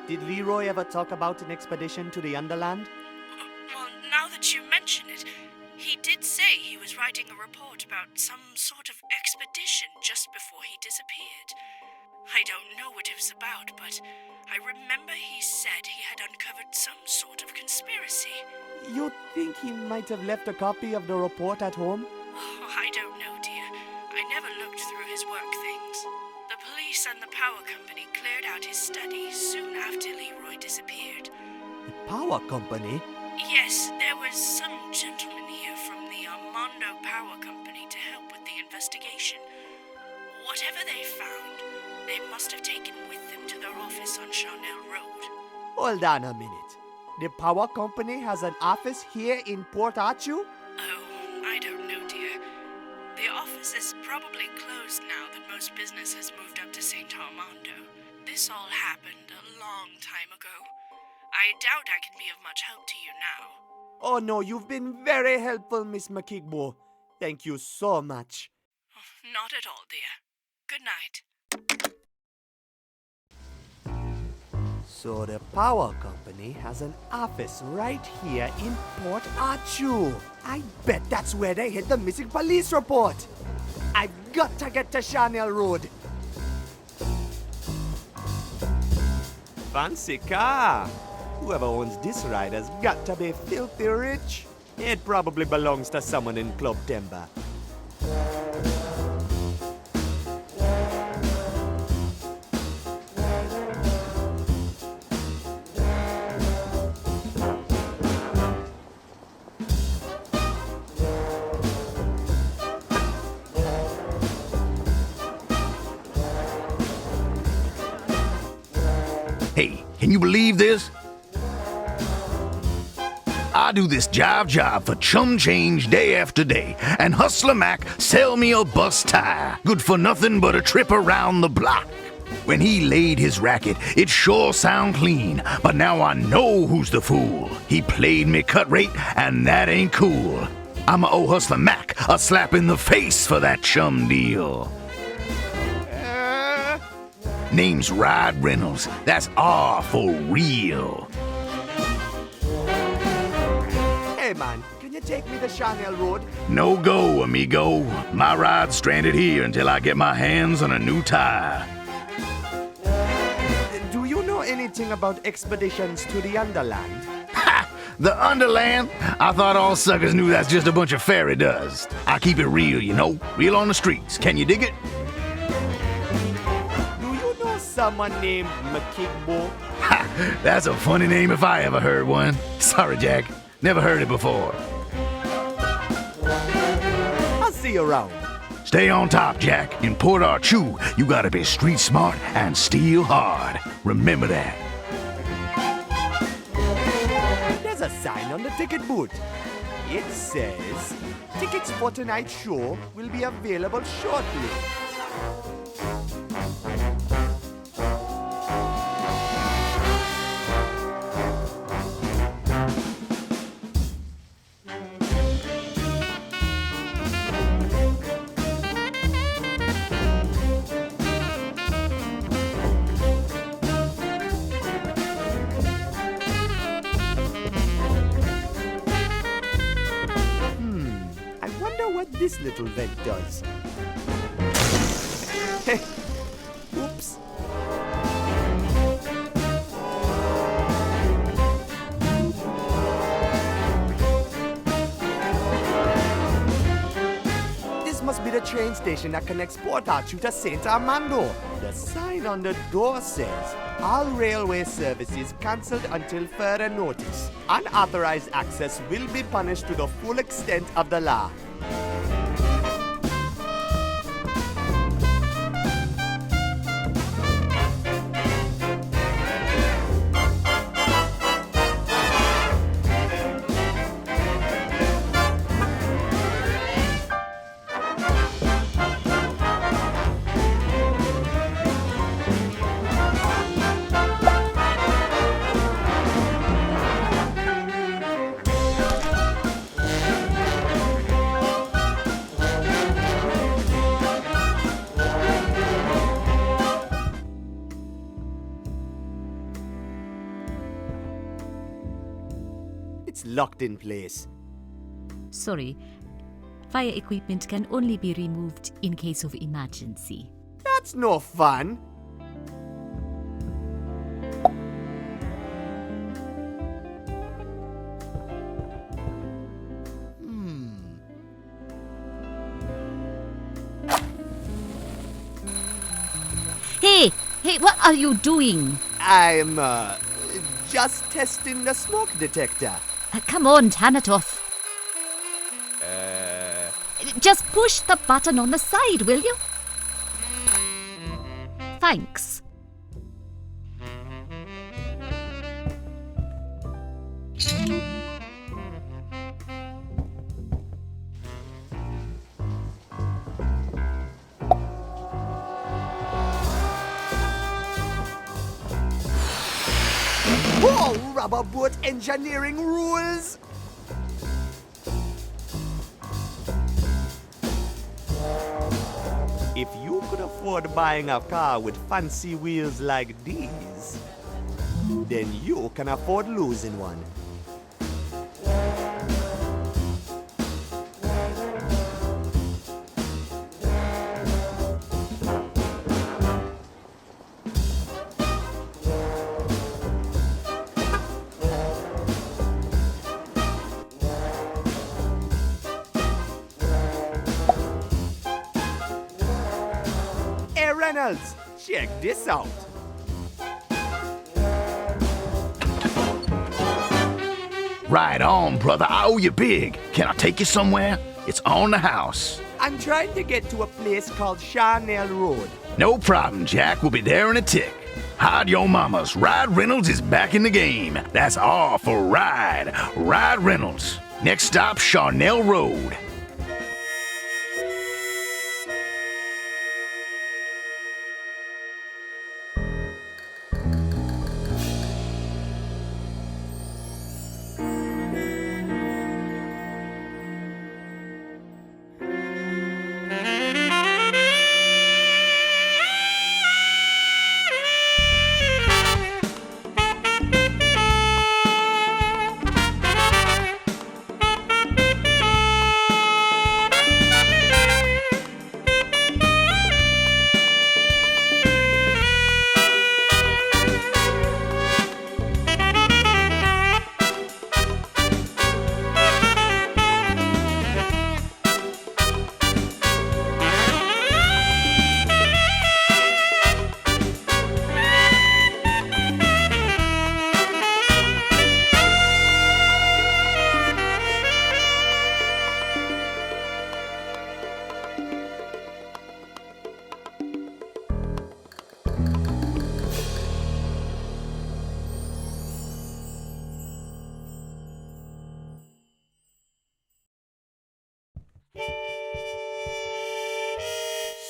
Did Leroy ever talk about an expedition to the Underland? Well, now that you mention it, he did say he was writing a report about some sort of expedition just before he disappeared. I don't know what it was about, but I remember he said he had uncovered some sort of conspiracy. You think he might have left a copy of the report at home? Oh, I don't know, dear. I never looked through his work things. The police and the power company cleared out his study soon after Leroy disappeared. The power company? Yes, there was some gentleman here from the Armando Power Company to help with the investigation. Whatever they found, they must have taken with them to their office on Charnel Road. Hold on a minute. The power company has an office here in Port Arthur? Oh, I don't know, dear. The office is probably closed now that most business has moved up to St. Armando. This all happened a long time ago. I doubt I can be of much help to you now. Oh no, you've been very helpful, Miss McKigbo. Thank you so much. Oh, not at all, dear. Good night. So the power company has an office right here in Port Arthur. I bet that's where they hid the missing police report. I've got to get to Charnel Road. Fancy car. Whoever owns this ride has got to be filthy rich. It probably belongs to someone in Club Timber. Hey, can you believe this? I do this job for chum change day after day, and Hustler Mac sell me a bus tire, good for nothing but a trip around the block. When he laid his racket, it sure sound clean, but now I know who's the fool. He played me cut rate, and that ain't cool. I'ma owe Hustler Mac a slap in the face for that chum deal. Name's Rod Reynolds, that's R for real. Hey man, can you take me to Charnel Road? No go, amigo. My ride's stranded here until I get my hands on a new tire. Do you know anything about expeditions to the Underland? Ha! The Underland? I thought all suckers knew that's just a bunch of fairy dust. I keep it real, you know, real on the streets. Can you dig it? Do you know someone named McKigbo? Ha! That's a funny name if I ever heard one. Sorry, Jack. Never heard it before. I'll see you around. Stay on top, Jack. In Port Arthur, you gotta be street smart and steal hard. Remember that. There's a sign on the ticket booth. It says, tickets for tonight's show will be available shortly. This little vent does. Hey, oops. This must be the train station that connects Port Arthur to St. Armando. The sign on the door says, all railway services cancelled until further notice. Unauthorized access will be punished to the full extent of the law. locked in place. Sorry. Fire equipment can only be removed in case of emergency. That's no fun. Hey, what are you doing? I'm, just testing the smoke detector. Come on, turn it off. Just push the button on the side, will you? Thanks. Whoa, rubber boat engineering rules! If you could afford buying a car with fancy wheels like these, then you can afford losing one. Hey Reynolds, check this out. Right on, brother. I owe you big. Can I take you somewhere? It's on the house. I'm trying to get to a place called Charnel Road. No problem, Jack. We'll be there in a tick. Hide your mamas. Ride Reynolds is back in the game. That's R for Ride. Ride Reynolds. Next stop, Charnel Road.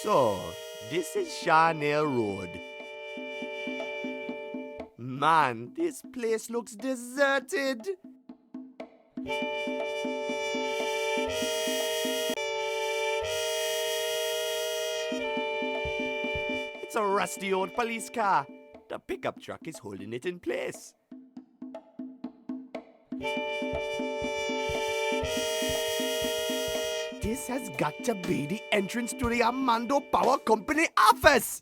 So, this is Charnel Road. Man, this place looks deserted. It's a rusty old police car. The pickup truck is holding it in place. This has got to be the entrance to the Armando Power Company office.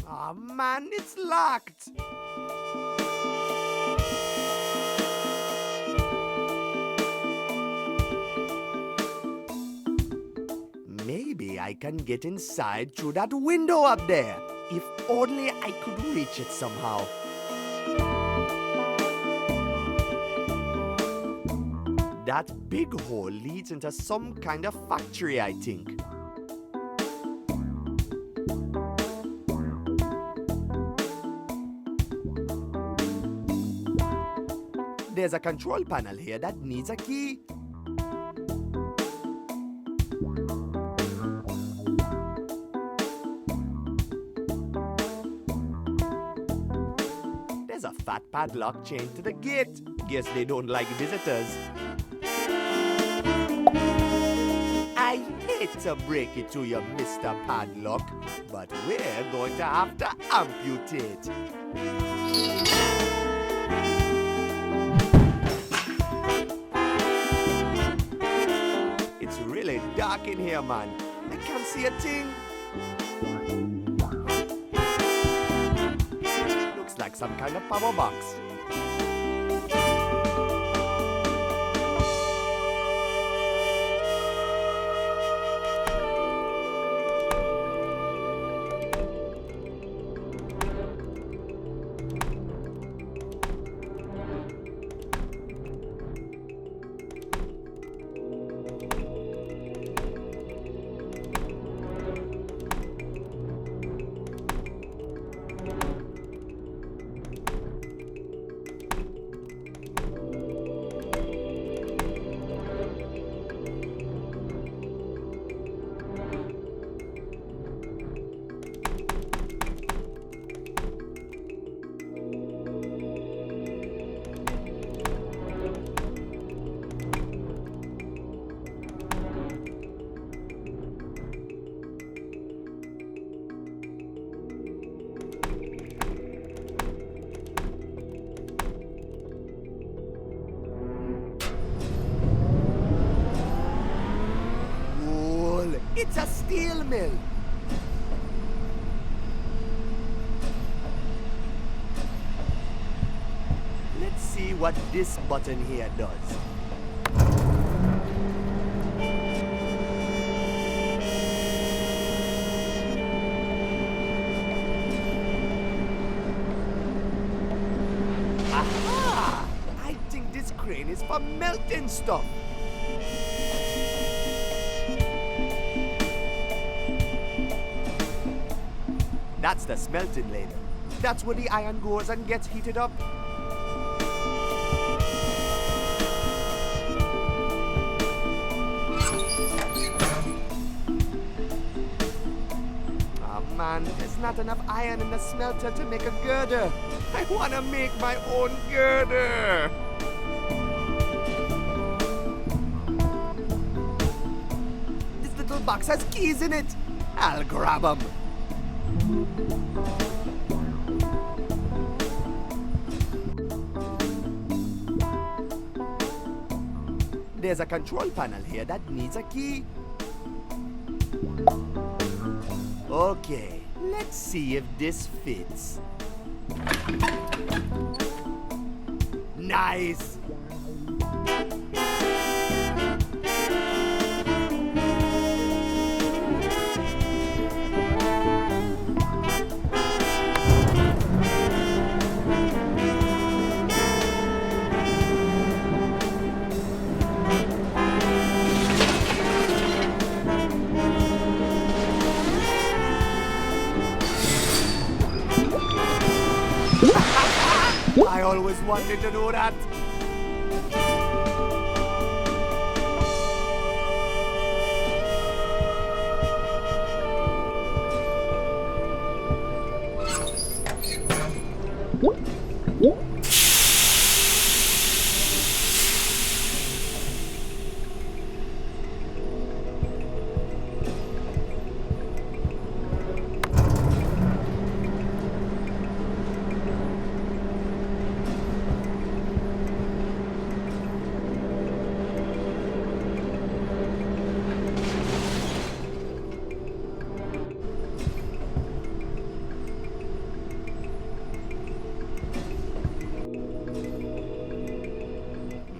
Oh man, it's locked. Maybe I can get inside through that window up there. If only I could reach it somehow. That big hole leads into some kind of factory, I think. There's a control panel here that needs a key. There's a fat padlock chained to the gate. Guess they don't like visitors. I hate to break it to you, Mr. Padlock, but we're going to have to amputate. dark in here, man. I can't see a thing. Looks like some kind of power box. It's a steel mill. Let's see what this button here does. Aha! I think this crane is for melting stuff. That's the smelting ladle. That's where the iron goes and gets heated up. Oh man, there's not enough iron in the smelter to make a girder. I want to make my own girder. This little box has keys in it. I'll grab them. There's a control panel here that needs a key. Okay, let's see if this fits. Nice! I always wanted to do that.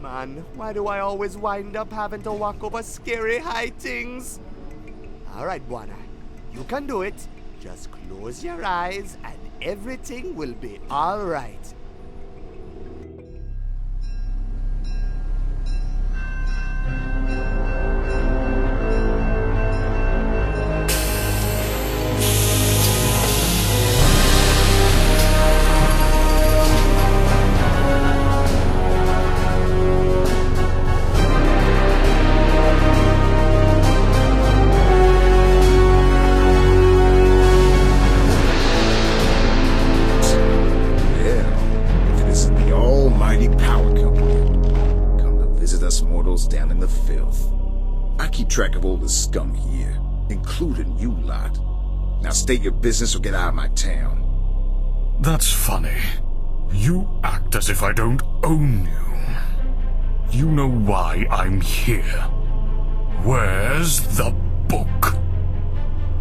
Man, why do I always wind up having to walk over scary high things? Alright, Buana, you can do it. Just close your eyes and everything will be alright. Down in the filth. I keep track of all the scum here, including you lot. Now state your business or get out of my town. That's funny. You act as if I don't own you. You know why I'm here. Where's the book?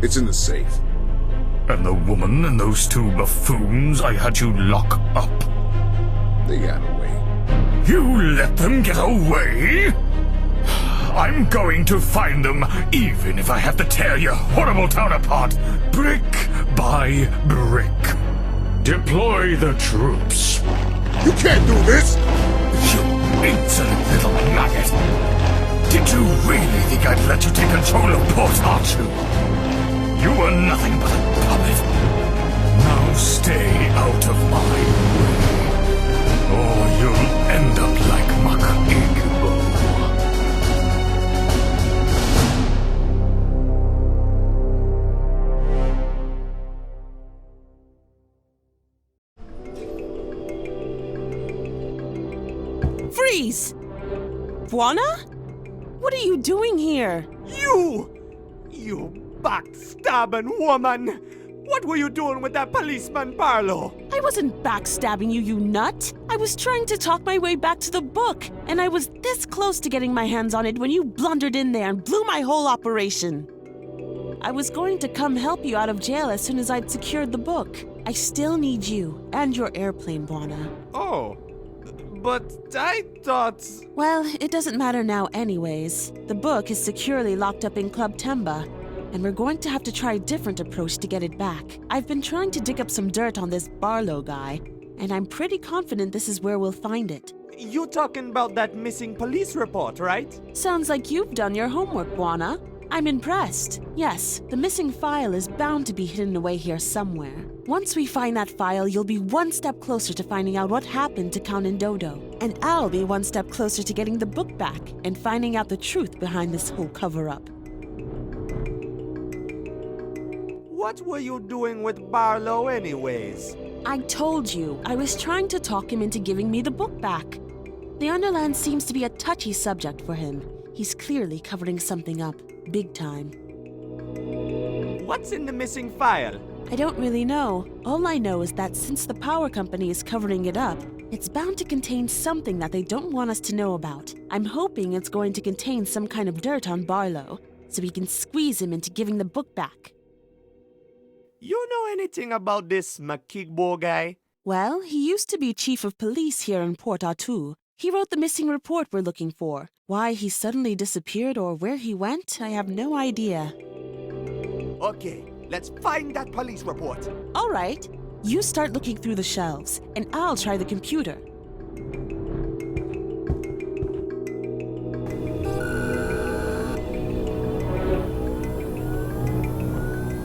It's in the safe. And the woman and those two buffoons I had you lock up? They got away. You let them get away? I'm going to find them, even if I have to tear your horrible town apart, brick by brick. Deploy the troops. You can't do this! You insolent little maggot! Did you really think I'd let you take control of Port Archer? You were nothing but a puppet. Now stay out of my way, or you'll end up like Mach Igbo. Freeze! Buona? What are you doing here? You backstabbing woman! What were you doing with that policeman, Barlow? I wasn't backstabbing you, you nut. I was trying to talk my way back to the book, and I was this close to getting my hands on it when you blundered in there and blew my whole operation. I was going to come help you out of jail as soon as I'd secured the book. I still need you and your airplane, Buona. Oh, but I thought... Well, it doesn't matter now anyways. The book is securely locked up in Club Temba, and we're going to have to try a different approach to get it back. I've been trying to dig up some dirt on this Barlow guy, and I'm pretty confident this is where we'll find it. You talking about that missing police report, right? Sounds like you've done your homework, Buona. I'm impressed. Yes, the missing file is bound to be hidden away here somewhere. Once we find that file, you'll be one step closer to finding out what happened to Count and Dodo. And I'll be one step closer to getting the book back and finding out the truth behind this whole cover-up. What were you doing with Barlow anyways? I told you, I was trying to talk him into giving me the book back. The Underland seems to be a touchy subject for him. He's clearly covering something up, big time. What's in the missing file? I don't really know. All I know is that since the power company is covering it up, it's bound to contain something that they don't want us to know about. I'm hoping it's going to contain some kind of dirt on Barlow, so we can squeeze him into giving the book back. You know anything about this Makigbo guy? Well, he used to be chief of police here in Port Arthur. He wrote the missing report we're looking for. Why he suddenly disappeared or where he went, I have no idea. Okay, let's find that police report. All right. You start looking through the shelves, and I'll try the computer.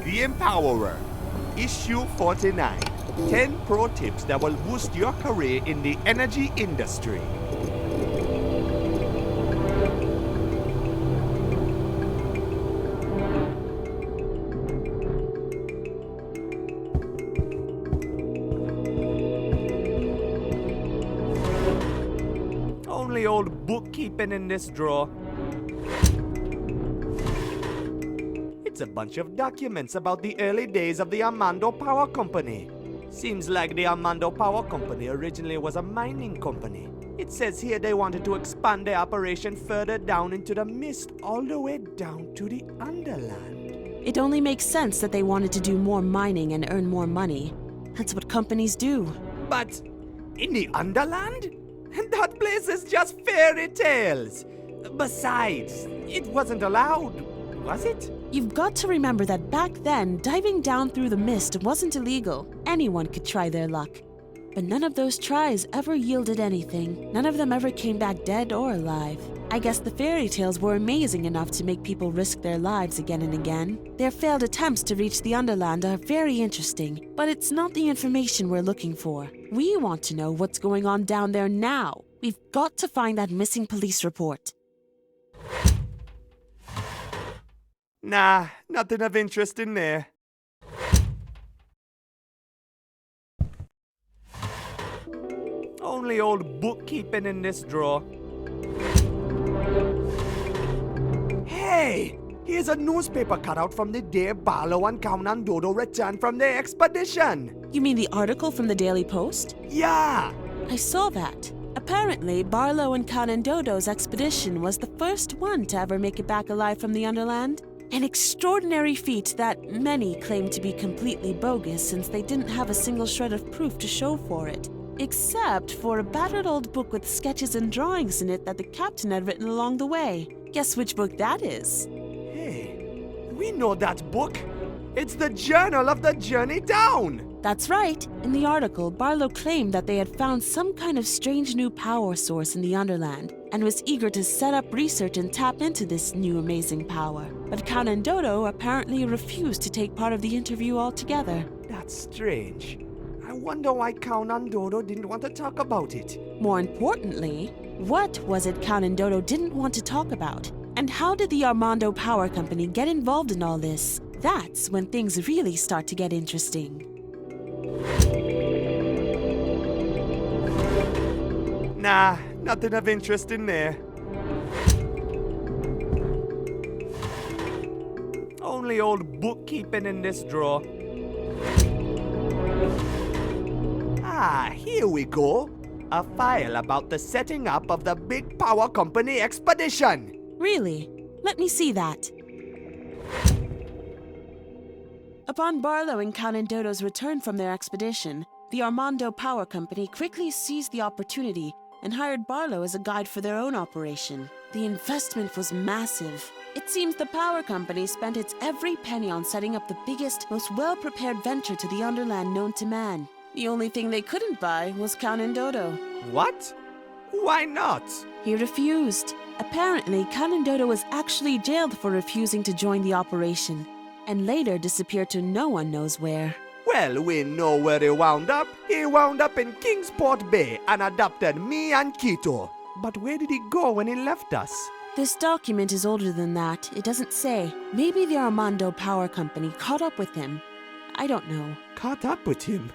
The Empowerer, Issue 49. 10 pro tips that will boost your career in the energy industry. Only old bookkeeping in this drawer. It's a bunch of documents about the early days of the Armando Power Company. Seems like the Armando Power Company originally was a mining company. It says here they wanted to expand their operation further down into the mist, all the way down to the Underland. It only makes sense that they wanted to do more mining and earn more money. That's what companies do. But in the Underland? That place is just fairy tales. Besides, it wasn't allowed, was it? You've got to remember that back then, diving down through the mist wasn't illegal. Anyone could try their luck. But none of those tries ever yielded anything. None of them ever came back dead or alive. I guess the fairy tales were amazing enough to make people risk their lives again and again. Their failed attempts to reach the Underland are very interesting, but it's not the information we're looking for. We want to know what's going on down there now. We've got to find that missing police report. Nah, nothing of interest in there. Only old bookkeeping in this drawer. Hey! Here's a newspaper cutout from the day Barlow and Count and Dodo returned from their expedition. You mean the article from the Daily Post? Yeah! I saw that. A Apparently, Barlow and Kanandodo's expedition was the first one to ever make it back alive from the Underland. An extraordinary feat that many claim to be completely bogus since they didn't have a single shred of proof to show for it. Except for a battered old book with sketches and drawings in it that the captain had written along the way. Guess which book that is? Hey, we know that book. It's the Journal of the Journey Down. That's right. In the article, Barlow claimed that they had found some kind of strange new power source in the Underland and was eager to set up research and tap into this new amazing power. But Kanandodo apparently refused to take part of the interview altogether. That's strange. I wonder why Kanandodo didn't want to talk about it. More importantly, what was it Kanandodo didn't want to talk about? And how did the Armando Power Company get involved in all this? That's when things really start to get interesting. Nah, nothing of interest in there. Only old bookkeeping in this drawer. Ah, here we go. A file about the setting up of the Big Power Company expedition. Really? Let me see that. Upon Barlow and Kanandodo's return from their expedition, the Armando Power Company quickly seized the opportunity and hired Barlow as a guide for their own operation. The investment was massive. It seems the power company spent its every penny on setting up the biggest, most well-prepared venture to the Underland known to man. The only thing they couldn't buy was Kanandodo. What? Why not? He refused. Apparently, Kanandodo was actually jailed for refusing to join the operation, and later disappeared to no one knows where. Well, we know where he wound up. He wound up in Kingsport Bay and adopted me and Quito. But where did he go when he left us? This document is older than that. It doesn't say. Maybe the Armando Power Company caught up with him. I don't know. Caught up with him?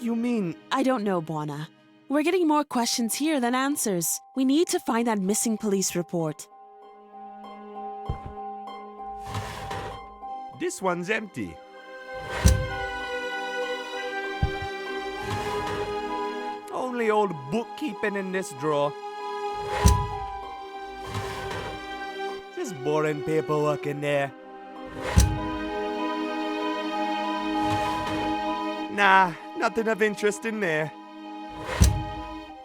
You mean... I don't know, Buona. We're getting more questions here than answers. We need to find that missing police report. This one's empty. Only old bookkeeping in this drawer. Just boring paperwork in there. Nah, nothing of interest in there.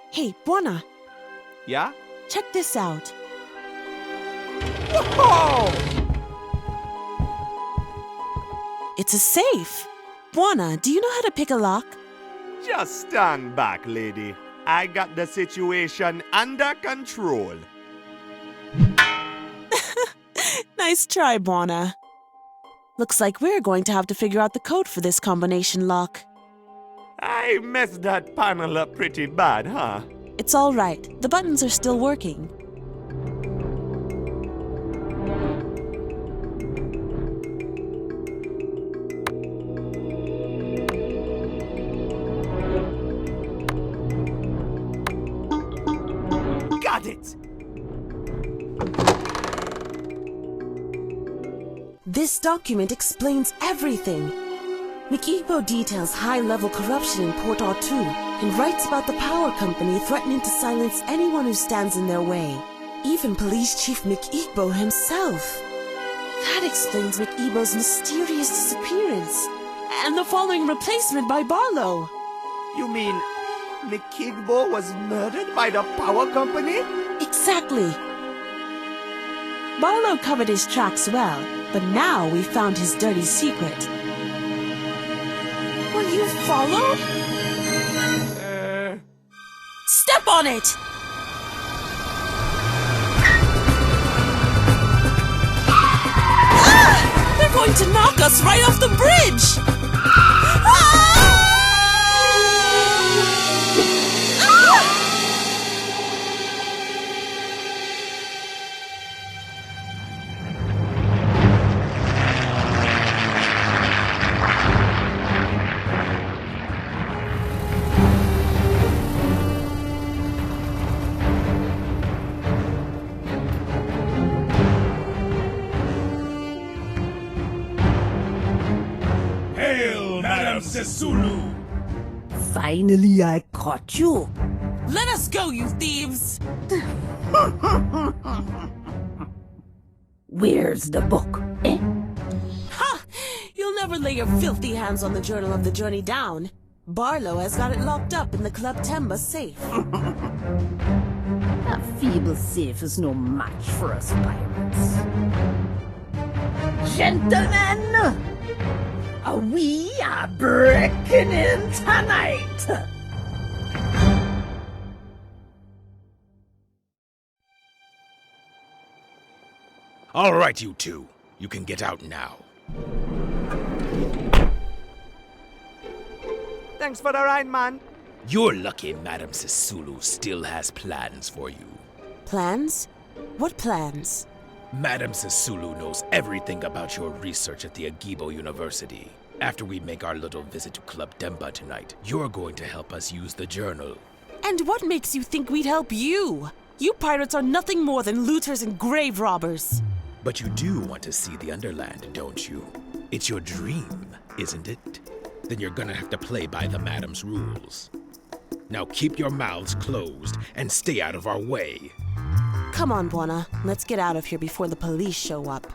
Hey, Buona. Yeah? Check this out. Whoa! It's a safe. Buona, do you know how to pick a lock? Just stand back, lady. I got the situation under control. Nice try, Buona. Looks like we're going to have to figure out the code for this combination lock. I messed that panel up pretty bad, huh? It's all right. The buttons are still working. Got it! This document explains everything. Mikibo details high-level corruption in Port Artoo and writes about the power company threatening to silence anyone who stands in their way. Even Police Chief Mikibo himself. That explains Mikibo's mysterious disappearance and the following replacement by Barlow. You mean Mikigbo was murdered by the power company? Exactly. Barlow covered his tracks well, but now we found his dirty secret. Were you followed? Step on it! Ah! They're going to knock us right off the bridge! Ah! Hail, Madam Sisulu! Finally, I caught you. Let us go, you thieves! Where's the book, eh? Ha! You'll never lay your filthy hands on the journal of the journey down. Barlow has got it locked up in the Club Temba safe. That feeble safe is no match for us pirates. Gentlemen, we are breaking in tonight. All right, you two. You can get out now. Thanks for the ride, man. You're lucky Madame Sisulu still has plans for you. Plans? What plans? Madame Sisulu knows everything about your research at the Agibo University. After we make our little visit to Club Demba tonight, you're going to help us use the journal. And what makes you think we'd help you? You pirates are nothing more than looters and grave robbers. But you do want to see the Underland, don't you? It's your dream, isn't it? Then you're gonna have to play by the Madam's rules. Now keep your mouths closed and stay out of our way. Come on, Buona. Let's get out of here before the police show up.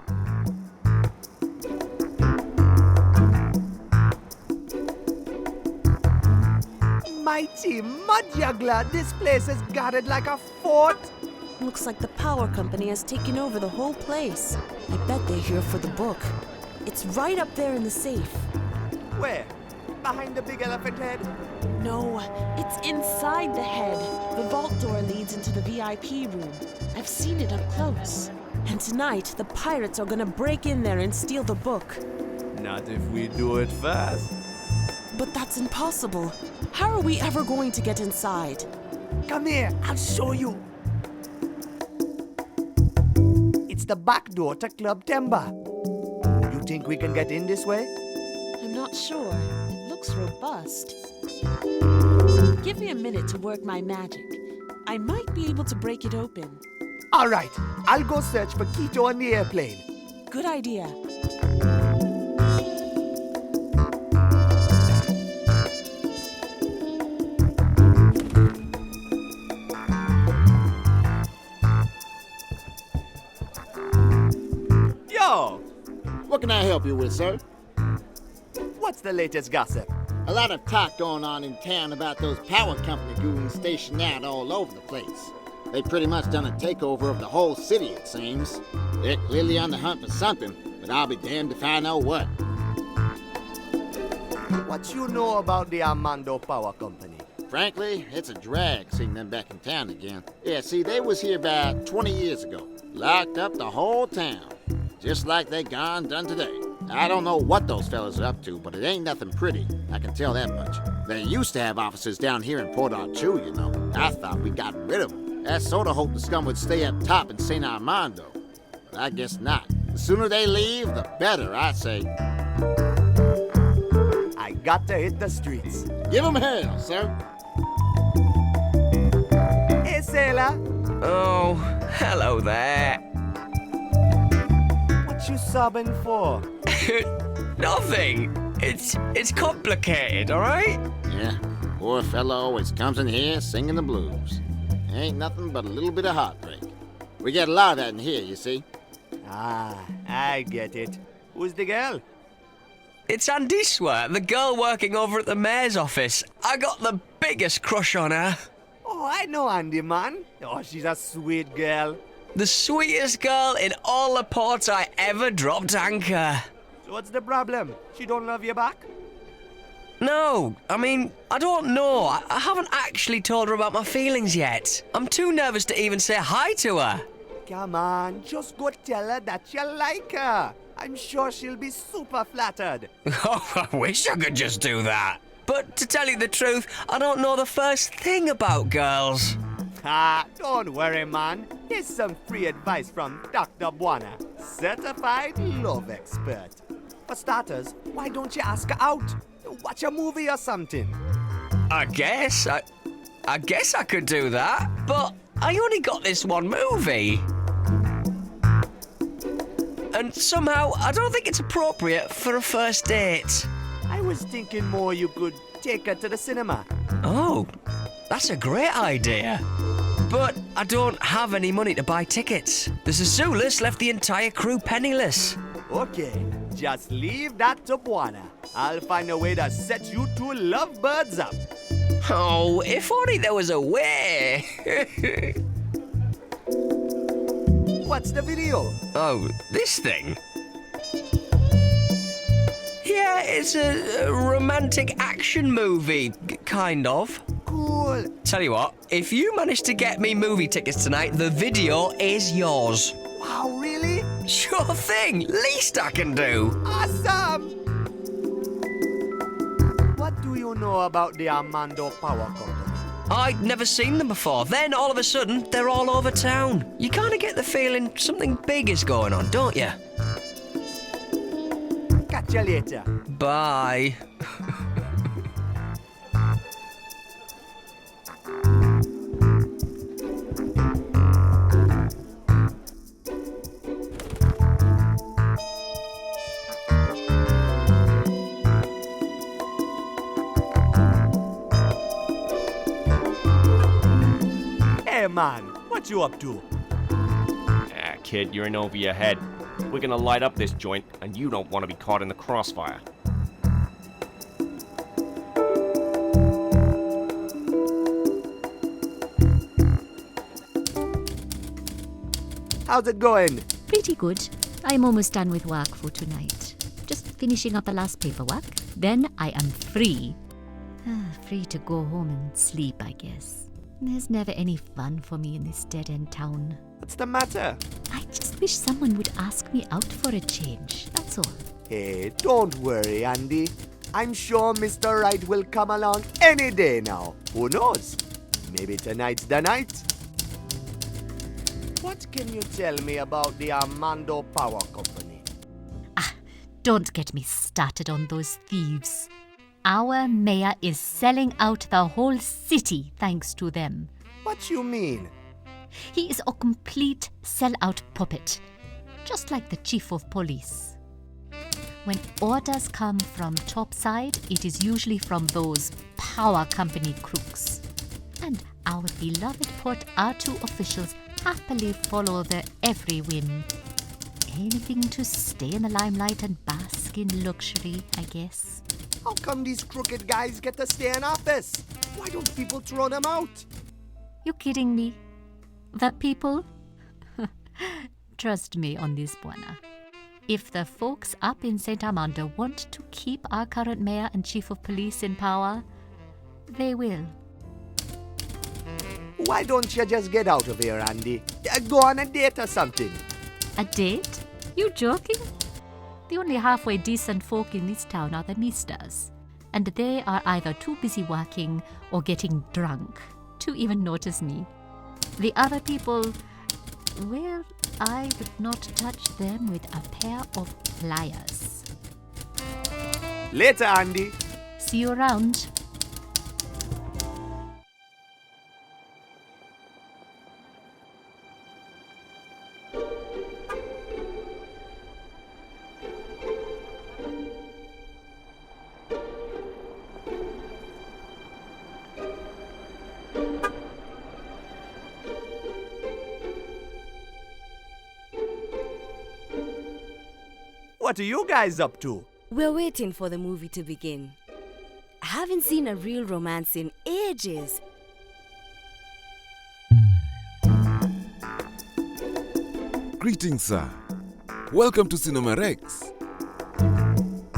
Mighty mud juggler, this place is guarded like a fort. Looks like the power company has taken over the whole place. I bet they're here for the book. It's right up there in the safe. Where? Behind the big elephant head? No, it's inside the head. The vault door leads into the VIP room. I've seen it up close. And tonight, the pirates are gonna break in there and steal the book. Not if we do it fast. But that's impossible. How are we ever going to get inside? Come here, I'll show you. It's the back door to Club Temba. You think we can get in this way? I'm not sure. It looks robust. Give me a minute to work my magic. I might be able to break it open. All right, I'll go search for Quito on the airplane. Good idea. Yo! What can I help you with, sir? What's the latest gossip? A lot of talk going on in town about those power company goons stationed out all over the place. They pretty much done a takeover of the whole city, it seems. They're clearly on the hunt for something, but I'll be damned if I know what. What you know about the Armando Power Company? Frankly, it's a drag seeing them back in town again. Yeah, see, they was here about 20 years ago. Locked up the whole town. Just like they gone done today. I don't know what those fellas are up to, but it ain't nothing pretty. I can tell that much. They used to have offices down here in Port Arthur, you know. I thought we got rid of them. I sorta hoped the scum would stay up top in St. Armando. But I guess not. The sooner they leave, the better, I say. I got to hit the streets. Give them hell, sir. Hey, sailor. Oh, hello there. What you sobbing for? Nothing. It's complicated, all right? Yeah, poor fellow always comes in here singing the blues. Ain't nothing but a little bit of heartbreak. We get a lot of that in here, you see. Ah, I get it. Who's the girl? It's Andiswa, the girl working over at the mayor's office. I got the biggest crush on her. Oh, I know Andy, man. Oh, she's a sweet girl. The sweetest girl in all the ports I ever dropped anchor. So what's the problem? She don't love you back? No, I mean, I don't know. I haven't actually told her about my feelings yet. I'm too nervous to even say hi to her. Come on, just go tell her that you like her. I'm sure she'll be super flattered. Oh, I wish I could just do that. But to tell you the truth, I don't know the first thing about girls. Ah, don't worry, man. Here's some free advice from Dr. Buona, certified love expert. For starters, why don't you ask her out? Watch a movie or something. I guess I could do that, but I only got this one movie. And somehow, I don't think it's appropriate for a first date. I was thinking more you could take her to the cinema. Oh, That's a great idea. But I don't have any money to buy tickets. The Sissulas left the entire crew penniless. Okay, just leave that to Buana. I'll find a way to set you two lovebirds up. Oh, if only there was a way. What's the video? Oh, this thing? Yeah, it's a romantic action movie, kind of. Cool. Tell you what, if you manage to get me movie tickets tonight, the video is yours. Wow, really? Sure thing, least I can do. Awesome! What do you know about the Armando Power Company? I'd never seen them before. Then, all of a sudden, they're all over town. You kind of get the feeling something big is going on, don't you? Catch you later. Bye. Hey man, what you up to? Ah, kid, you're in over your head. We're gonna light up this joint, and you don't want to be caught in the crossfire. How's it going? Pretty good. I'm almost done with work for tonight. Just finishing up the last paperwork. Then I am free. Free to go home and sleep, I guess. There's never any fun for me in this dead-end town. What's the matter? I just wish someone would ask me out for a change, that's all. Hey, don't worry, Andy. I'm sure Mr. Right will come along any day now. Who knows? Maybe tonight's the night. What can you tell me about the Armando Power Company? Don't get me started on those thieves. Our mayor is selling out the whole city thanks to them. What you mean? He is a complete sellout puppet, just like the chief of police. When orders come from topside, it is usually from those power company crooks. And our beloved Port R2 officials happily follow their every whim. Anything to stay in the limelight and bask in luxury, I guess. How come these crooked guys get to stay in office? Why don't people throw them out? You kidding me? The people? Trust me on this, Buana. If the folks up in St. Armando want to keep our current mayor and chief of police in power, they will. Why don't you just get out of here, Andy? Go on a date or something. A date? You joking? The only halfway decent folk in this town are the Mistas, and they are either too busy working or getting drunk to even notice me. The other people, well, I would not touch them with a pair of pliers. Later, Andy. See you around. What are you guys up to? We're waiting for the movie to begin. I haven't seen a real romance in ages. Greetings, sir. Welcome to Cinema Rex.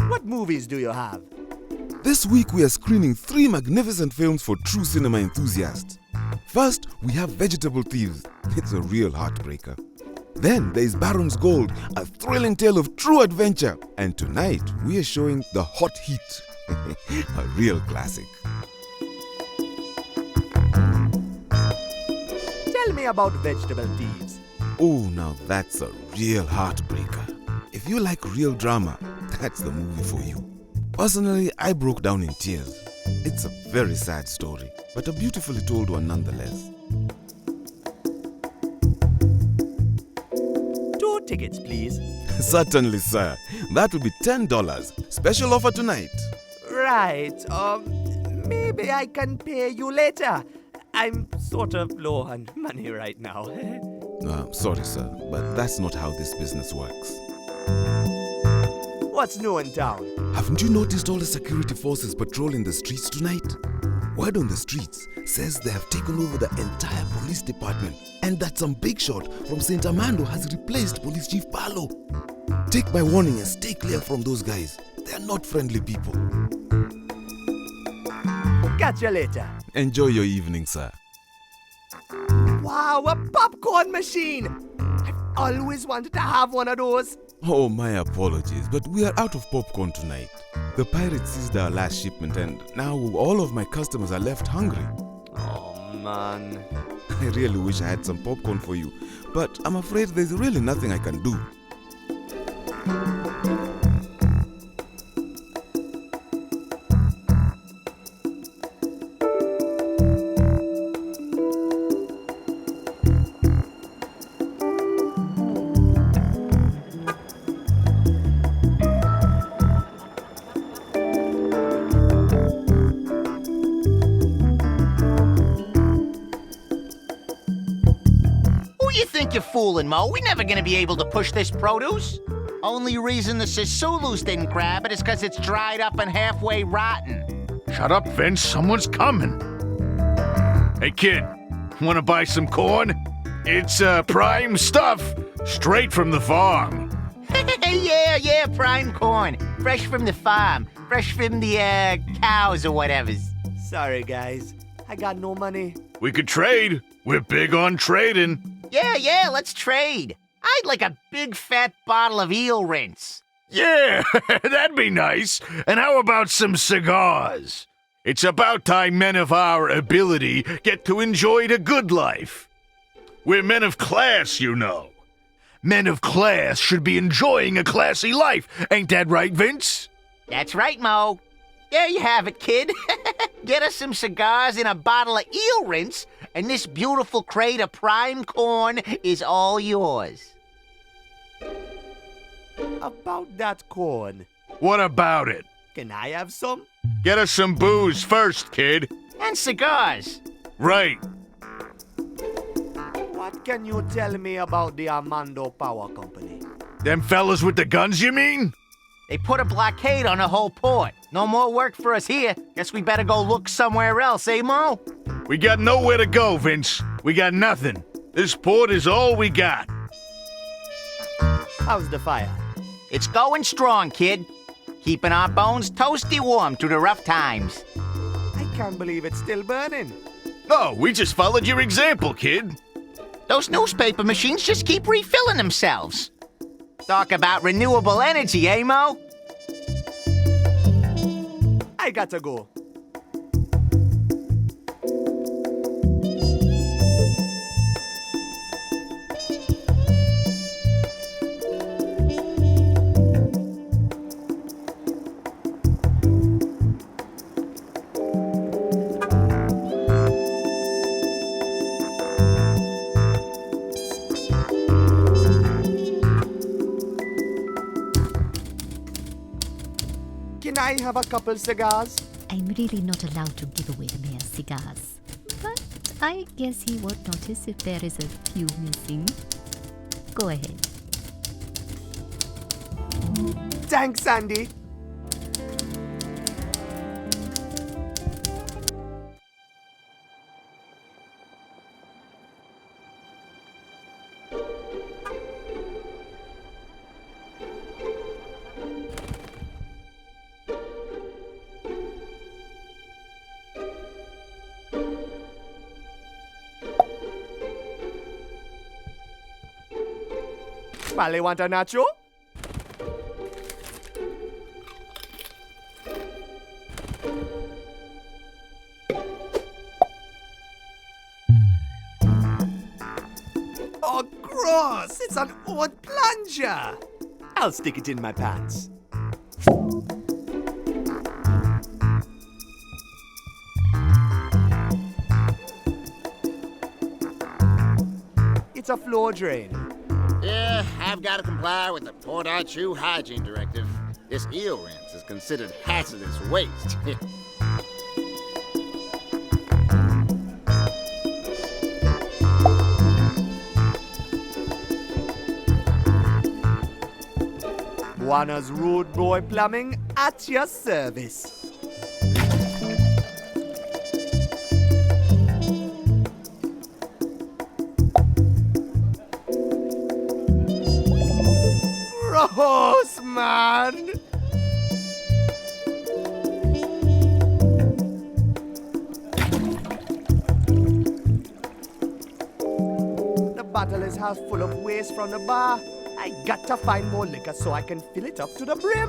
What movies do you have? This week we are screening 3 magnificent films for true cinema enthusiasts. First, we have Vegetable Thieves. It's a real heartbreaker. Then there is Baron's Gold, a thrilling tale of true adventure. And tonight we are showing The Hot Heat, a real classic. Tell me about Vegetable Thieves. Oh, now that's a real heartbreaker. If you like real drama, that's the movie for you. Personally, I broke down in tears. It's a very sad story, but a beautifully told one nonetheless. 2 tickets, please. Certainly, sir. That will be $10. Special offer tonight. Right. Maybe I can pay you later. I'm sort of low on money right now. Sorry, sir, but that's not how this business works. What's new in town? Haven't you noticed all the security forces patrolling the streets tonight? Word on the streets says they have taken over the entire police department and that some big shot from St. Armando has replaced Police Chief Barlow. Take my warning and stay clear from those guys. They are not friendly people. Catch you later. Enjoy your evening, sir. Wow, a popcorn machine! I've always wanted to have one of those. Oh, my apologies, but we are out of popcorn tonight. The pirates seized our last shipment and now all of my customers are left hungry. Oh, man. I really wish I had some popcorn for you, but I'm afraid there's really nothing I can do. You're fooling, Mo. We're never gonna be able to push this produce. Only reason the Sisulus didn't grab it is because it's dried up and halfway rotten. Shut up, Vince. Someone's coming. Hey, kid. Wanna buy some corn? It's prime stuff. Straight from the farm. yeah, prime corn. Fresh from the farm. Fresh from the, cows or whatever. Sorry, guys. I got no money. We could trade. We're big on trading. Yeah, let's trade. I'd like a big fat bottle of eel rinse. Yeah, that'd be nice. And how about some cigars? It's about time men of our ability get to enjoy the good life. We're men of class, you know. Men of class should be enjoying a classy life. Ain't that right, Vince? That's right, Mo. There you have it, kid. Get us some cigars and a bottle of eel rinse, and this beautiful crate of prime corn is all yours. About that corn. What about it? Can I have some? Get us some booze first, kid. And cigars. Right. What can you tell me about the Armando Power Company? Them fellas with the guns, you mean? They put a blockade on the whole port. No more work for us here. Guess we better go look somewhere else, eh, Mo? We got nowhere to go, Vince. We got nothing. This port is all we got. How's the fire? It's going strong, kid. Keeping our bones toasty warm through the rough times. I can't believe it's still burning. Oh, we just followed your example, kid. Those newspaper machines just keep refilling themselves. Talk about renewable energy, eh, Mo? I gotta go. Can I have a couple cigars? I'm really not allowed to give away the mayor's cigars. But I guess he won't notice if there is a few missing. Go ahead. Thanks, Sandy. Vale, want a nacho? Oh, gross! It's an old plunger! I'll stick it in my pants. It's a floor drain. Yeah, I've got to comply with the Port Archu hygiene directive. This eel rinse is considered hazardous waste. Buana's Rude Boy Plumbing at your service. Gross, man! The bottle is half full of waste from the bar. I got to find more liquor so I can fill it up to the brim.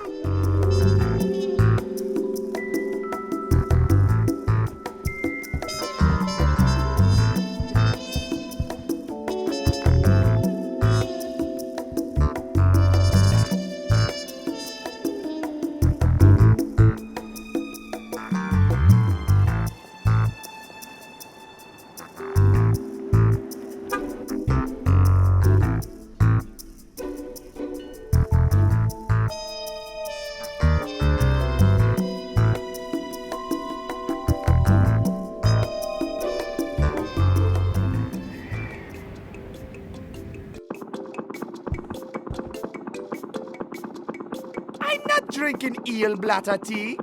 I'm not drinking eel bladder tea.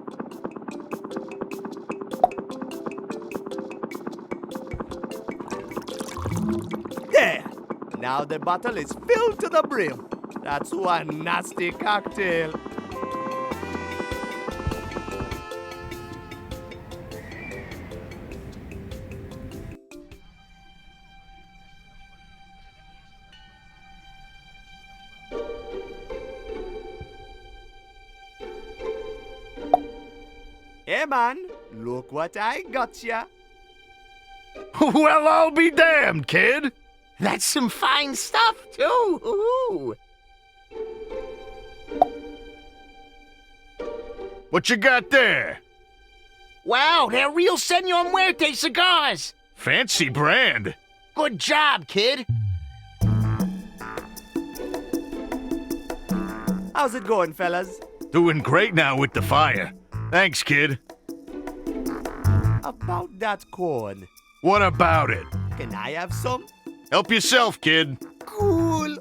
There! Now the bottle is filled to the brim. That's one nasty cocktail. Hey man, look what I got ya. Well, I'll be damned, kid. That's some fine stuff, too. Ooh. What you got there? Wow, they're real Senor Muerte cigars. Fancy brand. Good job, kid. How's it going, fellas? Doing great now with the fire. Thanks, kid. About that corn. What about it? Can I have some? Help yourself, kid. Cool.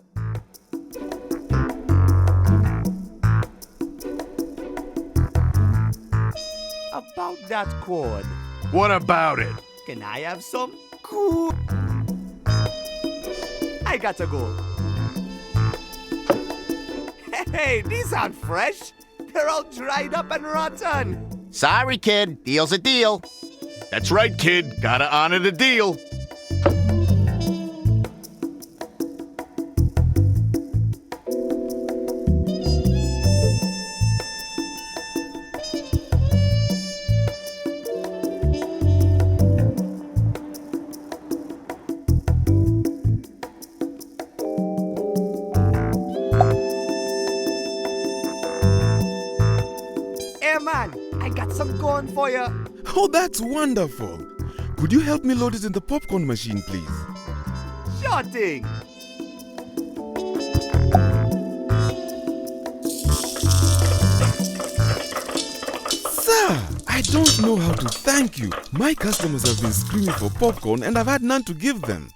About that corn. What about it? Can I have some? Cool. I gotta go. Hey, these aren't fresh. They're all dried up and rotten. Sorry, kid. Deal's a deal. That's right, kid. Gotta honor the deal. Hey man, I got some corn for you. Oh, that's wonderful. Could you help me load it in the popcorn machine, please? Sure thing. Sir, I don't know how to thank you. My customers have been screaming for popcorn and I've had none to give them.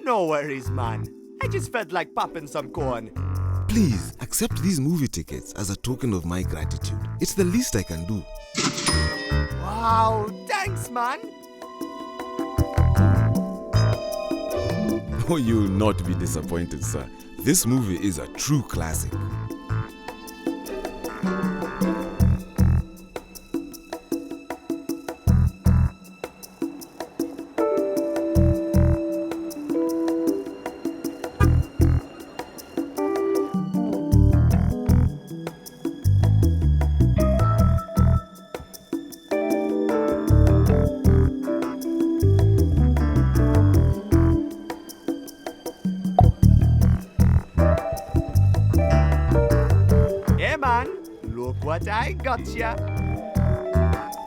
No worries, man. I just felt like popping some corn. Please accept these movie tickets as a token of my gratitude. It's the least I can do. Wow, thanks, man. Oh, you'll not be disappointed, sir. This movie is a true classic. Look what I got ya.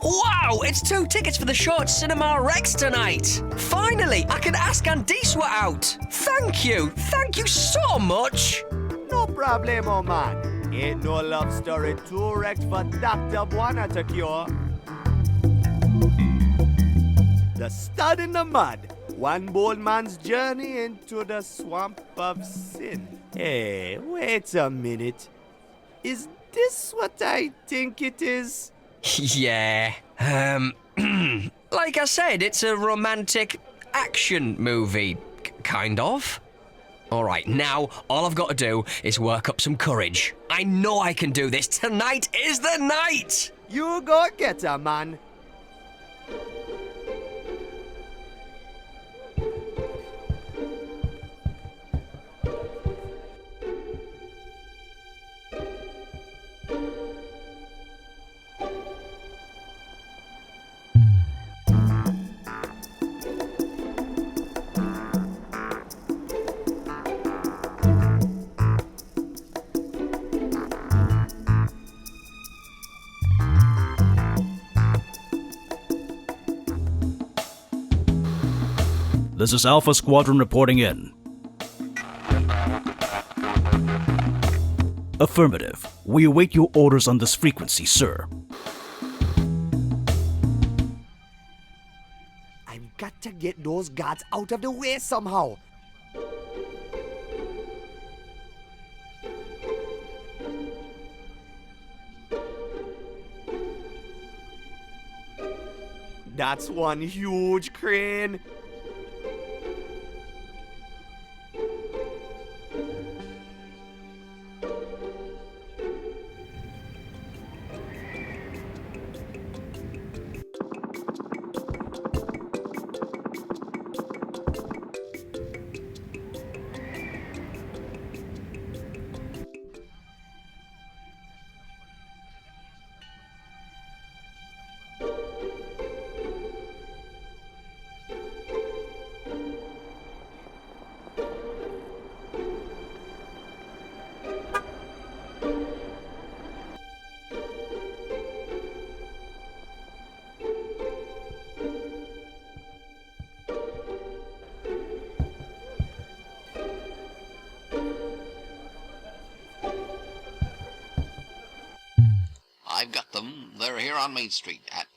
Wow, it's 2 tickets for the short Cinema Rex tonight. Finally, I can ask Andiswa out. Thank you so much. No problemo, man. Ain't no love story too wrecked for Dr. Buana to cure. The Stud in the Mud. One bold man's journey into the swamp of sin. Hey, wait a minute. Is this what I think it is? Yeah. Like I said, it's a romantic action movie. Kind of. Alright, now all I've got to do is work up some courage. I know I can do this. Tonight is the night! You go get her, man. This is Alpha Squadron reporting in. Affirmative. We await your orders on this frequency, sir. I've got to get those guards out of the way somehow. That's one huge crane. I've got them. They're here on Main Street at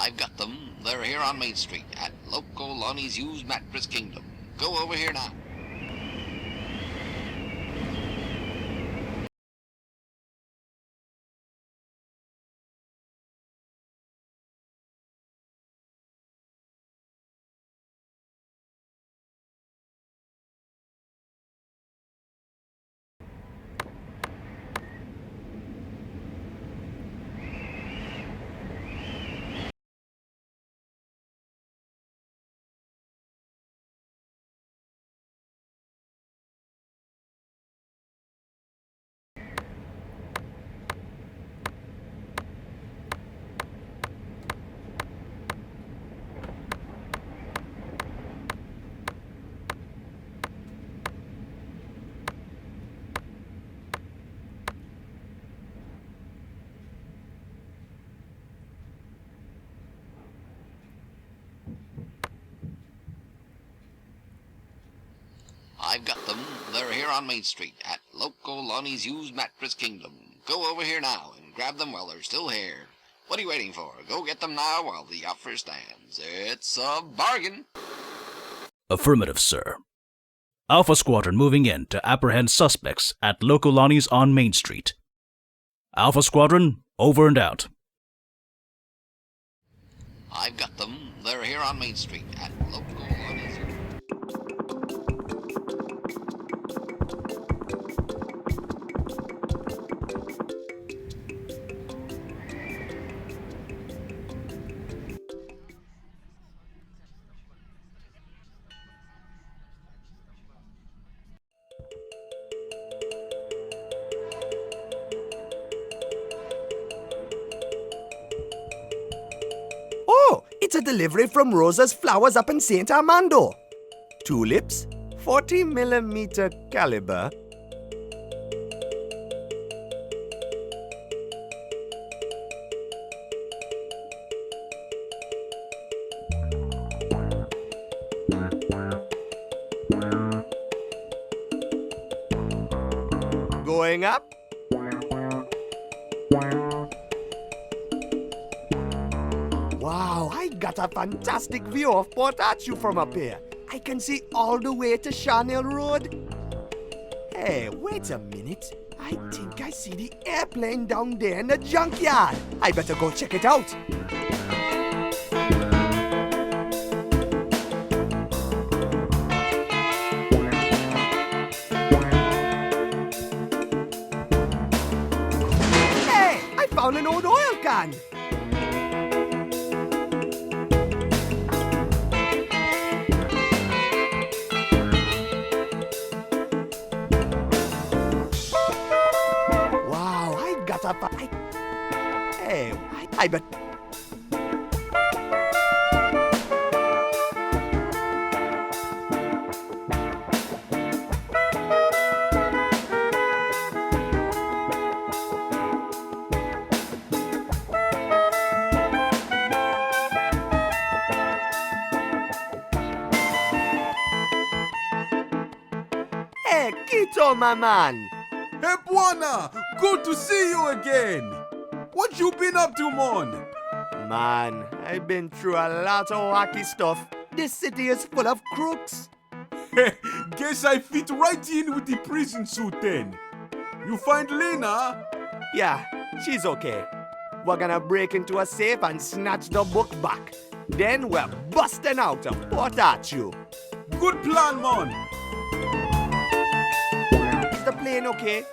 I've got them. They're here on Main Street at Loco Lonnie's Used Mattress Kingdom. Go over here now. I've got them. They're here on Main Street at Loco Lonnie's Used Mattress Kingdom. Go over here now and grab them while they're still here. What are you waiting for? Go get them now while the offer stands. It's a bargain. Affirmative, sir. Alpha Squadron moving in to apprehend suspects at Locolani's on Main Street. Alpha Squadron, over and out. I've got them. They're here on Main Street at Local Lobbies. Oh, it's a delivery from Rosa's Flowers up in St. Armando. Tulips, 40mm caliber. Going up. Wow, I got a fantastic view of Port Arthur from up here. I can see all the way to Charnel Road. Hey, wait a minute. I think I see the airplane down there in the junkyard. I better go check it out. Hey, I found an old oil can. Hey, I bet. Hey, Quito, my man. Hey, Buana, good to see you again. What you been up to, mon? Man, I've been through a lot of wacky stuff. This city is full of crooks. Guess I fit right in with the prison suit then. You find Lena? Yeah, she's okay. We're gonna break into a safe and snatch the book back. Then we're busting out of Port Arthur. Good plan, man. Is the plane okay?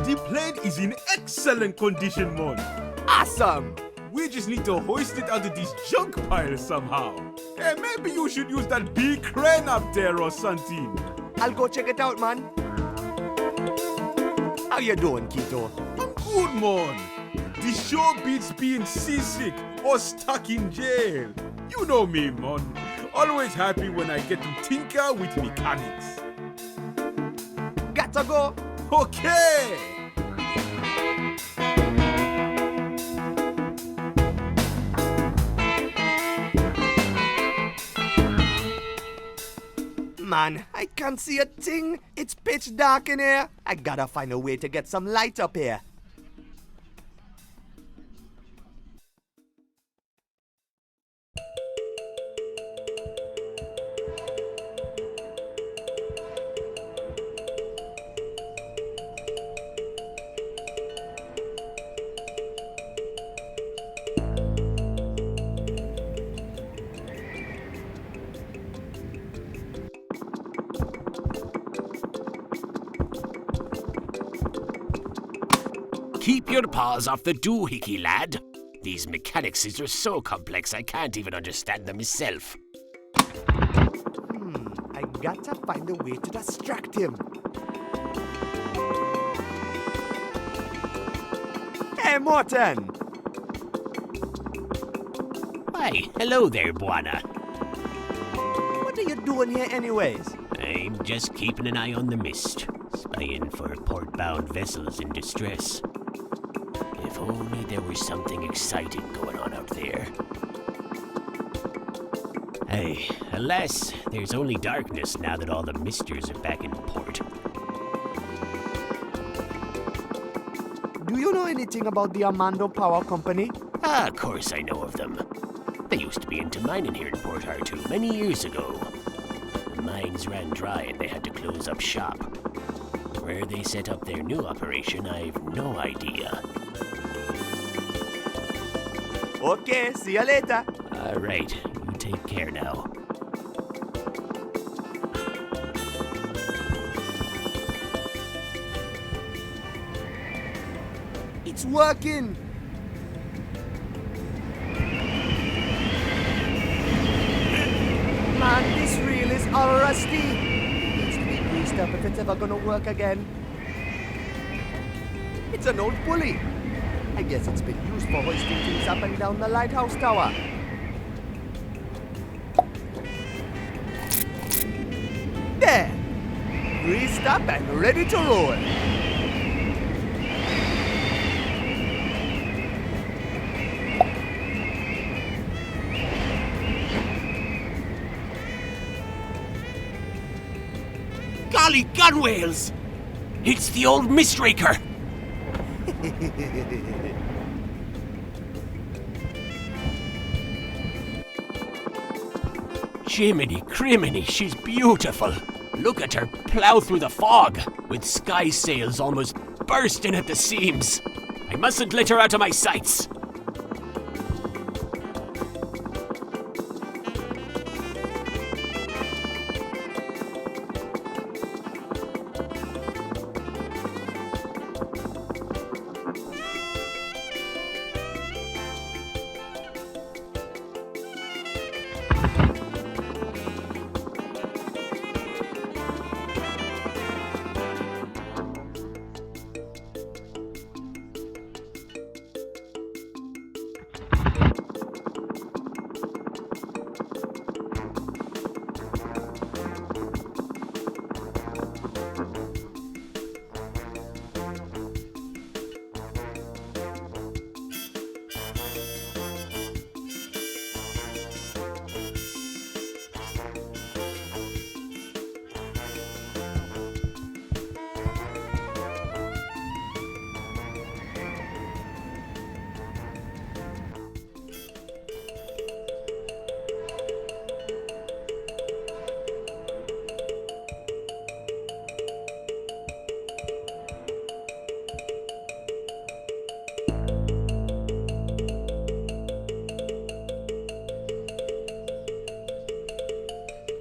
The plane is in excellent condition, man. Awesome! We just need to hoist it out of this junk pile somehow. Hey, maybe you should use that big crane up there or something. I'll go check it out, man. How you doing, Quito? I'm good, man. The show beats being seasick or stuck in jail. You know me, man. Always happy when I get to tinker with mechanics. Gotta go. Okay. Man, I can't see a thing. It's pitch dark in here. I gotta find a way to get some light up here. Keep your paws off the doohickey, lad. These mechanics are so complex I can't even understand them myself. I gotta find a way to distract him. Hey, Morton! Why, hello there, Buana. What are you doing here anyways? I'm just keeping an eye on the mist, spying for port-bound vessels in distress. If only there was something exciting going on out there. Hey, alas, there's only darkness now that all the misters are back in port. Do you know anything about the Armando Power Company? Ah, of course I know of them. They used to be into mining here in Port Arthur many years ago. mines ran dry and they had to close up shop. Where they set up their new operation, I've no idea. Okay, see you later. All right, you take care now. It's working. Man, this reel is all rusty. It needs to be greased up if it's ever gonna work again. It's an old pulley. I guess it's been used for hoisting things up and down the lighthouse tower. There! Greased up and ready to roll. Golly gunwales! It's the old mistraker! Jiminy criminy, she's beautiful. Look at her plow through the fog, with sky sails almost bursting at the seams. I mustn't let her out of my sights.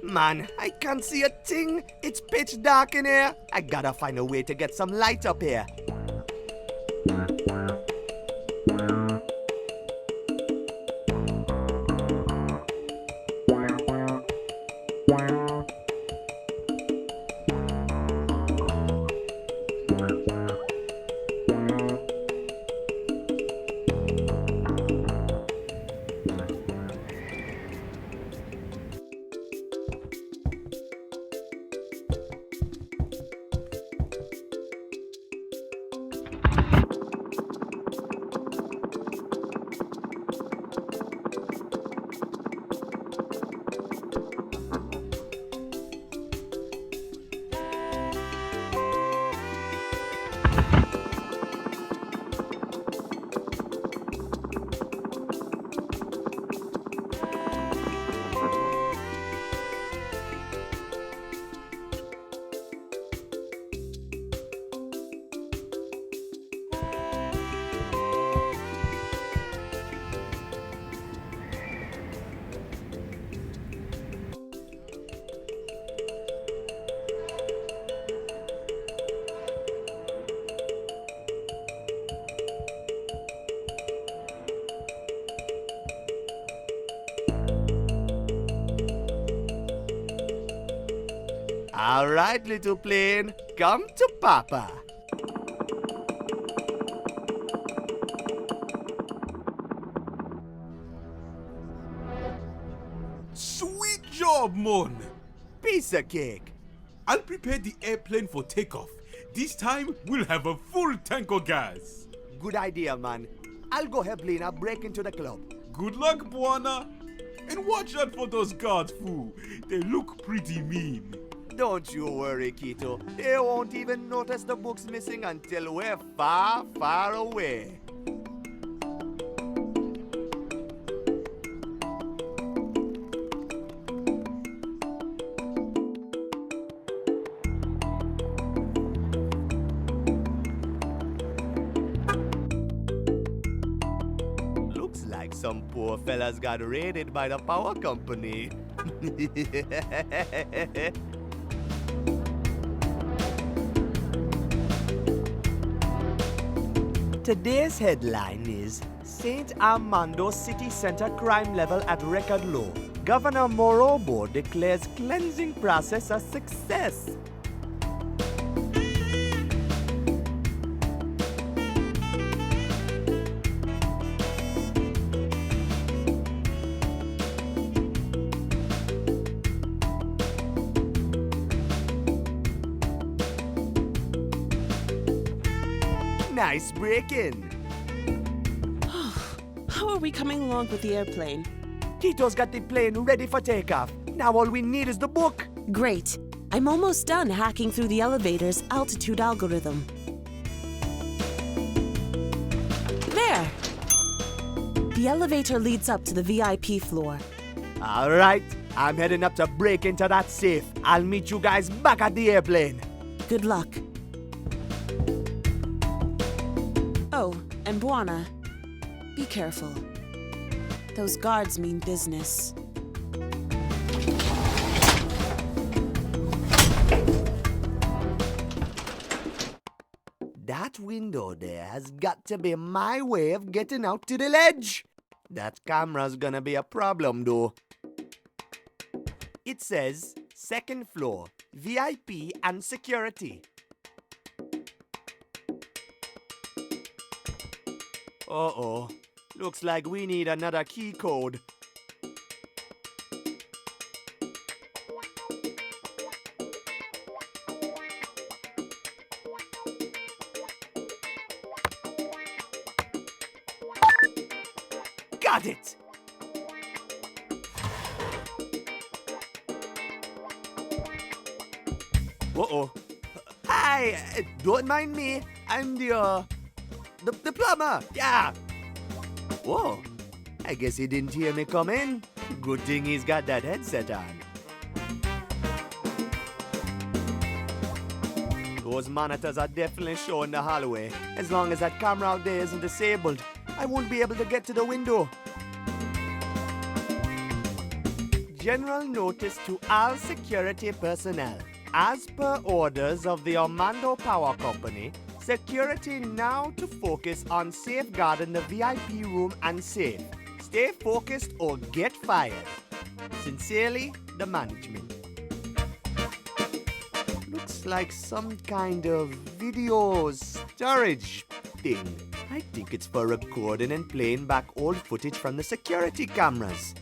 Man, I can't see a thing. It's pitch dark in here. I gotta find a way to get some light up here. All right, little plane, come to Papa. Sweet job, Mon. Piece of cake. I'll prepare the airplane for takeoff. This time, we'll have a full tank of gas. Good idea, man. I'll go help Lena break into the club. Good luck, Buana. And watch out for those guards, fool. They look pretty mean. Don't you worry, Kito. They won't even notice the book's missing until we're far, far away. some poor fellas got raided by the power company. Today's headline is St. Armando City Center crime level at record low. Governor Morobo declares cleansing process a success. Nice break-in. How are we coming along with the airplane? Tito's got the plane ready for takeoff. Now all we need is the book. Great. I'm almost done hacking through the elevator's altitude algorithm. There! The elevator leads up to the VIP floor. All right, I'm heading up to break into that safe. I'll meet you guys back at the airplane. Good luck. Oh, and Buana, be careful. Those guards mean business. That window there has got to be my way of getting out to the ledge. That camera's gonna be a problem though. It says, second floor, VIP and security. Uh-oh. Looks like we need another key code. Got it! Uh-oh. Hi! Don't mind me. I'm the plumber. Yeah. Whoa. I guess he didn't hear me come in. Good thing he's got that headset on. Those monitors are definitely showing the hallway. As long as that camera out there isn't disabled, I won't be able to get to the window. General notice to all security personnel. As per orders of the Armando Power Company, security now to focus on safeguarding the VIP room and safe. Stay focused or get fired. Sincerely, the management. Looks like some kind of video storage thing. I think it's for recording and playing back old footage from the security cameras.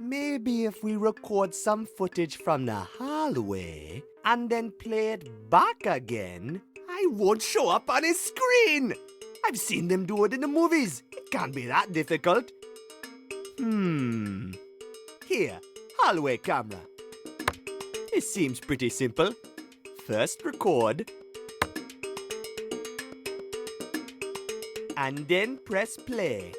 Maybe if we record some footage from the hallway and then play it back again, I won't show up on his screen. I've seen them do it in the movies. It can't be that difficult. Here, hallway camera. It seems pretty simple. First record, and then press play.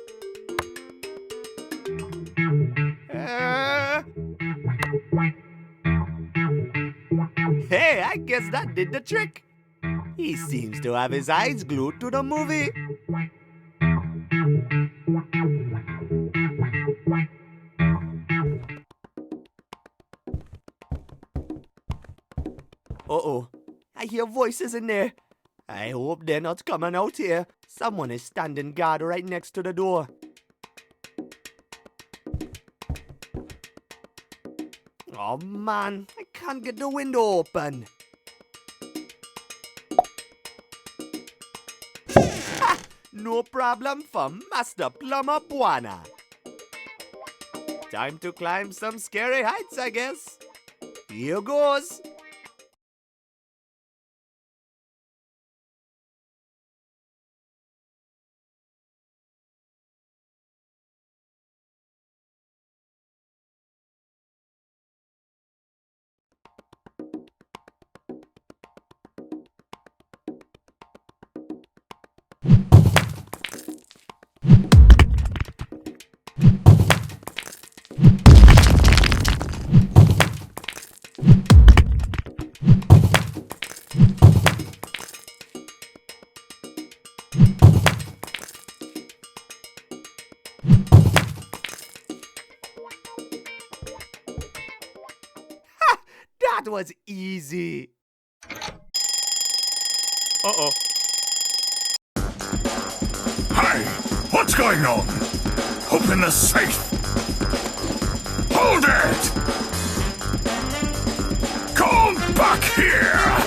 Hey, I guess that did the trick. He seems to have his eyes glued to the movie. Uh-oh, I hear voices in there. I hope they're not coming out here. Someone is standing guard right next to the door. Oh man, I can't get the window open. Ha! No problem for Master Plumber Buana. Time to climb some scary heights, I guess. Here goes. That was easy. Uh-oh. Hey, what's going on? Open the safe. Hold it! Come back here!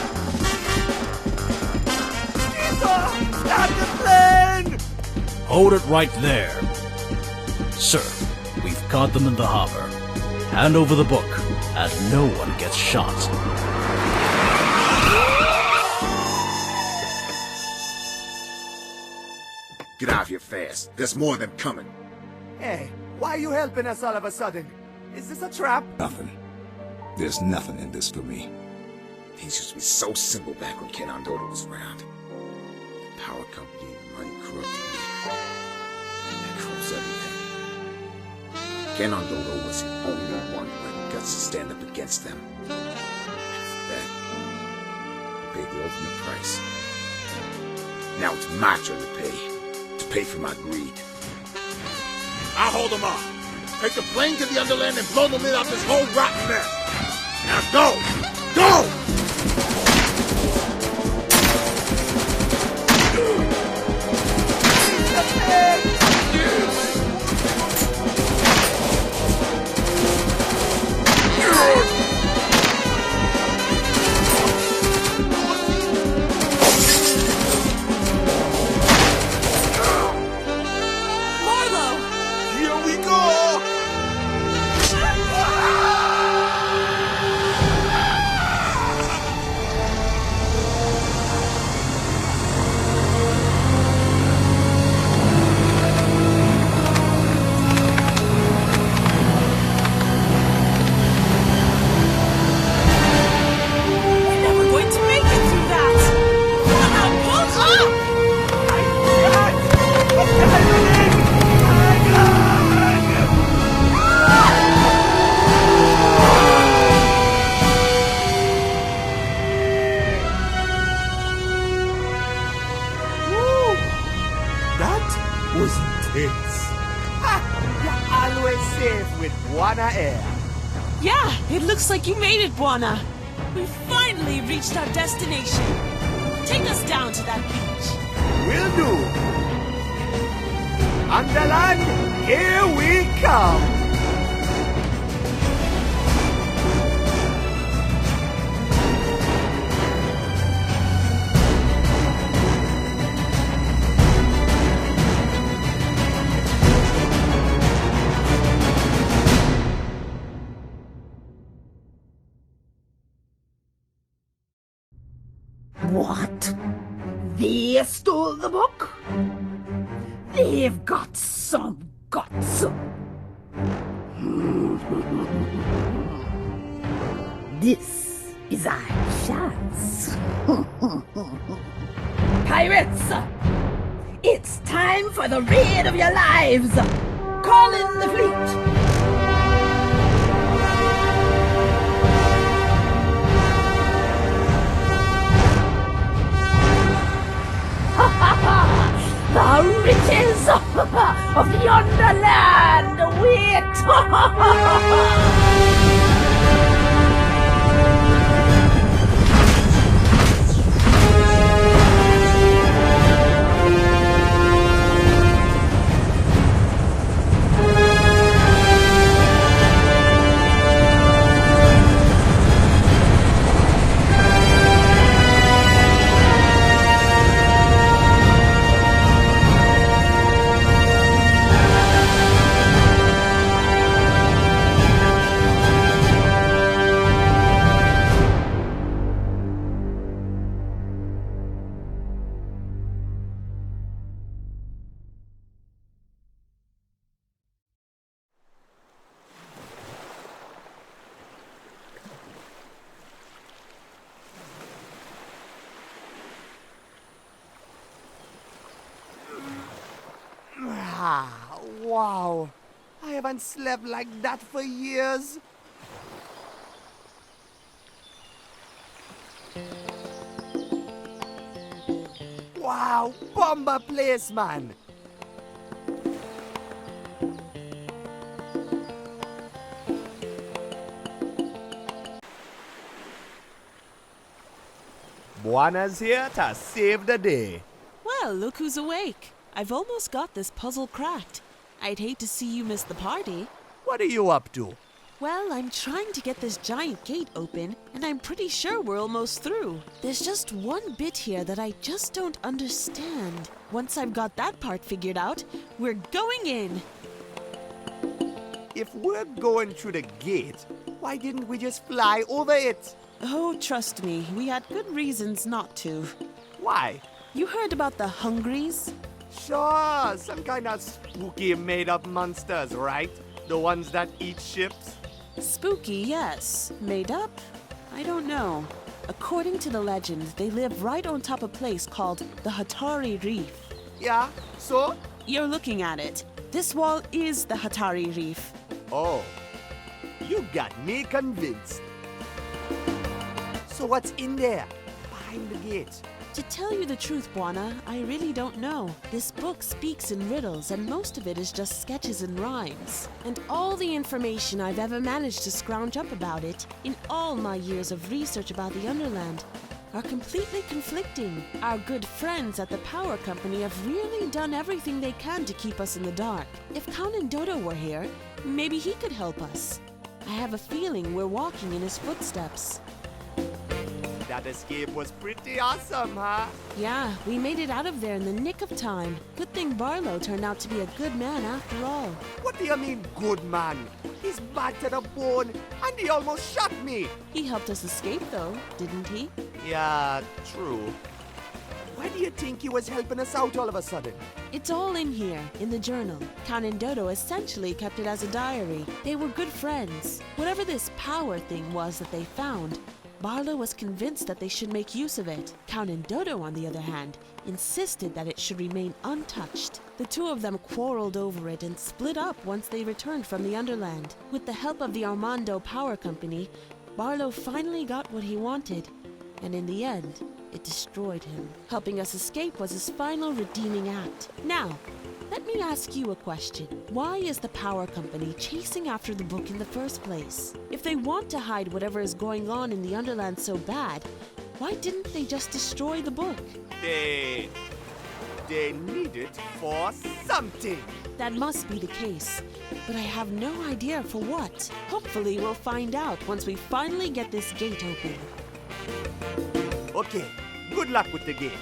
Stop the plane! Hold it right there. Sir, we've caught them in the harbor. Hand over the book, and no one gets shot. Get out of here fast. There's more of them coming. Hey, why are you helping us all of a sudden? Is this a trap? Nothing. There's nothing in this for me. Things used to be so simple back when Ken Ondodo was around. The power company and the money corrupted me. That corrupts everything. Ken Ondodo was the only one who had guts to stand up against them. After that, I paid the ultimate price. Now it's my turn to pay. To pay for my greed. I'll hold them off. Take the plane to the Underland and blow the lid off this whole rotten mess. Now go! Go! Yeah, it looks like you made it, Buona. We finally reached our destination. Take us down to that beach. Will do. Underland, here we come. What? They stole the book? They've got some guts. This is our chance. Pirates! It's time for the raid of your lives! Call in the fleet! The riches of the Underland await! Wow, I haven't slept like that for years. Wow, bomber place, man. Buana's here to save the day. Well, look who's awake. I've almost got this puzzle cracked. I'd hate to see you miss the party. What are you up to? Well, I'm trying to get this giant gate open, and I'm pretty sure we're almost through. There's just one bit here that I just don't understand. Once I've got that part figured out, we're going in. If we're going through the gate, why didn't we just fly over it? Oh, trust me, we had good reasons not to. Why? You heard about the Hungries? Sure, some kind of spooky made-up monsters, right? The ones that eat ships? Spooky, yes. Made up? I don't know. According to the legend, they live right on top of a place called the Hatari Reef. Yeah, so? You're looking at it. This wall is the Hatari Reef. Oh, you got me convinced. So what's in there, behind the gate? To tell you the truth, Buana, I really don't know. This book speaks in riddles, and most of it is just sketches and rhymes. And all the information I've ever managed to scrounge up about it, in all my years of research about the Underland, are completely conflicting. Our good friends at the power company have really done everything they can to keep us in the dark. If Count and Dodo were here, maybe he could help us. I have a feeling we're walking in his footsteps. That escape was pretty awesome, huh? Yeah, we made it out of there in the nick of time. Good thing Barlow turned out to be a good man after all. What do you mean, good man? He's bad to the bone, and he almost shot me. He helped us escape, though, didn't he? Yeah, true. Why do you think he was helping us out all of a sudden? It's all in here, in the journal. Count and Dodo essentially kept it as a diary. They were good friends. Whatever this power thing was that they found, Barlow was convinced that they should make use of it. Count and Dodo, on the other hand, insisted that it should remain untouched. The two of them quarreled over it and split up once they returned from the Underland. With the help of the Armando Power Company, Barlow finally got what he wanted, and in the end, it destroyed him. Helping us escape was his final redeeming act. Now, let me ask you a question. Why is the power company chasing after the book in the first place? If they want to hide whatever is going on in the Underland so bad, why didn't they just destroy the book? They need it for something. That must be the case, but I have no idea for what. Hopefully we'll find out once we finally get this gate open. Okay, good luck with the gate.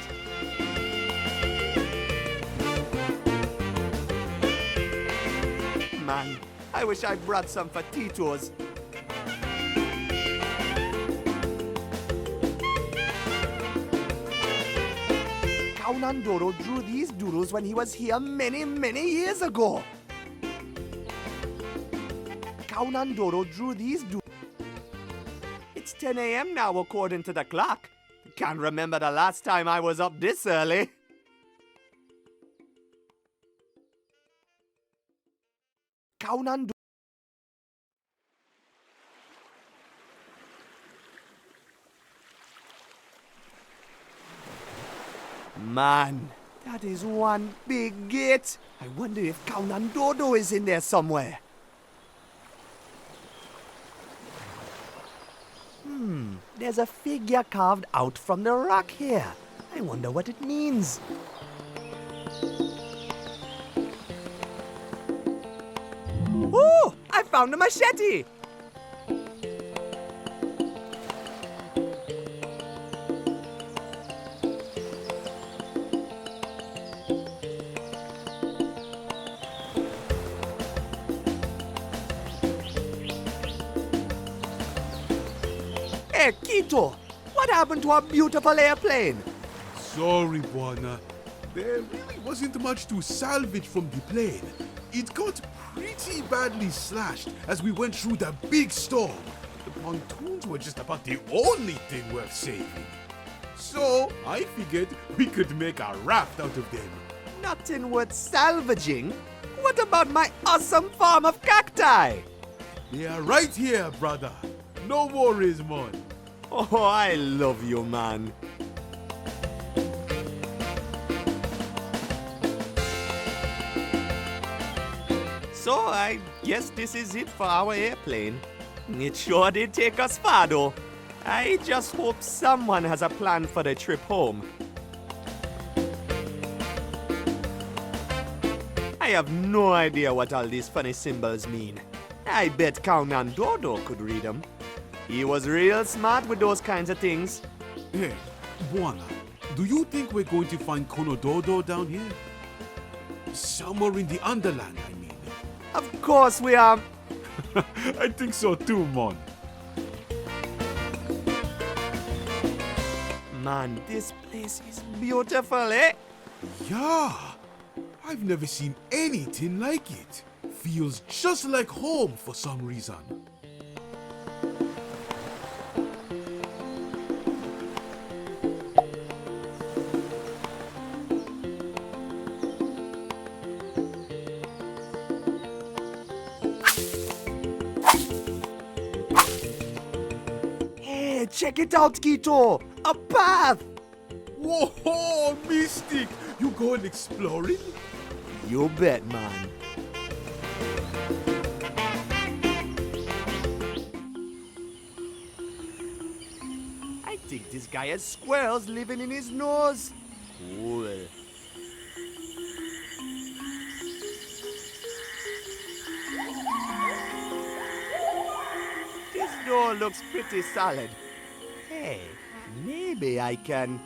Man, I wish I brought some for Tito's. Count and Dodo drew these doodles when he was here many, many years ago. Count and Dodo drew these doodles. It's 10 a.m. now according to the clock. Can't remember the last time I was up this early. Count and Dodo. Man, that is one big gate. I wonder if Count and Dodo is in there somewhere. There's a figure carved out from the rock here. I wonder what it means. Oh, I found a machete! Hey, Quito, what happened to our beautiful airplane? Sorry, Buana. There really wasn't much to salvage from the plane. It got pretty badly slashed as we went through the big storm. The pontoons were just about the only thing worth saving. So I figured we could make a raft out of them. Nothing worth salvaging? What about my awesome farm of cacti? They are right here, brother. No worries, man. Oh, I love you, man. So I guess this is it for our airplane. It sure did take us far, though. I just hope someone has a plan for the trip home. I have no idea what all these funny symbols mean. I bet Countman Dodo could read them. He was real smart with those kinds of things. Hey, Buana, do you think we're going to find Konododo down here? Somewhere in the Underland, I mean. Of course we are. I think so too, Mon. Man, this place is beautiful, eh? Yeah, I've never seen anything like it. Feels just like home for some reason. Hey, check it out, Kito! A path! Whoa, Mystic! You going exploring? You bet, man. I think this guy has squirrels living in his nose. Cool. This door looks pretty solid. Hey, maybe I can...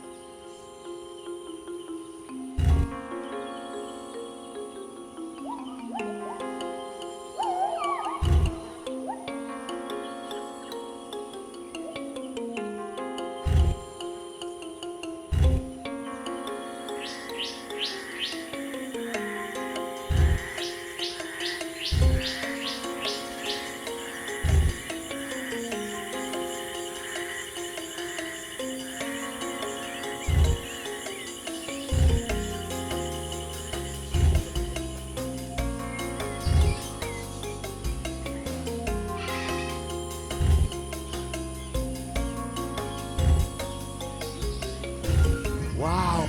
Wow.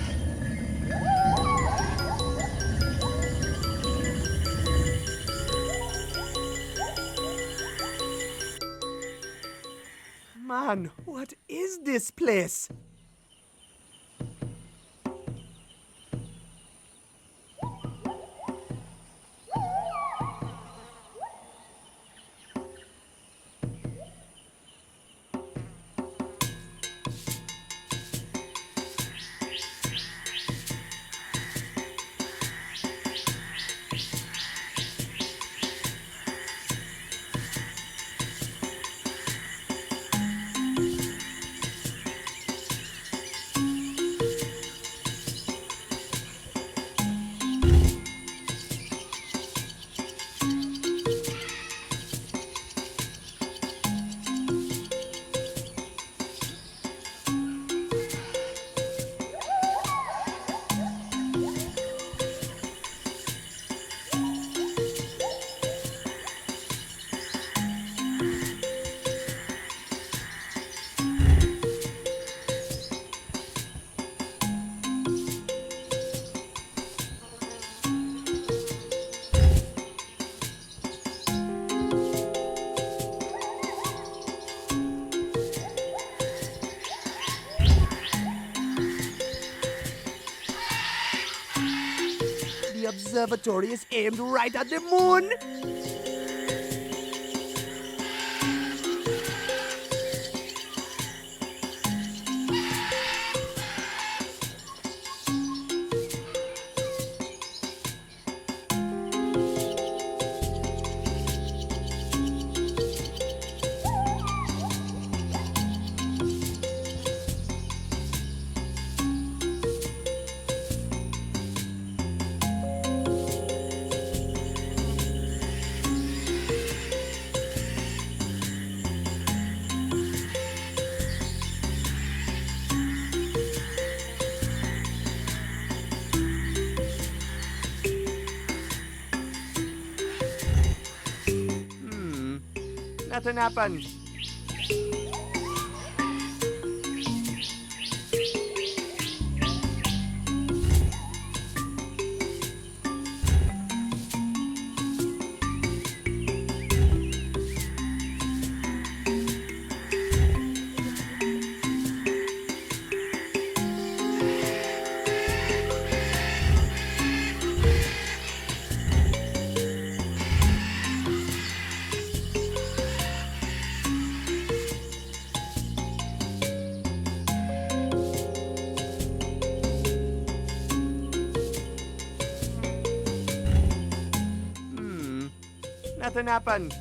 Man, what is this place? The observatory is aimed right at the moon. Nothing happened. nothing happened.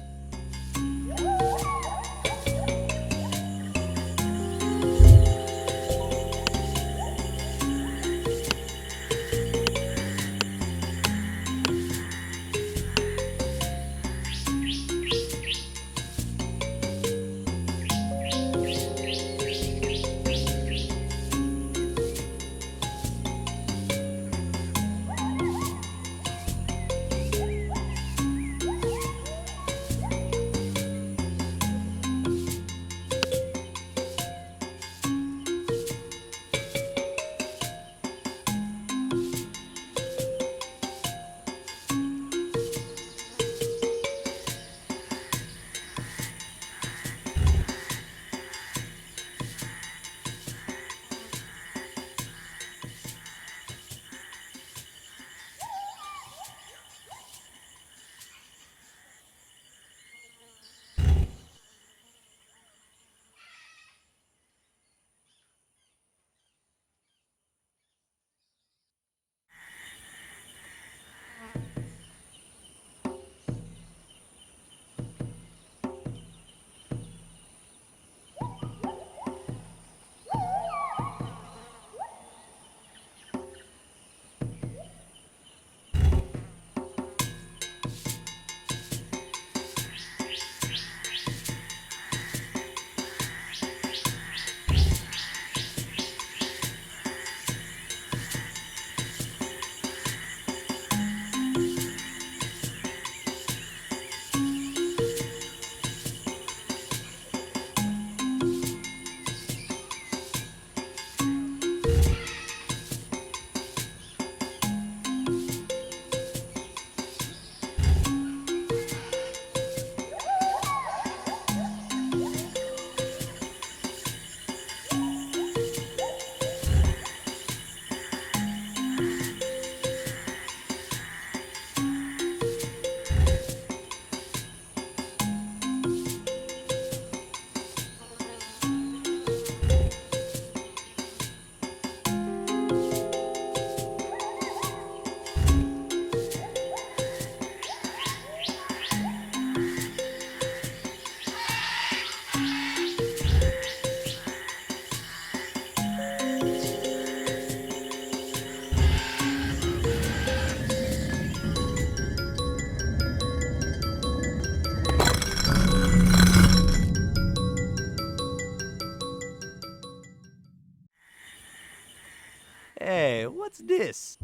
Hey, what's this?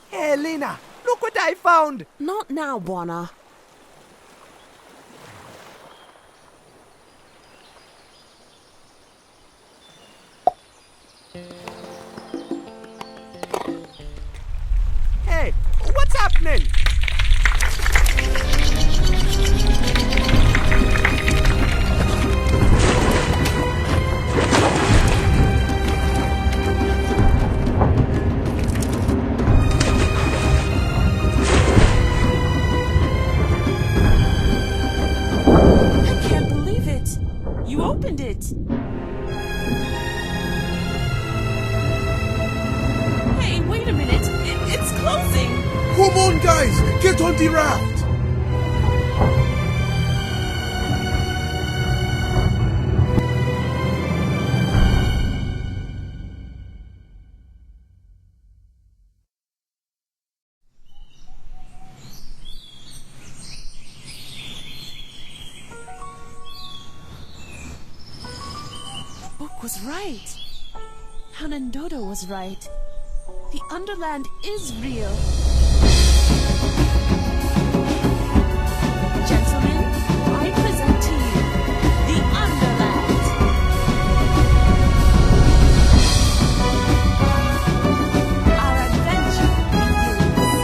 Hey, Lena, look what I found! Not now, Buona. Hey, what's happening? I can't believe it. You opened it. Hey, wait a minute. It's closing. Come on, guys! Get on the raft! Book was right. Hanandodo was right. The Underland is real. Gentlemen, I present to you the Underland. Our adventure begins.